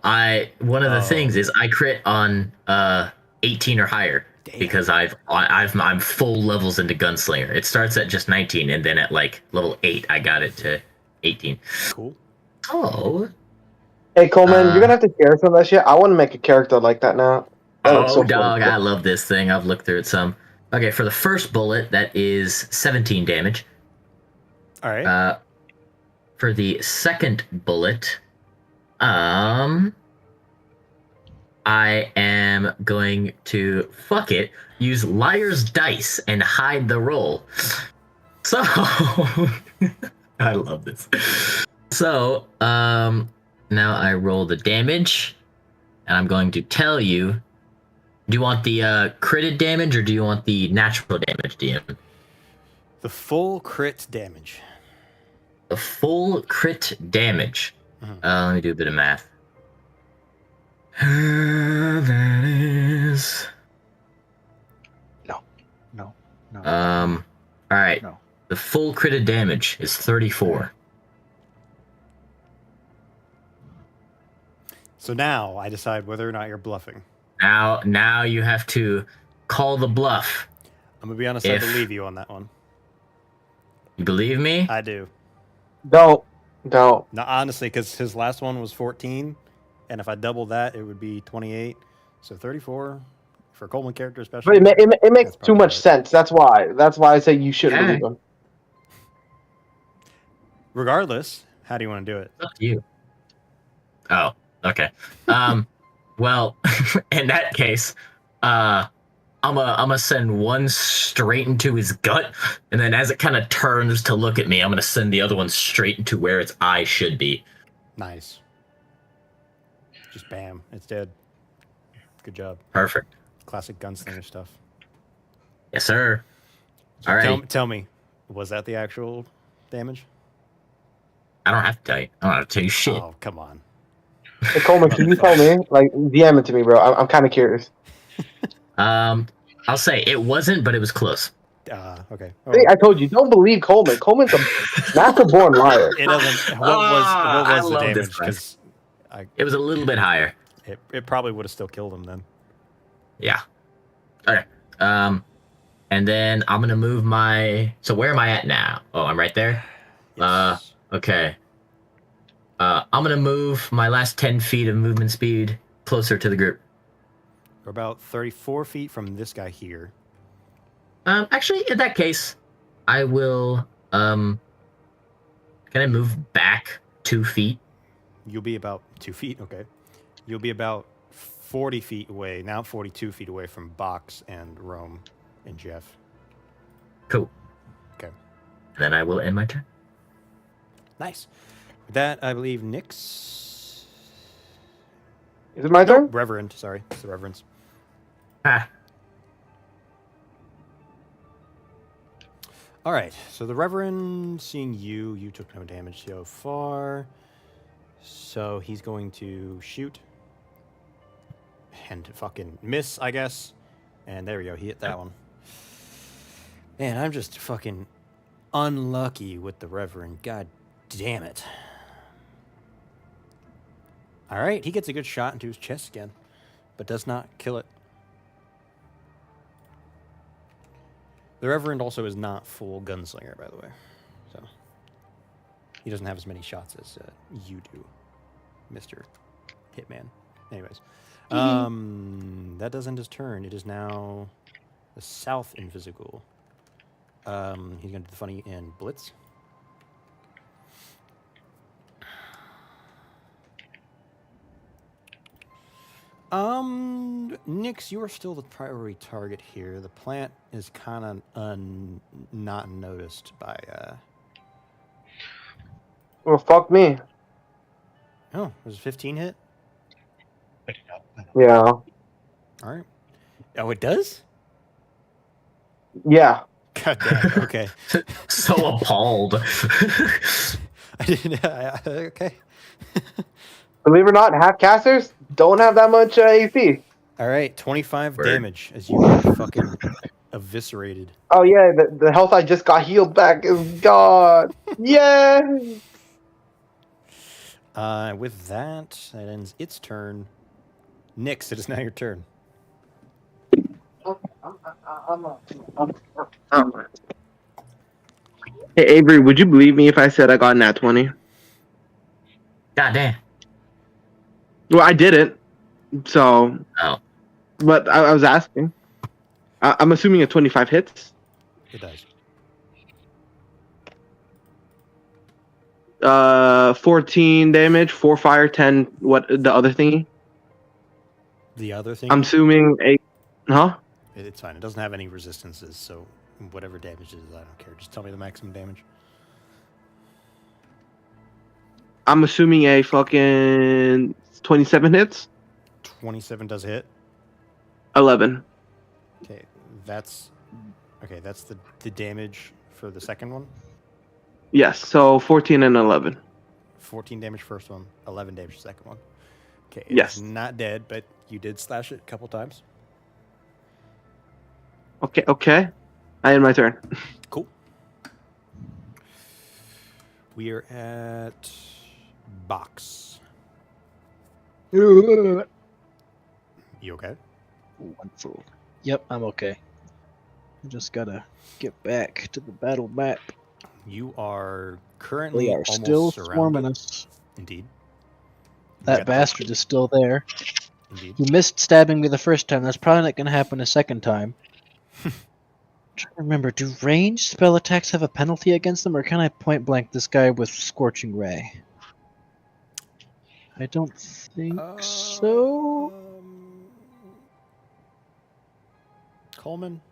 S7: one of the things is I crit on 18 or higher.
S2: Damn.
S7: Because I'm full levels into gunslinger. It starts at just 19, and then at like level 8 I got it to 18.
S2: Cool.
S7: Oh.
S8: Hey Coleman, you're gonna have to share some of that shit. I want to make a character like that now. That looks so
S7: Dog,
S8: fun.
S7: I love this thing. I've looked through it some. Okay, for the first bullet, that is 17 damage.
S2: All right.
S7: For the second bullet, I am going to use Liar's Dice and hide the roll. So I love this. So now I roll the damage, and I'm going to tell you. Do you want the critted damage or do you want the natural damage, DM?
S2: The full crit damage.
S7: The full crit damage. Let me do a bit of math. That is.
S1: No.
S7: All right.
S1: No.
S7: The full critted damage is 34.
S2: So now I decide whether or not you're bluffing.
S7: Now you have to call the bluff.
S2: I'm gonna be honest, I believe you on that one.
S7: You believe me?
S2: I do.
S8: Don't.
S2: No, honestly, because his last one was 14, and if I double that, it would be 28. So 34 for a Coleman character, especially.
S8: But it makes
S2: That's
S8: too
S2: probably
S8: much
S2: right.
S8: sense. That's why I say you shouldn't
S7: Yeah.
S8: believe him.
S2: Regardless, how do you want to do it?
S7: It's up to you. Oh, okay. Well, in that case, I'm gonna send one straight into his gut, and then as it kind of turns to look at me, I'm gonna send the other one straight into where its eye should be.
S2: Nice. Just bam, it's dead. Good job.
S7: Perfect.
S2: Classic gunslinger stuff.
S7: Yes, sir.
S2: So
S7: All right.
S2: tell me, was that the actual damage?
S7: I don't have to tell you. I don't have to tell you shit.
S2: Oh, come on.
S8: Hey, Coleman, can you tell me? Like, DM it to me, bro. I'm kind of curious.
S7: I'll say it wasn't, but it was close.
S2: Okay.
S8: See, I told you, don't believe Coleman. Coleman's a natural-born liar.
S2: It doesn't. What
S7: I
S2: was the
S7: love this
S2: damage?
S7: guy.
S2: Because
S7: It was a little bit higher.
S2: it probably would have still killed him then.
S7: Yeah. Okay. And then I'm gonna move my. So where am I at now? Oh, I'm right there.
S2: Yes.
S7: Okay. I'm gonna move my last 10 feet of movement speed closer to the group.
S2: We're about 34 feet from this guy here.
S7: Actually, in that case, I will. Can I move back 2 feet?
S2: You'll be about 2 feet. Okay. You'll be about 40 feet away. Now 42 feet away from Box and Rome and Jeff.
S7: Cool.
S2: Okay.
S7: Then I will end my turn.
S2: Nice. With that, I believe Nyx.
S8: Is it my turn?
S2: Reverend. Sorry, it's the Reverend's.
S7: Ah.
S2: All right. So the Reverend, seeing you took no damage so far. So he's going to shoot and fucking miss, I guess. And there we go. He hit that one. Man, I'm just fucking unlucky with the Reverend. God damn it. All right. He gets a good shot into his chest again, but does not kill it. The Reverend also is not full gunslinger, by the way. So he doesn't have as many shots as you do, Mr. Hitman. Anyways, that does end his turn. It is now the South Invisible. He's going to do the funny and blitz. Nyx, you are still the priority target here. The plant is kind of not noticed by.
S8: Well, fuck me.
S2: Oh, was it 15 hit?
S8: Yeah.
S2: All right. Oh, it does?
S8: Yeah.
S2: God damn. Okay.
S7: So appalled.
S2: I didn't. Okay.
S8: Believe it or not, half casters don't have that much AC.
S2: All right. 25
S7: Word.
S2: damage as you get fucking eviscerated.
S8: Oh yeah, the health I just got healed back is gone. Yeah.
S2: With that ends its turn. Nyx, it is now your turn.
S8: Hey Avery, would you believe me if I said I got nat 20?
S7: God damn.
S8: Well, I didn't. So.
S7: Oh.
S8: But I was asking. I'm assuming a 25 hits.
S2: It does.
S8: 14 damage, 4 fire, 10. What the other thingy?
S2: The other thing.
S8: I'm assuming a. Huh?
S2: It's fine. It doesn't have any resistances, so whatever damage it is, I don't care. Just tell me the maximum damage.
S8: I'm assuming a fucking 27 hits.
S2: 27 does hit.
S8: 11.
S2: Okay, that's the damage for the second one.
S8: Yes, so 14 and 11.
S2: 14 damage first one, 11 damage second one. Okay,
S8: Yes.
S2: it's not dead, but you did slash it a couple times.
S8: Okay. I end my turn.
S2: Cool. We are at Box. You okay?
S1: Wonderful. Yep, I'm okay. I just gotta get back to the battle map.
S2: You are currently
S1: They are
S2: almost
S1: still
S2: surrounded.
S1: swarming us.
S2: Indeed.
S1: That bastard is still there.
S2: Indeed.
S1: He missed stabbing me the first time. That's probably not gonna happen a second time. Trying to remember, do ranged spell attacks have a penalty against them, or can I point blank this guy with Scorching Ray? I don't think so.
S2: Coleman.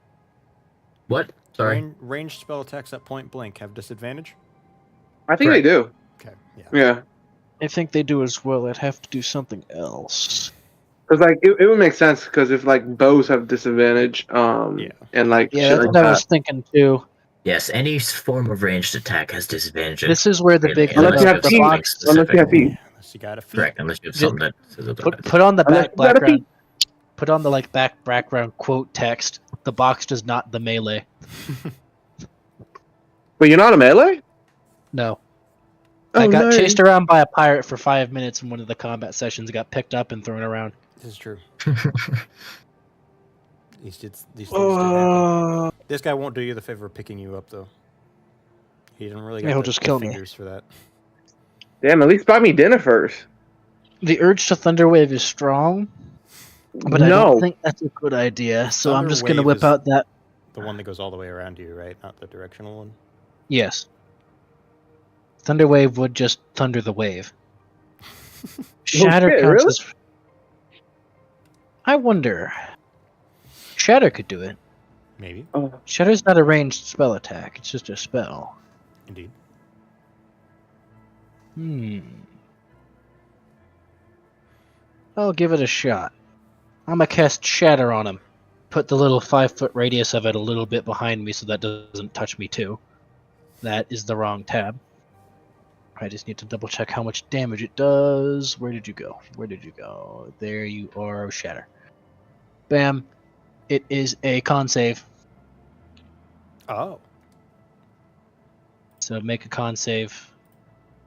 S7: What? Sorry.
S2: Ranged spell attacks at point blank have disadvantage?
S8: I think they do.
S2: Okay, yeah.
S8: Yeah.
S1: I think they do as well. I'd have to do something else.
S8: Because like it would make sense because if like bows have disadvantage, and like
S1: Yeah,
S8: shit
S1: that's
S8: like
S1: what I
S8: that.
S1: was thinking too.
S7: Yes, any form of ranged attack has disadvantage.
S1: This is where the big
S8: Unless you have
S1: the
S8: feet.
S1: box.
S8: Unless you have feet.
S2: Unless you got a feet.
S7: Correct, unless you have something that says otherwise.
S1: Put on the
S8: Unless
S1: back
S8: you got a
S1: background.
S8: feet.
S1: Put on the background quote text. The box does not the melee.
S8: But you're not a melee?
S1: No.
S8: Oh,
S1: I got
S8: no.
S1: chased around by a pirate for 5 minutes in one of the combat sessions. Got picked up and thrown around.
S2: This is true. These things do happen. This guy won't do you the favor of picking you up, though. He didn't really got
S1: He'll
S2: the,
S1: just
S2: the
S1: kill me.
S2: fingers for that.
S8: Damn, at least buy me dinner first.
S1: The urge to Thunderwave is strong, but I don't think that's a good idea. So I'm just gonna
S2: Thunderwave
S1: whip
S2: is
S1: out that.
S2: The one that goes all the way around you, right? Not the directional one?
S1: Yes. Thunderwave would just thunder the wave. Shatter
S8: shit,
S1: counts
S8: really?
S1: as. I wonder. Shatter could do it.
S2: Maybe.
S1: Shatter's not a ranged spell attack. It's just a spell.
S2: Indeed.
S1: I'll give it a shot. I'm gonna cast Shatter on him. Put the little 5-foot radius of it a little bit behind me so that doesn't touch me too. That is the wrong tab. I just need to double check how much damage it does. Where did you go? Where did you go? There you are, Shatter. Bam. It is a con save.
S2: Oh.
S1: So make a con save.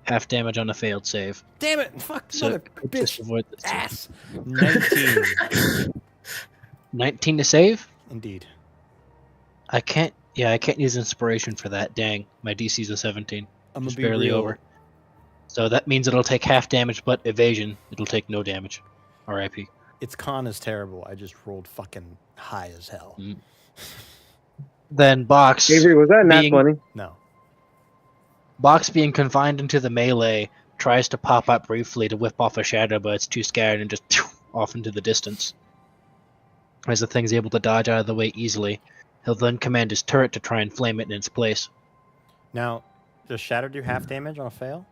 S1: Half damage on a failed save.
S2: Damn it! Fuck,
S1: So
S2: mother
S1: just
S2: bitch.
S1: avoid this.
S2: Ass. 19.
S1: 19 to save?
S2: Indeed.
S1: I can't use inspiration for that. Dang. My DC's a 17.
S2: I'm
S1: Just
S2: gonna be
S1: barely
S2: real.
S1: over. So that means it'll take half damage, but evasion, it'll take no damage. RIP.
S2: Its con is terrible. I just rolled fucking high as hell.
S1: Then Box.
S8: Avery, was that nat
S1: being-
S8: 20?
S2: No.
S1: Box being confined into the melee tries to pop up briefly to whip off a shadow, but it's too scared and just off into the distance. As the thing's able to dodge out of the way easily, he'll then command his turret to try and flame it in its place.
S2: Now, does Shatter do half damage on a fail?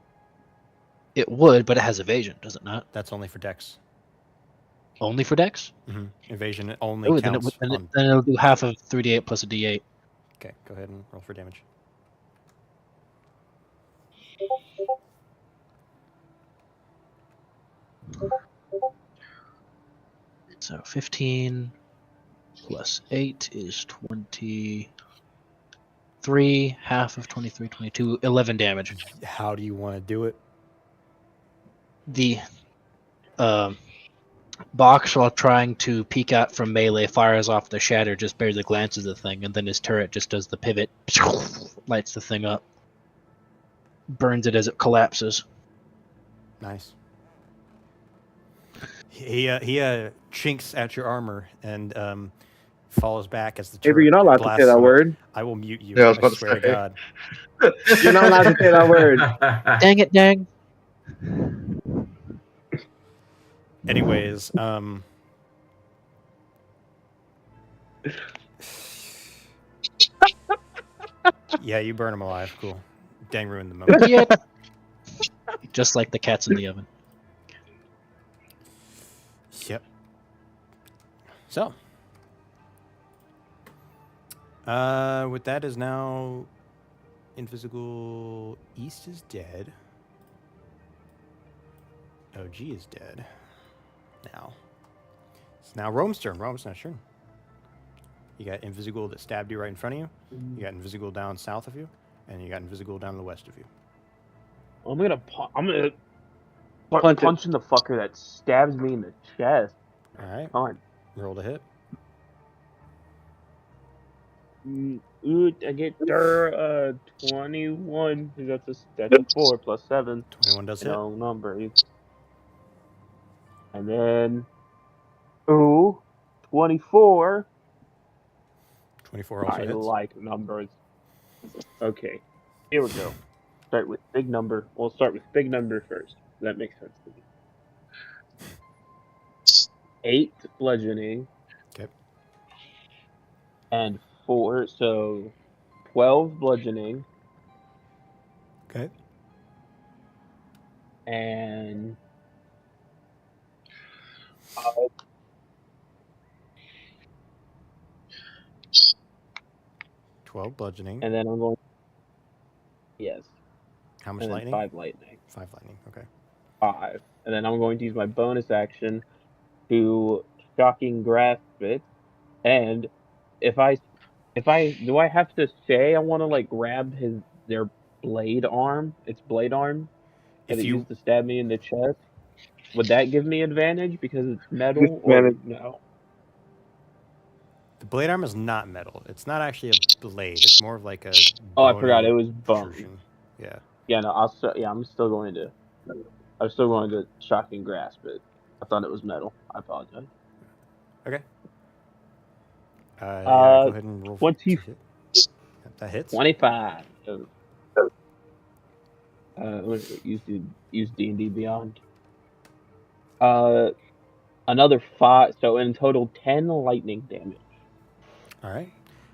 S1: It would, but it has evasion, does it not?
S2: That's only for Dex.
S1: Only for Dex?
S2: Mm-hmm. Evasion only
S1: Oh, then,
S2: counts on...
S1: then it'll do half of 3d8 plus a d8.
S2: Okay, go ahead and roll for damage.
S1: So 15 plus 8 is 23, half of 23, 22, 11 damage.
S2: How do you want to do it?
S1: The Box, while trying to peek out from melee, fires off the shatter, just barely glances the thing, and then his turret just does the pivot, lights the thing up, burns it as it collapses.
S2: Nice. He chinks at your armor and falls back as the turret
S8: Avery, you're not allowed to say
S2: blasts
S8: that
S2: on.
S8: word.
S2: I will mute you.
S6: Yeah, I was
S2: I
S6: about to
S2: swear to
S6: say.
S2: God.
S8: You're not allowed to say that word.
S1: Dang it, dang.
S2: Anyways, yeah, you burn him alive. Cool. Dang, ruined the moment.
S1: Yeah. Just like the cats in the oven.
S2: Yep. So, with that is now Invisible East is dead. OG is dead. Now, it's now Rome's turn. Rome's not sure. You got Invisible that stabbed you right in front of you. You got Invisible down south of you, and you got Invisible down to the west of you.
S5: I'm gonna start
S8: Punch it.
S5: punching the fucker that stabs me in the chest.
S2: All right.
S5: Fine.
S2: Roll to hit.
S5: Ooh, I get 21. That's a 4 plus 7.
S2: 21 does hit.
S5: No number. And then, ooh, 24.
S2: 24 also
S5: I
S2: hits.
S5: like numbers. Okay, here we go. Start with big number. We'll start with big number first. That makes sense to me. 8 bludgeoning.
S2: Okay.
S5: And 4, so 12 bludgeoning.
S2: Okay.
S5: And
S2: 12 bludgeoning.
S5: and then I'm going. Yes,
S2: How much
S5: and then
S2: lightning?
S5: 5 lightning.
S2: 5 lightning. Okay.
S5: 5, and then I'm going to use my bonus action to shocking grasp it, and if I do I have to say I want to like grab their blade arm, its blade arm that
S2: If
S5: it
S2: you
S5: used to stab me in the chest? Would that give me advantage because it's metal, or
S8: Disadvantage.
S5: no?
S2: the blade arm is not metal. It's not actually a blade. It's more of like a
S5: Oh, I forgot
S2: bony
S5: it was bone.
S2: protrusion. Yeah.
S5: Yeah, no, I'm still going to shocking grasp it. I thought it was metal. I apologize.
S2: Okay. Yeah, go ahead and roll
S5: 20,
S2: to hit. Yep, that hits.
S5: 25. Use D&D Beyond. Another 5. So in total, 10 lightning damage.
S2: All right.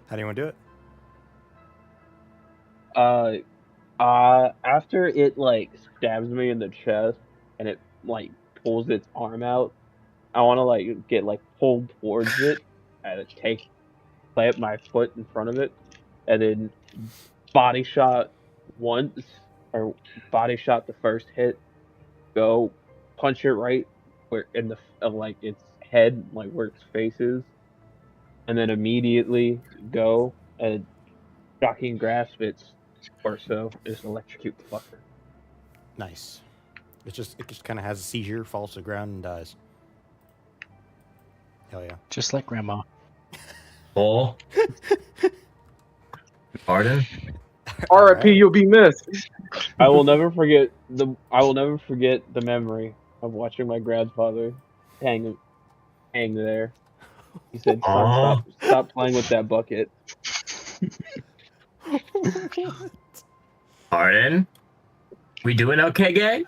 S2: How do you want to do it?
S5: After it like stabs me in the chest and it like pulls its arm out, I want to like get like pulled towards it and plant my foot in front of it, and then body shot once, or body shot the first hit, go punch it right where in the like its head, like where its face is, and then immediately go and shocking grasp its torso, just electrocute the fucker.
S2: Nice. It just kind of has a seizure, falls to the ground, and dies. Hell yeah.
S1: Just like Grandma.
S7: Oh. Pardon?
S8: R.I.P. You'll be missed.
S5: I will never forget the memory of watching my grandfather hang there. He said, "Son,
S7: Aw.
S5: stop playing with that bucket."
S7: Pardon? We doing okay, gang?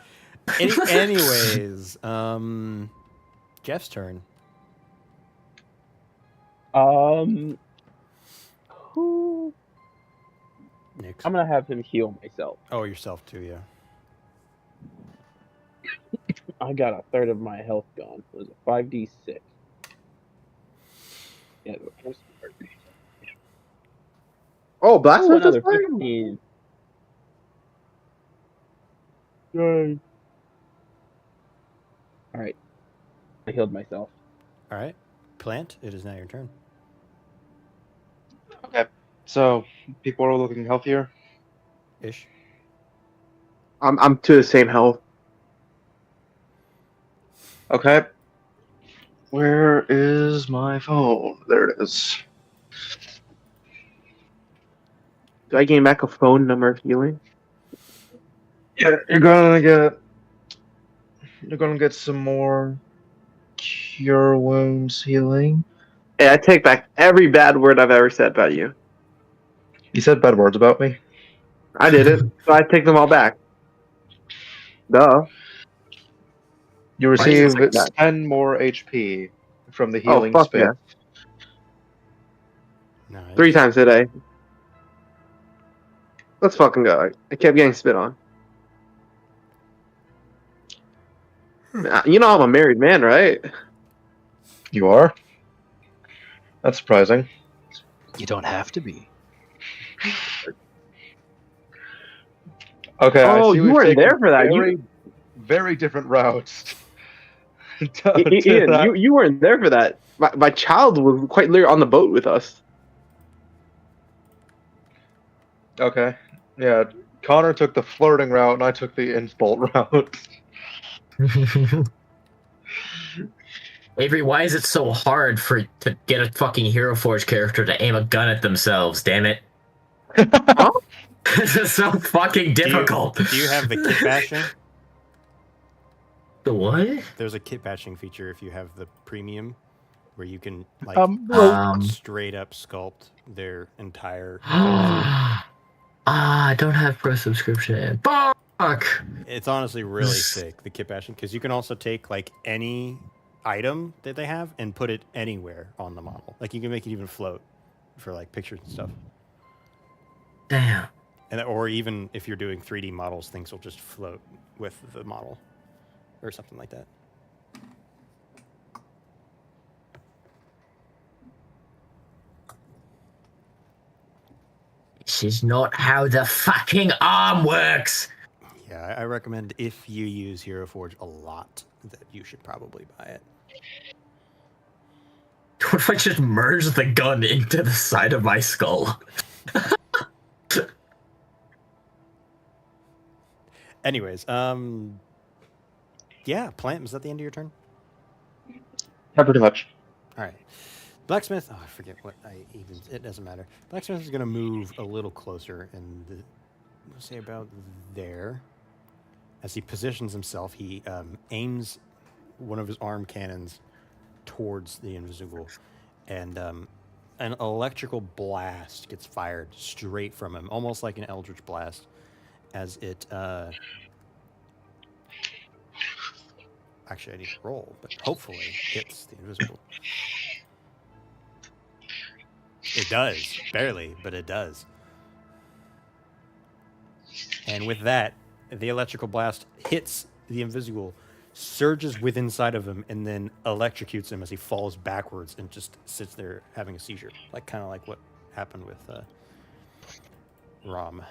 S2: Anyways, Jeff's turn.
S5: Who?
S2: Nick's.
S5: I'm gonna have him heal myself.
S2: Oh, yourself too, yeah.
S5: I got a third of my health gone. It was a 5d6. Yeah,
S8: Oh, Blacksmith is
S5: another
S8: playing?
S5: 15. Yay. Alright. I healed myself.
S2: All right. Plant, it is now your turn.
S6: Okay. So people are looking healthier.
S2: Ish.
S8: I'm to the same health.
S6: Okay. Where is my phone? There it is.
S8: Do I gain back a phone number of healing?
S6: Yeah, you're gonna get some more cure wounds healing.
S8: Hey, I take back every bad word I've ever said about you.
S6: You said bad words about me.
S8: I did it, so I take them all back. Duh.
S6: You
S7: Why is
S6: receive
S8: it like that?
S6: 10 more HP from the
S8: Oh,
S6: healing
S8: fuck
S6: spit.
S8: yeah.
S2: Nice.
S8: 3 times today. Let's fucking go. I kept getting spit on. You know I'm a married man, right?
S6: You are? That's surprising.
S1: You don't have to be.
S6: Okay, I
S8: Oh,
S6: see
S8: you
S6: we've
S8: weren't
S6: taken
S8: there for that.
S6: very different routes.
S8: Ian, you weren't there for that. My child was quite literally on the boat with us.
S6: Okay. Yeah, Connor took the flirting route and I took the insult route.
S7: Avery, why is it so hard to get a fucking Hero Forge character to aim a gun at themselves, damn it?
S8: Huh?
S7: This is so fucking difficult.
S2: Do you have the kit bashing?
S7: The what?
S2: There's a kit bashing feature if you have the premium, where you can like straight up sculpt their entire.
S7: I don't have pro subscription. Fuck.
S2: It's honestly really sick, the kit bashing, because you can also take like any item that they have and put it anywhere on the model. Like you can make it even float for like pictures and stuff.
S7: Damn.
S2: And or even if you're doing 3D models, things will just float with the model or something like that.
S7: This is not how the fucking arm works.
S2: Yeah, I recommend if you use Hero Forge a lot, that you should probably buy it.
S7: What if I just merge the gun into the side of my skull?
S2: Anyways, yeah, Plant, is that the end of your turn?
S6: Yeah, pretty much.
S2: All right. Blacksmith, I forget what it doesn't matter. Blacksmith is going to move a little closer and we'll say about there. As he positions himself, he aims one of his arm cannons towards the invisible, and an electrical blast gets fired straight from him, almost like an eldritch blast, as it actually I need to roll, but hopefully hits the invisible. It does, barely, but it does. And with that, the electrical blast hits the invisible, surges within inside of him, and then electrocutes him as he falls backwards and just sits there having a seizure, like kind of like what happened with Rom.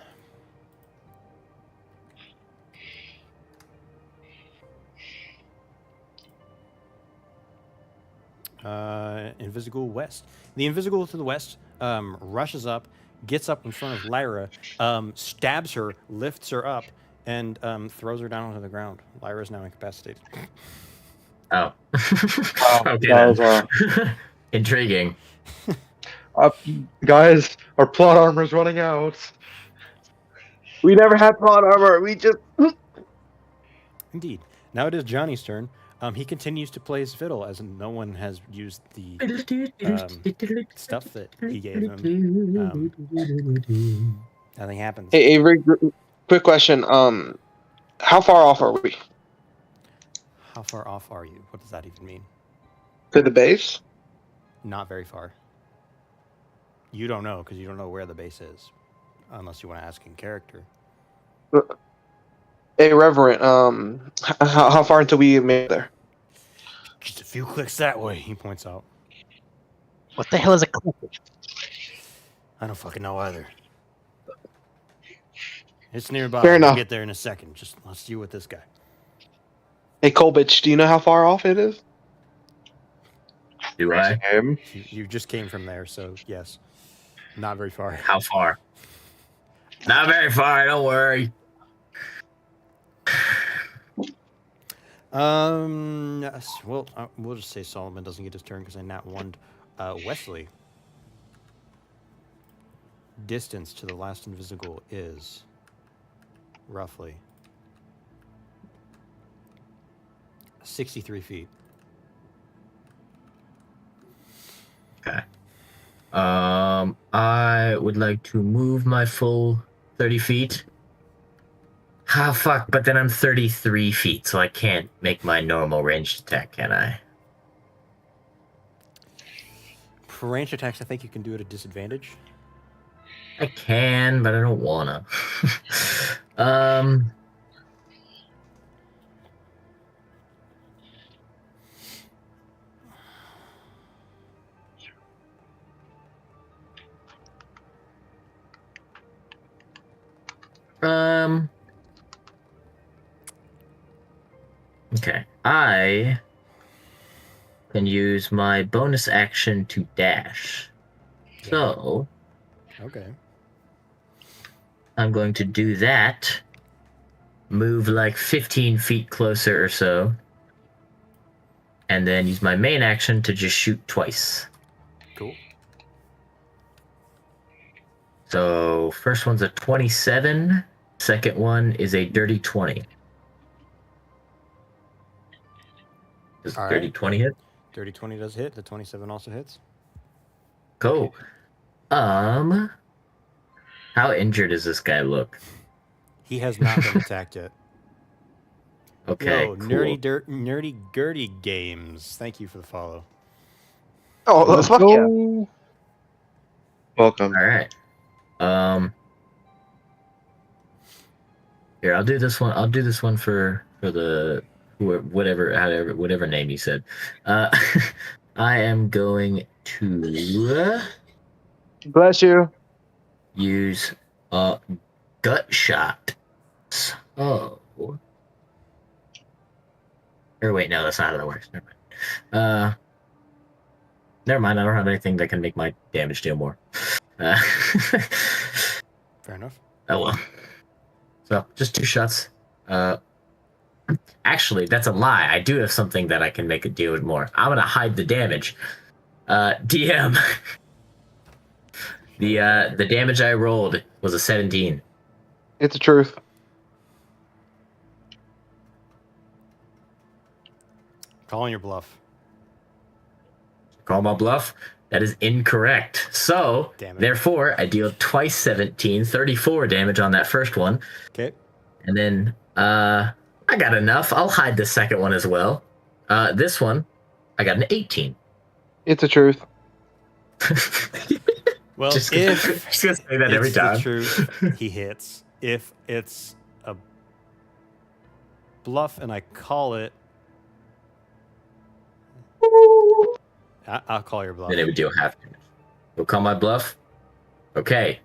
S2: Invisible west. The invisible to the west rushes up, gets up in front of Lyra, stabs her, lifts her up, and throws her down onto the ground. Lyra is now incapacitated.
S7: Oh.
S6: Wow,
S7: Okay,
S6: that
S7: then.
S6: was,
S7: Intriguing.
S6: guys, our plot armor is running out.
S8: We never had plot armor. We just.
S2: Indeed. Now it is Johnny's turn. He continues to play his fiddle as no one has used the stuff that he gave him. Nothing happens.
S8: Hey, Avery, quick question. How far off are we?
S2: How far off are you? What does that even mean?
S8: To the base?
S2: Not very far. You don't know because you don't know where the base is, unless you want to ask in character.
S8: Hey, Reverend, how far until we made there?
S2: Just a few clicks that way, he points out.
S1: What the hell is a click?
S2: I don't fucking know either. It's nearby.
S8: Fair
S2: We'll
S8: enough.
S2: get there in a second. Just let's deal with this guy.
S8: Hey, Colbitch, do you know how far off it is?
S7: Do I?
S2: You just came from there, so yes. Not very far.
S7: How far? Not very far, don't worry.
S2: Yes, well, we'll just say Solomon doesn't get his turn because I nat one. Wesley. Distance to the last invisible is roughly 63 feet.
S7: Okay. I would like to move my full 30 feet. Ah, fuck, but then I'm 33 feet, so I can't make my normal ranged attack, can I?
S2: For range attacks, I think you can do it at disadvantage.
S7: I can, but I don't wanna. Okay, I can use my bonus action to dash. So,
S2: Okay.
S7: I'm going to do that. Move like 15 feet closer or so. And then use my main action to just shoot twice.
S2: Cool.
S7: So, first one's a 27. Second one is a dirty 20. Does
S2: All
S7: dirty
S2: right.
S7: 20 hit?
S2: Dirty 20 does hit. The 27 also hits.
S7: Cool. How injured does this guy look?
S2: He has not been attacked yet.
S7: Okay,
S2: Yo,
S7: cool.
S2: nerdy Gertie games. Thank you for the follow.
S8: Oh, fuck yeah.
S6: Welcome.
S7: All right. Here, I'll do this one. I'll do this one for the whatever name you said. I am going to
S8: Bless you.
S7: use a gut shot. So, or wait, no, that's not how that works. Never mind. Never mind. I don't have anything that can make my damage deal more.
S2: Fair enough.
S7: Oh well. So just 2 shots. Actually, that's a lie. I do have something that I can make it deal with more. I'm gonna hide the damage. DM. The damage I rolled was a 17.
S8: It's the truth.
S2: Calling your bluff.
S7: Call my bluff. That is incorrect. So,
S2: Damn it.
S7: therefore, I deal twice 17, 34 damage on that first one.
S2: Okay.
S7: And then, I got enough. I'll hide the second one as well. This one, I got an 18.
S8: It's the truth.
S2: Well,
S7: just
S2: if
S7: gonna say that every
S2: it's the
S7: time.
S2: truth, he hits. If it's a bluff and I call it, I'll call your bluff.
S7: Then it would deal half damage. You'll call my bluff? Okay.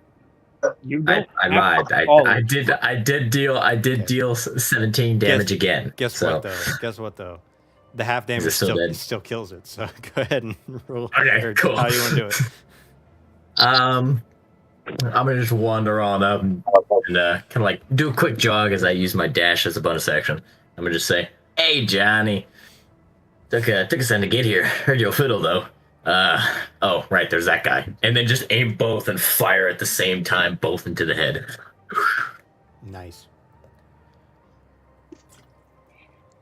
S5: You
S7: I
S5: don't
S7: lied.
S5: have to call
S7: I
S5: it.
S7: did deal 17 damage again.
S2: Guess
S7: so.
S2: what though? Guess what though? The half damage
S7: still dead?
S2: still kills it. So go ahead and roll.
S7: Okay,
S2: or
S7: cool.
S2: How you want to do it?
S7: I'm gonna just wander on up and kind of like do a quick jog as I use my dash as a bonus action. I'm gonna just say, "Hey, Johnny, took a second to get here. Heard your fiddle though. Oh right, there's that guy." And then just aim both and fire at the same time, both into the head.
S2: Nice.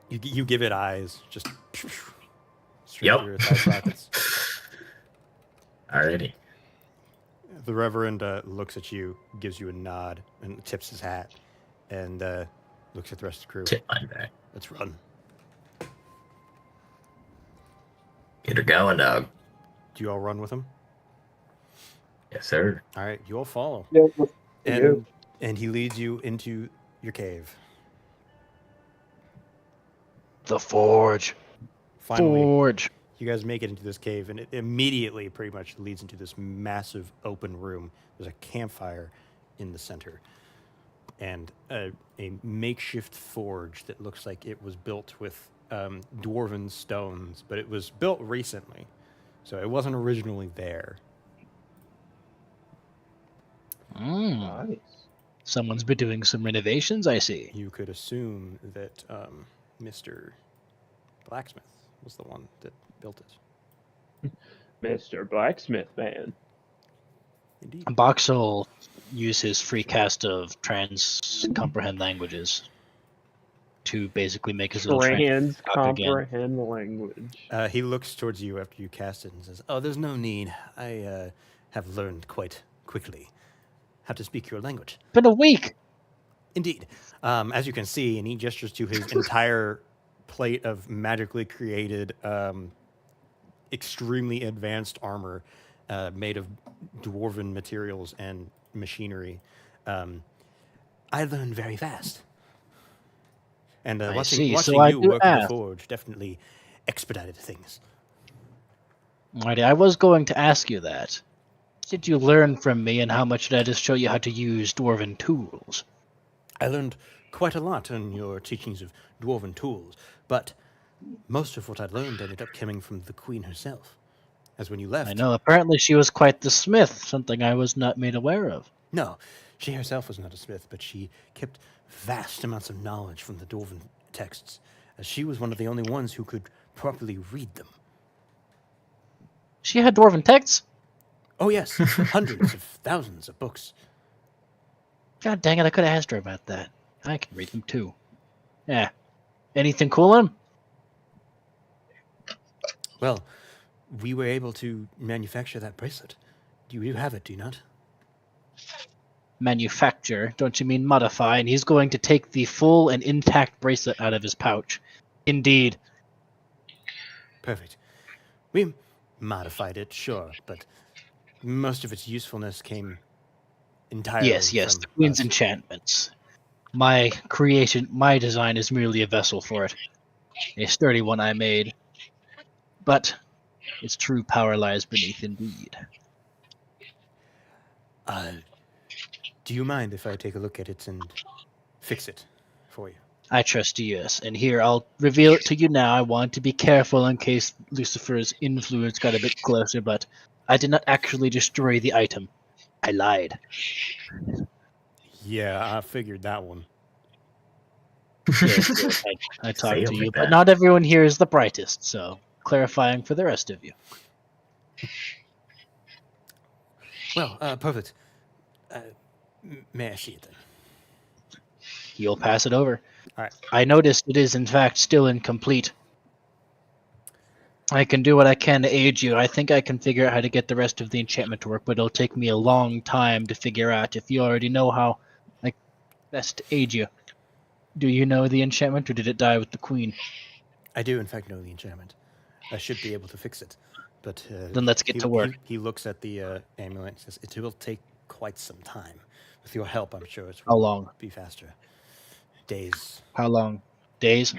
S2: You give it eyes, just straight
S7: Yep.
S2: through your thigh sockets.
S7: Alrighty.
S2: The Reverend looks at you, gives you a nod, and tips his hat, and looks at the rest of the crew.
S7: Tip my back.
S2: Let's run.
S7: Get her going, dog.
S2: Do you all run with him?
S7: Yes, sir.
S2: All right, you all follow.
S10: Yeah,
S2: And he leads you into your cave.
S1: The Forge.
S2: Finally,
S1: Forge.
S2: you guys make it into this cave, and it immediately pretty much leads into this massive open room. There's a campfire in the center, and a makeshift forge that looks like it was built with dwarven stones, but it was built recently, so it wasn't originally there.
S1: Mm. Someone's been doing some renovations, I see.
S2: You could assume that Mr. Blacksmith was the one that built it.
S5: Mr. Blacksmith Man.
S2: Indeed.
S1: Box will use his free cast of trans comprehend languages to basically make his little
S5: Trans
S1: talk again.
S5: comprehend language.
S2: He looks towards you after you cast it and says, "Oh, there's no need. I have learned quite quickly how to speak your language."
S1: Been a week.
S2: Indeed. As you can see, and he gestures to his entire plate of magically created, extremely advanced armor made of dwarven materials and machinery. I learned very fast. And watching
S1: So I
S2: you
S1: do
S2: work in the
S1: ask.
S2: forge definitely expedited things.
S1: Alrighty, I was going to ask you that. Did you learn from me, and how much did I just show you how to use dwarven tools?
S2: I learned quite a lot in your teachings of dwarven tools, but most of what I learned ended up coming from the queen herself. As when you left...
S1: I know, apparently she was quite the smith, something I was not made aware of.
S2: No, she herself was not a smith, but she kept vast amounts of knowledge from the dwarven texts, as she was one of the only ones who could properly read them.
S1: She had dwarven texts?
S2: Oh yes, hundreds of thousands of books.
S1: God dang it, I could have asked her about that. I can read them too. Yeah. Anything cool in 'em?
S2: Well, we were able to manufacture that bracelet. You have it, do you not?
S1: Manufacture? Don't you mean modify? And he's going to take the full and intact bracelet out of his pouch. Indeed.
S2: Perfect. We modified it, sure, but most of its usefulness came entirely
S1: Yes,
S2: from
S1: the Queen's
S2: us.
S1: enchantments. My design is merely a vessel for it. A sturdy one I made. But its true power lies beneath indeed.
S2: Do you mind if I take a look at it and fix it for you?
S1: I trust you, yes. And here, I'll reveal it to you now. I want to be careful in case Lucifer's influence got a bit closer, but I did not actually destroy the item. I lied.
S2: Yeah, I figured that one.
S1: Yes, I
S7: Say
S1: talked
S7: it
S1: to you,
S7: like
S1: but
S7: that.
S1: not everyone here is the brightest, so clarifying for the rest of you.
S2: Well, perfect. May I see it then?
S1: You'll pass it over.
S2: All right.
S1: I noticed it is, in fact, still incomplete. I can do what I can to aid you. I think I can figure out how to get the rest of the enchantment to work, but it'll take me a long time to figure out. If you already know how I best aid you. Do you know the enchantment, or did it die with the queen?
S2: I do, in fact, know the enchantment. I should be able to fix it. But
S1: Then let's get to work.
S2: He looks at the amulet and says, "It will take quite some time. With your help, I'm sure it
S1: How
S2: will
S1: long?
S2: be faster. Days."
S1: How long? Days?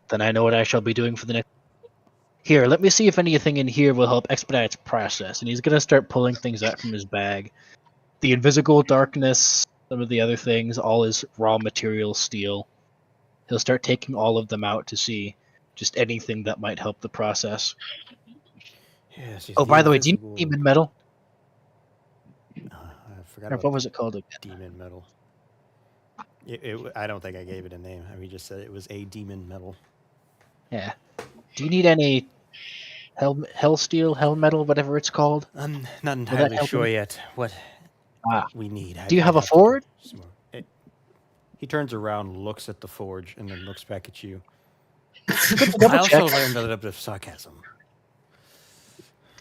S1: Then I know what I shall be doing for the next... Here, let me see if anything in here will help expedite its process. And he's going to start pulling things out from his bag. The invisible darkness, some of the other things, all his raw material steel. He'll start taking all of them out to see just anything that might help the process.
S2: Yes.
S1: Oh, by the way, do you need demon metal?
S2: I forgot
S1: Or
S2: about
S1: what was it called again?
S2: demon metal. I don't think I gave it a name. I mean, just said it was a demon metal.
S1: Yeah. Do you need any hell steel, hell metal, whatever it's called?
S2: I'm not
S1: that
S2: entirely
S1: help
S2: sure
S1: him?
S2: yet what
S1: Ah.
S2: we need.
S1: Do you have
S2: I'd
S1: a
S2: to do
S1: forge?
S2: some more. He turns around, looks at the forge, and then looks back at you.
S1: Good to
S2: I
S1: double
S2: also
S1: check.
S2: learned a little bit of sarcasm.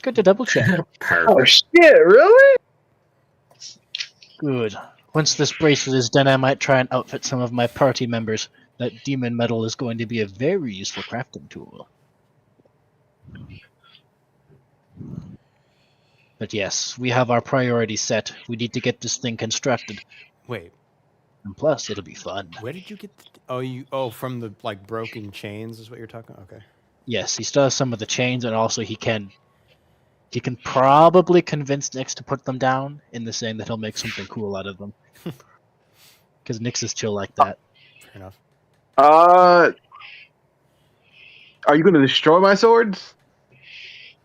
S1: Good to double check.
S8: Oh
S7: Perfect.
S8: shit! Really?
S1: Good. Once this bracelet is done, I might try and outfit some of my party members. That demon metal is going to be a very useful crafting tool. But yes, we have our priorities set. We need to get this thing constructed.
S2: Wait,
S1: And plus, it'll be fun.
S2: where did you get? From the broken chains is what you're talking. Okay.
S1: Yes, he still has some of the chains, and also he can probably convince Nix to put them down in the saying that he'll make something cool out of them. Because Nix is chill like that.
S2: Fair enough.
S8: Are you going to destroy my swords?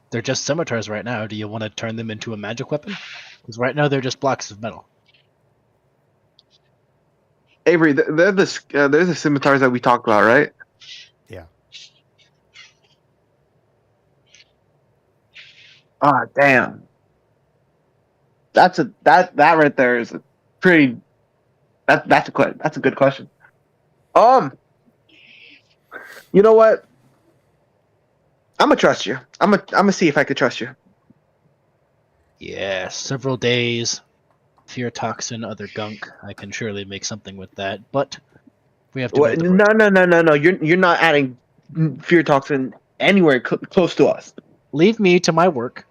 S1: They're just scimitars right now. Do you want to turn them into a magic weapon? Because right now they're just blocks of metal.
S8: Avery, they're the scimitars that we talked about, right?
S2: Yeah.
S8: Ah, damn. That right there is a pretty. That's a good question. You know what? I'm gonna trust you. I'm gonna see if I could trust you.
S1: Yeah, several days. Fear toxin, other gunk. I can surely make something with that, but we have to.
S8: What? No. You're not adding fear toxin anywhere close to us.
S1: Leave me to my work.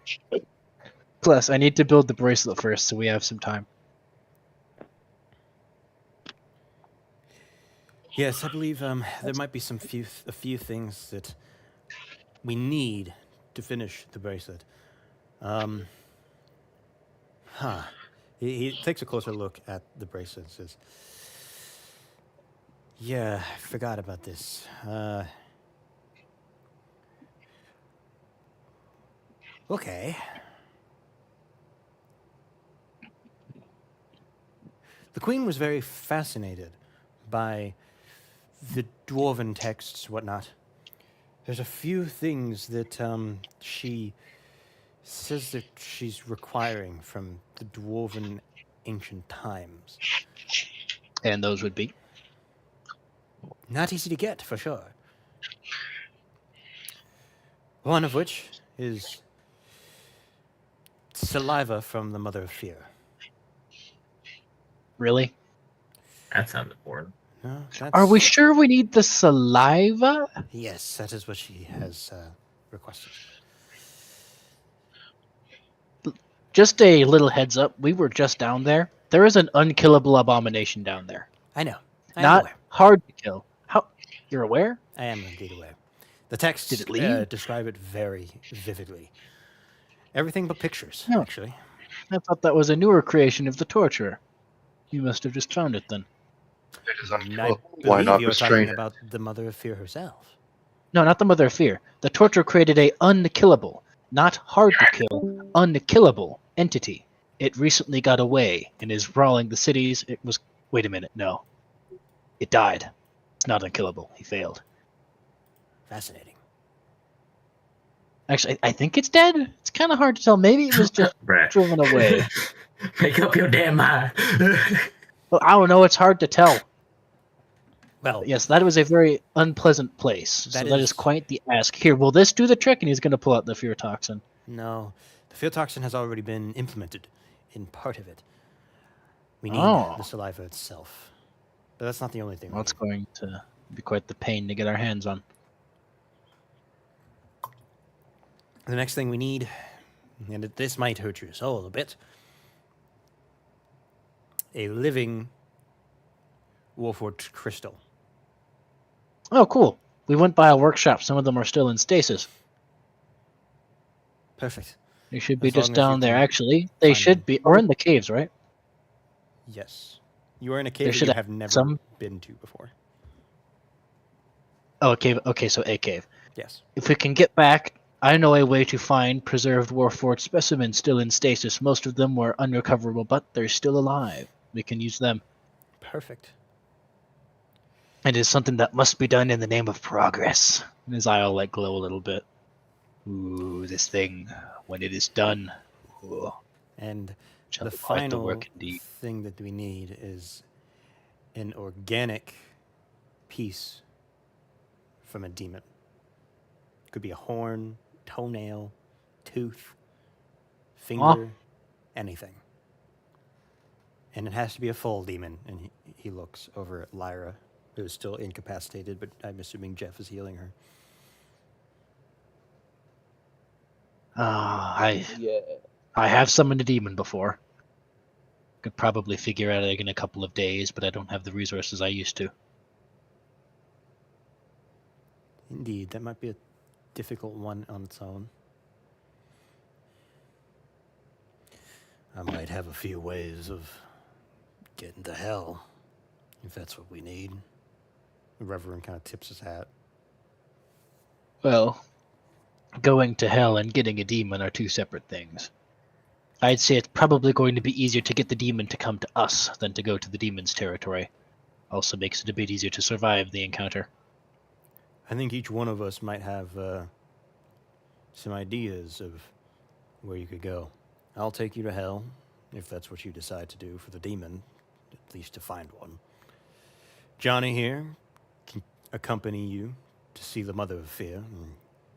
S1: Plus, I need to build the bracelet first, so we have some time.
S2: Yes, I believe there might be a few things that we need to finish the bracelet. He takes a closer look at the bracelet and says, "Yeah, I forgot about this. Okay. The Queen was very fascinated by the dwarven texts, whatnot. There's a few things that she says that she's requiring from the dwarven ancient times.
S1: And those would be?
S2: Not easy to get, for sure. One of which is saliva from the Mother of Fear.
S1: Really?
S7: That sounds important.
S2: No,
S1: Are we sure we need the saliva?
S2: Yes, that is what she has requested.
S1: Just a little heads up, we were just down there. There is an unkillable abomination down there.
S2: I know. I am
S1: Not
S2: aware.
S1: hard to kill. How? You're aware?
S2: I am indeed aware. The texts
S1: Did it leave?
S2: describe it very vividly. Everything but pictures,
S1: No.
S2: actually.
S1: I thought that was a newer creation of the torturer. You must have just found it then.
S6: It is
S9: I
S6: unkillable. Why
S9: believe
S6: not
S9: you're
S6: restrain
S9: talking
S6: it?
S9: about the Mother of Fear herself.
S1: No, not the Mother of Fear. The torture created a unkillable, not hard to kill, unkillable entity. It recently got away and is brawling the cities. It was. Wait a minute, no. It died. It's not unkillable. He failed.
S9: Fascinating.
S1: Actually, I think it's dead. It's kind of hard to tell. Maybe it was just
S7: Bruh.
S1: driven away.
S7: Make up your damn mind.
S1: Well, I don't know. It's hard to tell.
S9: Well,
S1: But yes, that was a very unpleasant place. So that is quite the ask. Here, will this do the trick? And he's going to pull out the fear toxin.
S9: no. The fear toxin has already been implemented in part of it. We need
S1: Oh.
S9: the saliva itself. But that's not the only thing.
S1: Well, it's going to be quite the pain to get our hands on.
S9: The next thing we need, and this might hurt your soul a bit, a living Warforged crystal.
S1: Oh, cool. We went by a workshop. Some of them are still in stasis.
S9: Perfect.
S1: They should be
S9: As long
S1: just
S9: as you
S1: down there,
S9: can
S1: actually. They
S9: find
S1: should
S9: them.
S1: be. Or in the caves, right?
S9: Yes. You are in a
S1: There
S9: cave that
S1: should
S9: you
S1: have
S9: have never
S1: some-
S9: been to before.
S1: Oh, a cave. Okay, so a cave.
S9: Yes.
S1: If we can get back, I know a way to find preserved Warforged specimens still in stasis. Most of them were unrecoverable, but they're still alive. We can use them.
S9: Perfect.
S1: It is something that must be done in the name of progress. And his eye will like glow a little bit. Ooh, this thing, when it is done, ooh,
S9: And
S1: shall
S9: the
S1: be quite the
S9: final
S1: work indeed.
S9: thing that we need is an organic piece from a demon. Could be a horn, toenail, tooth, finger, anything. And it has to be a full demon. And he looks over at Lyra, who is still incapacitated, but I'm assuming Jeff is healing her.
S1: I
S5: Yeah.
S1: have summoned a demon before. Could probably figure out it in a couple of days, but I don't have the resources I used to.
S9: Indeed, that might be a difficult one on its own. I might have a few ways of getting to hell, if that's what we need. The Reverend kind of tips his hat.
S1: Well, going to hell and getting a demon are two separate things. I'd say it's probably going to be easier to get the demon to come to us than to go to the demon's territory. Also makes it a bit easier to survive the encounter.
S9: I think each one of us might have some ideas of where you could go. I'll take you to hell, if that's what you decide to do for the demon, at least to find one. Johnny here can accompany you to see the Mother of Fear and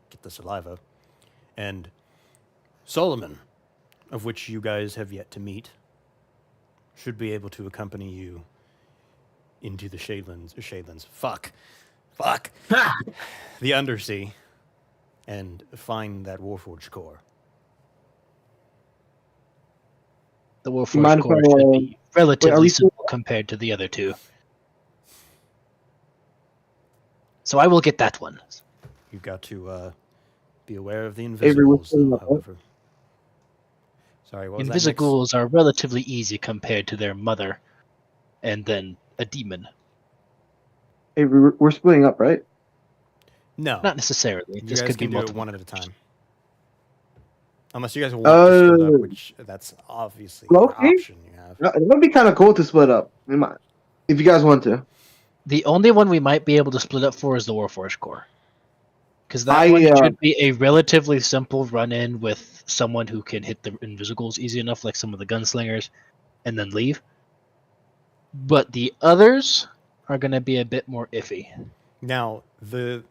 S9: get the saliva. And Solomon, of which you guys have yet to meet, should be able to accompany you into the Shadelands. Fuck. The Undersea, and find that Warforged core.
S1: The
S8: Mind
S1: Warforged
S8: if
S1: core
S8: I,
S1: should be relatively
S8: we-
S1: simple compared to the other two. So I will get that one.
S9: You've got to be aware of the
S8: Avery, what's
S9: Invisibles,
S8: going
S9: though,
S8: on?
S9: however. Sorry, what was that, Nix?
S1: Invisigools are relatively easy compared to their mother, and then a demon.
S8: Avery, we're splitting up, right?
S9: No.
S1: Not necessarily.
S9: You
S1: This
S9: guys
S1: could be
S9: can do it
S1: multiple.
S9: one at a time. Unless you guys want to split up, which that's obviously an
S8: Okay.
S9: option you have.
S8: It would be kind of cool to split up. If you guys want to.
S1: The only one we might be able to split up for is the Warforged core. Because that one should be a relatively simple run-in with someone who can hit the Invisigools easy enough, like some of the gunslingers, and then leave. But the others are going to be a bit more iffy.
S9: Now, the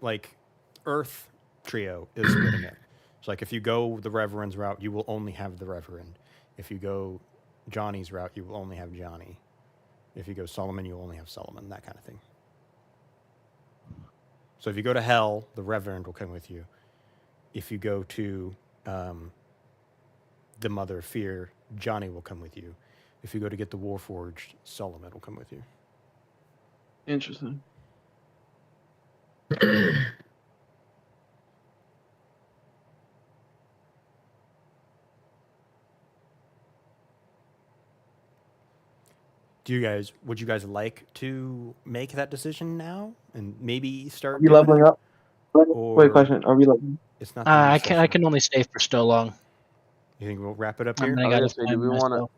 S9: Earth trio is splitting it. So if you go the Reverend's route, you will only have the Reverend. If you go Johnny's route, you will only have Johnny. If you go Solomon, you will only have Solomon, that kind of thing. So if you go to Hell, the Reverend will come with you. If you go to the Mother of Fear, Johnny will come with you. If you go to get the Warforged, Solomon will come with you.
S8: Interesting.
S2: would you guys like to make that decision now and maybe start
S8: Are we
S2: doing
S8: leveling
S2: it?
S8: up?
S2: Or
S8: Wait, question. Are we leveling?
S2: It's not the end of
S1: I
S2: the
S1: can
S2: session.
S1: only stay for so long.
S2: You think we'll wrap it up
S1: I
S2: here
S1: mean, I
S5: I was
S1: gotta
S5: gonna say, do
S1: find
S5: we want to?
S1: myself.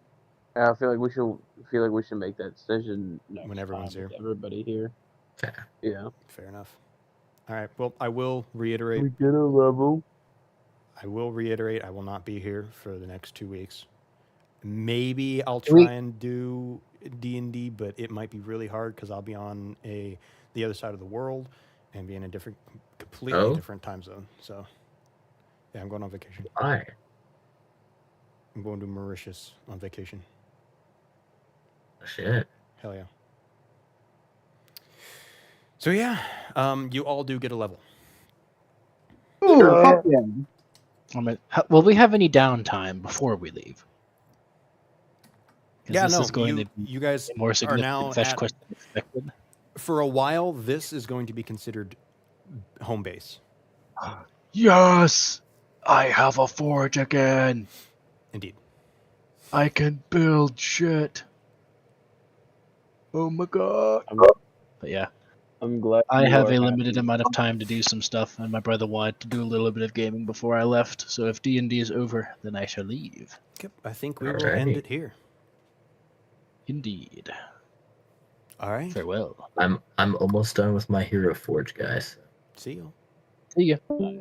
S5: I feel like we should make that decision next
S2: When everyone's
S5: time with
S2: here.
S5: everybody here.
S7: Okay.
S5: Yeah.
S2: Fair enough. All right. Well, I will reiterate.
S5: get a level.
S2: I will not be here for the next 2 weeks. Maybe I'll
S1: We-
S2: try and do D&D, but it might be really hard because I'll be on the other side of the world and be in a completely
S7: Oh?
S2: different time zone. So, yeah, I'm going on vacation.
S7: Why?
S2: I'm going to Mauritius on vacation.
S7: Shit.
S2: Hell yeah. So yeah, you all do get a level.
S8: Ooh,
S10: Sure.
S8: fuck yeah.
S1: Will we have any downtime before we leave? 'Cause
S2: Yeah,
S1: this
S2: no,
S1: is going to be
S2: you guys
S1: a more
S2: are
S1: significant
S2: now
S1: fetch
S2: at,
S1: quest than expected.
S2: for a while. This is going to be considered home base.
S1: Yes, I have a forge again.
S2: Indeed.
S1: I can build shit. Oh my god. But yeah,
S5: I'm glad.
S1: I
S5: you
S1: have
S5: are
S1: a limited
S5: happy.
S1: amount of time to do some stuff, and my brother wanted to do a little bit of gaming before I left. So if D&D is over, then I shall leave.
S2: Yep, I think we will end
S7: Alrighty.
S2: it here.
S1: Indeed.
S2: All right.
S1: Farewell.
S7: I'm almost done with my Hero Forge, guys.
S2: See you.
S1: See ya.
S5: Bye.